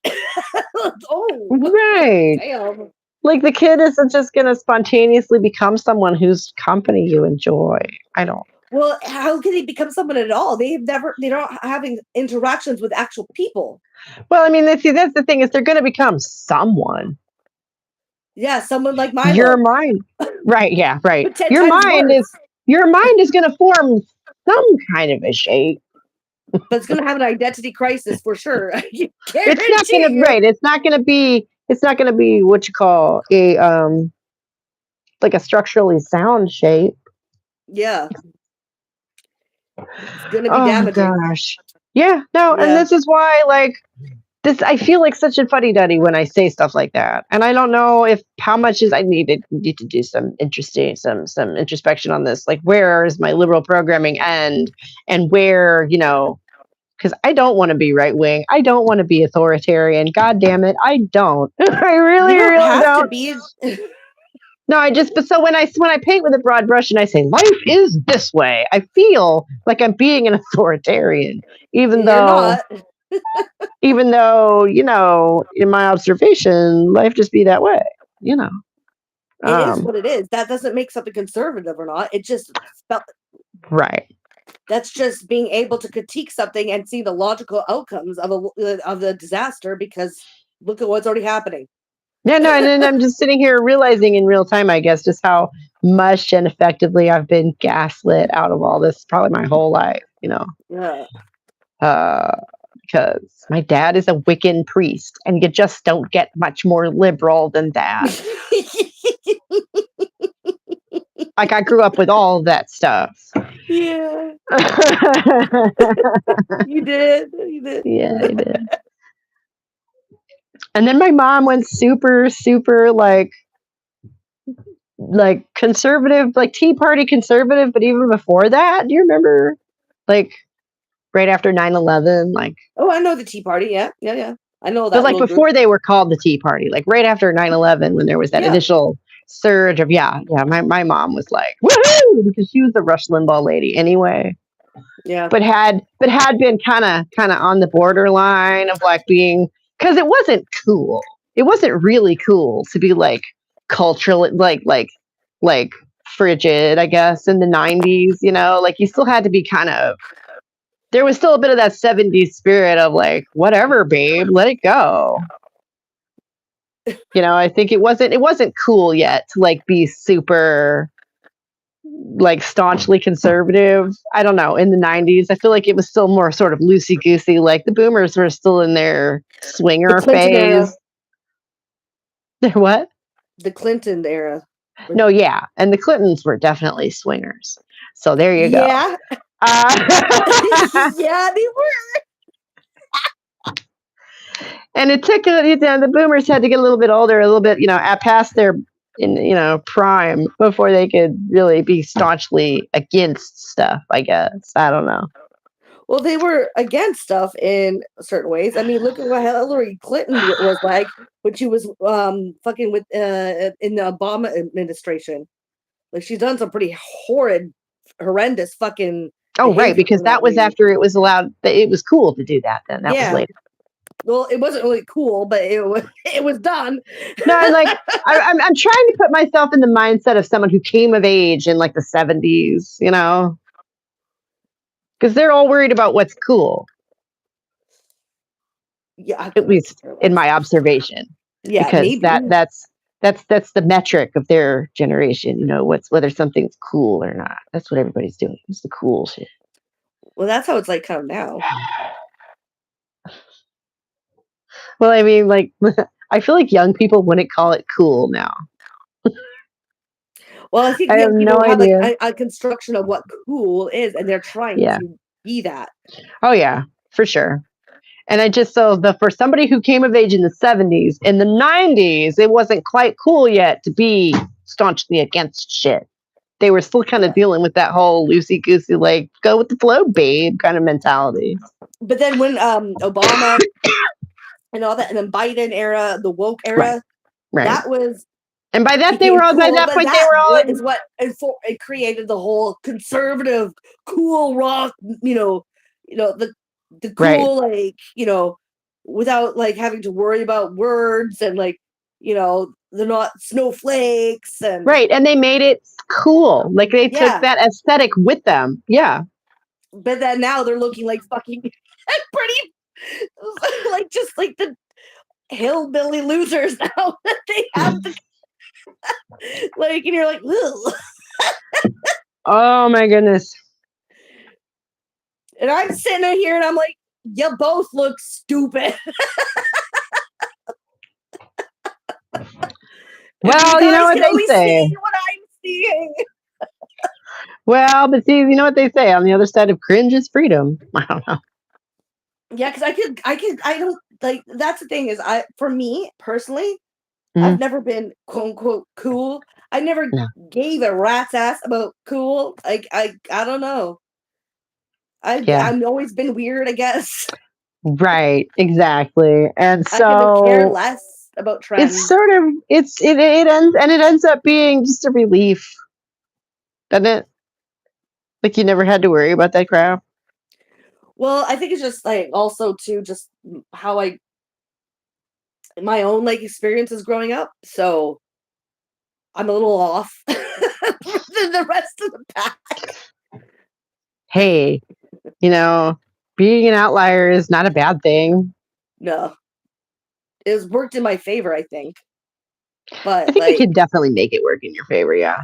Right. Damn. Like the kid isn't just going to spontaneously become someone whose company you enjoy. I don't. Well, how can they become someone at all? They're not having interactions with actual people. Well, I mean, that's the thing, is they're going to become someone. Yeah, someone like Milo. Your mind. Right, yeah, right. Your mind is going to form some kind of a shape. But it's going to have an identity crisis for sure. It's not going to be what you call a like a structurally sound shape. Yeah. It's going to be damaging. Oh gosh. Yeah, no, and this is why I feel like such a fuddy-duddy when I say stuff like that. And I don't know how much I need to do some introspection on this. Like, where is my liberal programming end, and where, because I don't want to be right wing. I don't want to be authoritarian. God damn it, I don't. I really don't. To be. No, but so when I paint with a broad brush and I say life is this way, I feel like I'm being an authoritarian, even though, in my observation, life just be that way. It is what it is. That doesn't make something conservative or not. It just right. That's just being able to critique something and see the logical outcomes of the disaster, because look at what's already happening. Yeah, no, and then I'm just sitting here realizing in real time, I guess, just how much and effectively I've been gaslit out of all this probably my whole life, Yeah. Because my dad is a Wiccan priest, and you just don't get much more liberal than that. Like, I grew up with all that stuff. Yeah. You did. Yeah, I did. And then my mom went super, super like conservative, like Tea Party conservative, but even before that, do you remember? Like right after 9/11, like. Oh, I know the Tea Party. Yeah. I know that. But like before they were called the Tea Party, like right after 9/11, when there was that initial surge of my mom was like woohoo because she was a Rush Limbaugh lady anyway, Yeah. but had been kind of on the borderline of like being, because it wasn't cool. It wasn't really cool to be like cultural, like frigid, I guess, in the 90s, like you still had to be kind of, there was still a bit of that 70s spirit of like, whatever, babe, let it go. I think it wasn't cool yet to like be super like staunchly conservative. I don't know, in the 90s. I feel like it was still more sort of loosey goosey. Like the boomers were still in their The swinger Clinton era. phase. What? The Clinton era. No, yeah. And the Clintons were definitely swingers. So there you go. Yeah. Yeah, they were. And it took the boomers had to get a little bit older, a little bit, past their prime before they could really be staunchly against stuff, I guess. I don't know. Well, they were against stuff in certain ways. I mean, look at what Hillary Clinton was like when she was fucking with in the Obama administration. Like she's done some pretty horrendous fucking Oh, right, behavior. because that was after it was allowed. It was cool to do that. Then that was later. Well, it wasn't really cool, but it was done. No, I'm trying to put myself in the mindset of someone who came of age in like the 70s, because they're all worried about what's cool. Yeah, at least in my observation. Yeah, because maybe. that's the metric of their generation. Whether something's cool or not. That's what everybody's doing. It's the cool shit. Well, that's how it's like kind of now. Well, I mean, like, I feel like young people wouldn't call it cool now. Well, I think I have no idea. like a construction of what cool is, and they're trying to be that. Oh yeah, for sure. And I just for somebody who came of age in the 70s, in the 90s, it wasn't quite cool yet to be staunchly against shit. They were still kind of dealing with that whole loosey goosey, like go with the flow, babe, kind of mentality. But then when Obama and all that, and then Biden era, the woke era, right. that was. And by that, they were all. By that point, they were all. Is what it created the whole conservative, cool rock. The cool, like, without like having to worry about words and like, they're not snowflakes and right. And they made it cool. Like they took that aesthetic with them. Yeah. But then now they're looking like fucking pretty, like just like the hillbilly losers now that they have the. Like, and you're like, oh my goodness. And I'm sitting here and I'm like, you both look stupid. Well, you know what they say. See what I'm seeing. Well, but see, you know what they say, on the other side of cringe is freedom. I don't know. Yeah, because I don't like, that's the thing is, for me personally, I've never been quote unquote cool. I never gave a rat's ass about cool. Like I don't know. I've always been weird, I guess. Right, exactly. And so I could care less about trends. It's sort of it ends up being just a relief, doesn't it? Like you never had to worry about that crap. Well, I think it's just like also too just how my own like experiences growing up. So I'm a little off than the rest of the pack. Hey, being an outlier is not a bad thing. No. It was worked in my favor, I think. But I think you can definitely make it work in your favor, yeah.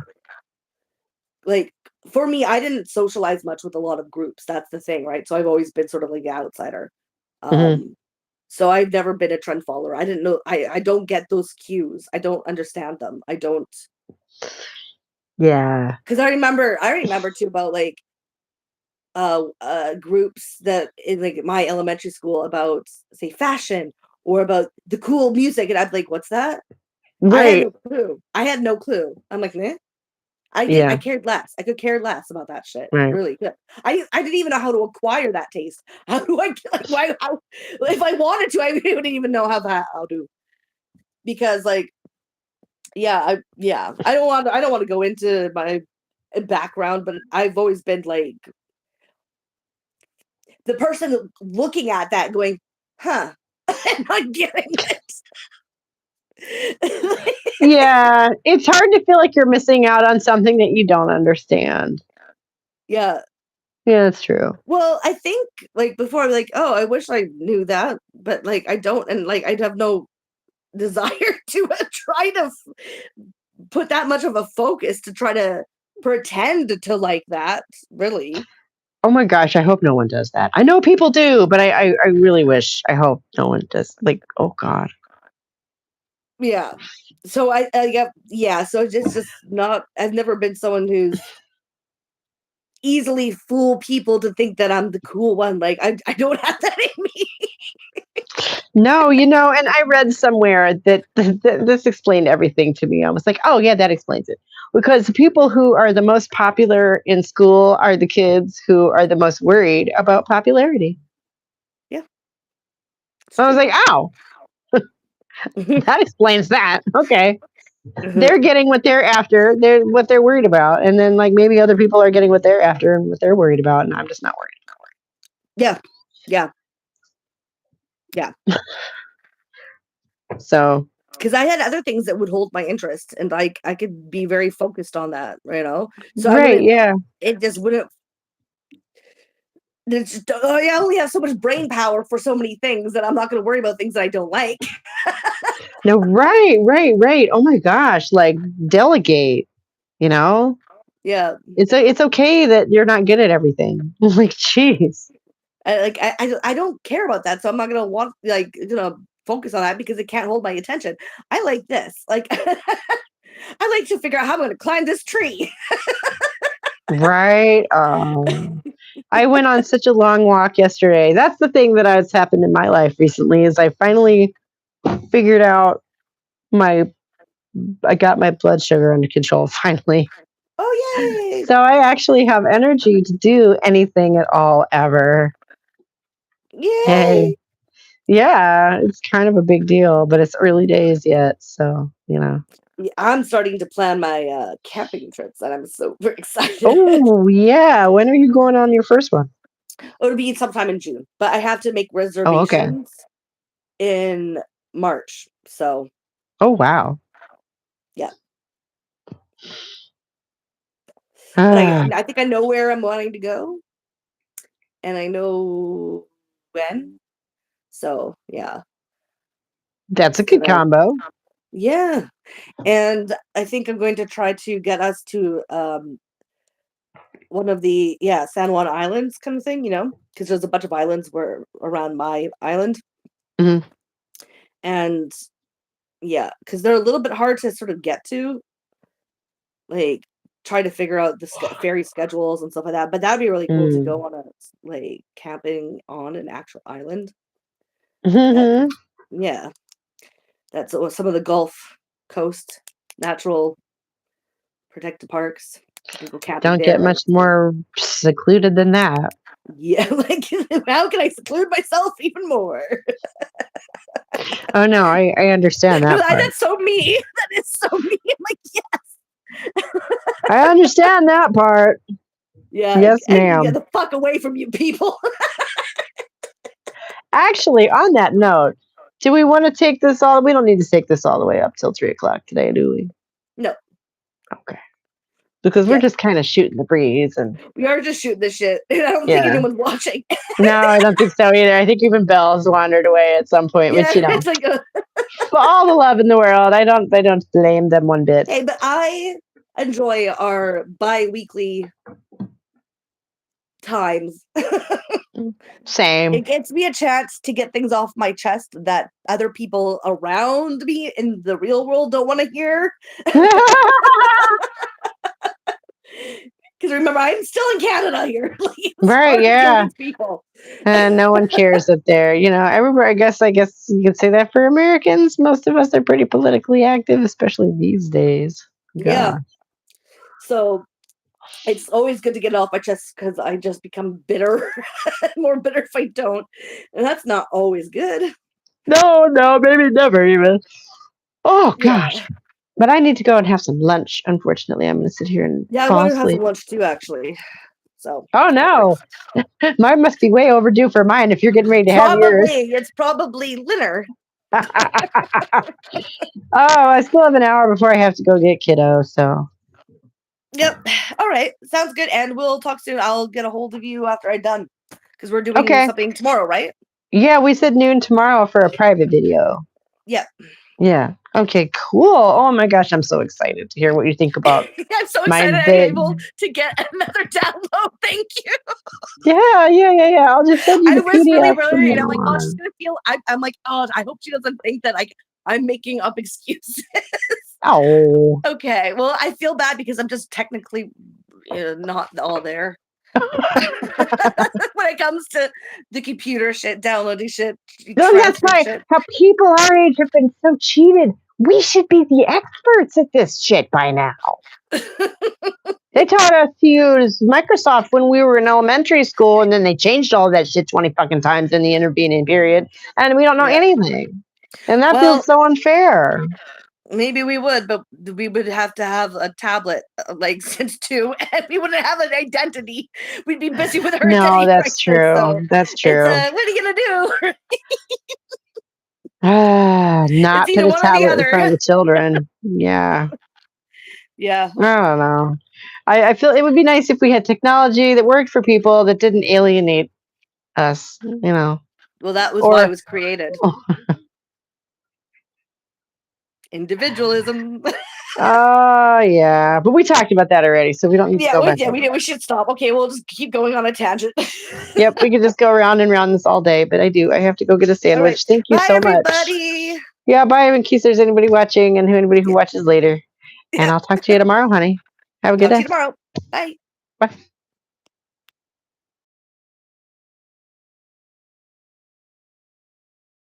Like for me, I didn't socialize much with a lot of groups. That's the thing, right? So I've always been sort of like the outsider. So I've never been a trend follower. I didn't know. I don't get those cues. I don't understand them. I don't. Yeah. Because I remember too about like groups that in like my elementary school about say fashion or about the cool music, and I'm like, what's that? Right. I had no clue. I'm like, nah. I cared less. I could care less about that shit. Right. Really. I didn't even know how to acquire that taste. How do I how if I wanted to, I wouldn't even know how to. Because like, yeah. I don't want to go into my background, but I've always been like the person looking at that going, huh, and not getting it. Yeah, it's hard to feel like you're missing out on something that you don't understand. Yeah. Yeah, that's true. Well, I think like before I'm like, oh, I wish I knew that, but like I don't, and like I'd have no desire to try to put that much of a focus to try to pretend to like that, really. Oh my gosh, I hope no one does that. I know people do, but I really wish, I hope no one does. Like, oh God. Yeah. So yeah, so it's just not, I've never been someone who's easily fool people to think that I'm the cool one. Like I don't have that in me. No, and I read somewhere that this explained everything to me. I was like, oh yeah, that explains it. Because the people who are the most popular in school are the kids who are the most worried about popularity. Yeah. So I was like, oh, that explains that. Okay. They're getting what they're after. They're what they're worried about. And then like maybe other people are getting what they're after and what they're worried about. And I'm just not worried. Yeah. Yeah. Yeah. So Because I had other things that would hold my interest, and like I could be very focused on that, So I right, wouldn't. yeah. It just wouldn't. I only have so much brain power for so many things that I'm not going to worry about things that I don't like. No, right. Oh my gosh, like delegate, you know? Yeah. It's okay that you're not good at everything. Like, jeez. I don't care about that, so I'm not gonna want like focus on that because it can't hold my attention. I like this. Like I like to figure out how I'm gonna climb this tree. Right? I went on such a long walk yesterday. That's the thing that has happened in my life recently is I finally figured out my I got my blood sugar under control finally. Oh yay! So I actually have energy to do anything at all ever. Yay. Yay! Yeah, it's kind of a big deal, but it's early days yet, so, Yeah, I'm starting to plan my camping trips, and I'm so very excited. Oh, yeah. When are you going on your first one? It'll be sometime in June, but I have to make Oh, okay. reservations in March. So Oh, wow. yeah, but Ah, I think I know where I'm wanting to go, and I know when. So yeah, that's a it's good gonna combo. yeah. And I think I'm going to try to get us to one of the San Juan Islands kind of thing, because there's a bunch of islands where around my island, Mhm. and yeah, because they're a little bit hard to sort of get to, like try to figure out the ferry schedules and stuff like that. But that'd be really cool to Mm. go on a like camping on an actual island. That Mhm. yeah, that's some of the Gulf Coast natural protected parks. You can go camping Don't get there. much more secluded than that. Yeah, like how can I seclude myself even more? Oh, no, I understand that part. That's so me. That is so me. I'm like, yeah, I understand that part. yeah, Yes, and get ma'am. the fuck away from you people. Actually, on that note, do we wanna take this all we don't need to take this all the way up till 3 o'clock today, do we? No, Okay. Because we're yeah, just kinda shooting the breeze and we are just shooting this shit. I don't think yeah. anyone's watching. No, I don't think so either. I think even Belle's wandered away at some point, which, Yeah, it's like for all the love in the world, I don't blame them one bit. hey, but I enjoy our bi-weekly times. Same. It gets me a chance to get things off my chest that other people around me in the real world don't want to hear. Because remember, I'm still in Canada here, like as Right, far as yeah. these people. And no one cares that they're, everywhere. I guess you could say that for Americans. Most of us are pretty politically active, especially these days. Yeah. God. So it's always good to get it off my chest because I just become bitter, more bitter if I don't. And that's not always good. No, maybe never even. Oh Yeah. gosh. But I need to go and have some lunch. Unfortunately, I'm going to sit here and Yeah, I fall want to have asleep. some lunch too, actually. So. Oh no, mine must be way overdue for mine. If you're getting ready to have yours, It's probably dinner. oh, I still have an hour before I have to go get kiddo. So. Yep. All right. Sounds good. And we'll talk soon. I'll get a hold of you after I'm done because we're doing something tomorrow, right? Yeah, we said noon tomorrow for a private video. Yep. Yeah. Okay, cool. Oh my gosh, I'm so excited to hear what you think about I'm so excited I'm able to get another download. Thank you. Yeah. I'll just send you I the was really PDF worried. from I'm like, now oh, on. she's gonna feel. I'm like, oh, I hope she doesn't think that I'm making up excuses. Oh. Okay. Well, I feel bad because I'm just technically not all there. When it comes to the computer shit, downloading shit, No, that's transferring why shit. how people our age have been so cheated. We should be the experts at this shit by now. They taught us to use Microsoft when we were in elementary school, and then they changed all that shit 20 fucking times in the intervening period, and we don't know anything. And that feels so unfair. Maybe we would, but we would have to have a tablet like since 2, and we wouldn't have an identity. We'd be busy with our identity. No, that's true. So that's true. what are you gonna do? Not put a tablet in front of the children. Yeah. Yeah. I don't know. I feel it would be nice if we had technology that worked for people that didn't alienate us, you know. Well, that was why it was created. Individualism. Oh yeah, but we talked about that already, so we don't need to go back. Yeah, we should stop. Okay, we'll just keep going on a tangent. Yep, we could just go round and round this all day, but I have to go get a sandwich. Right. Thank you bye, so everybody. much. Yeah, bye in case there's anybody watching and anybody who watches later. And I'll talk to you tomorrow, honey. Have a good day. Talk to you tomorrow. Bye. Bye.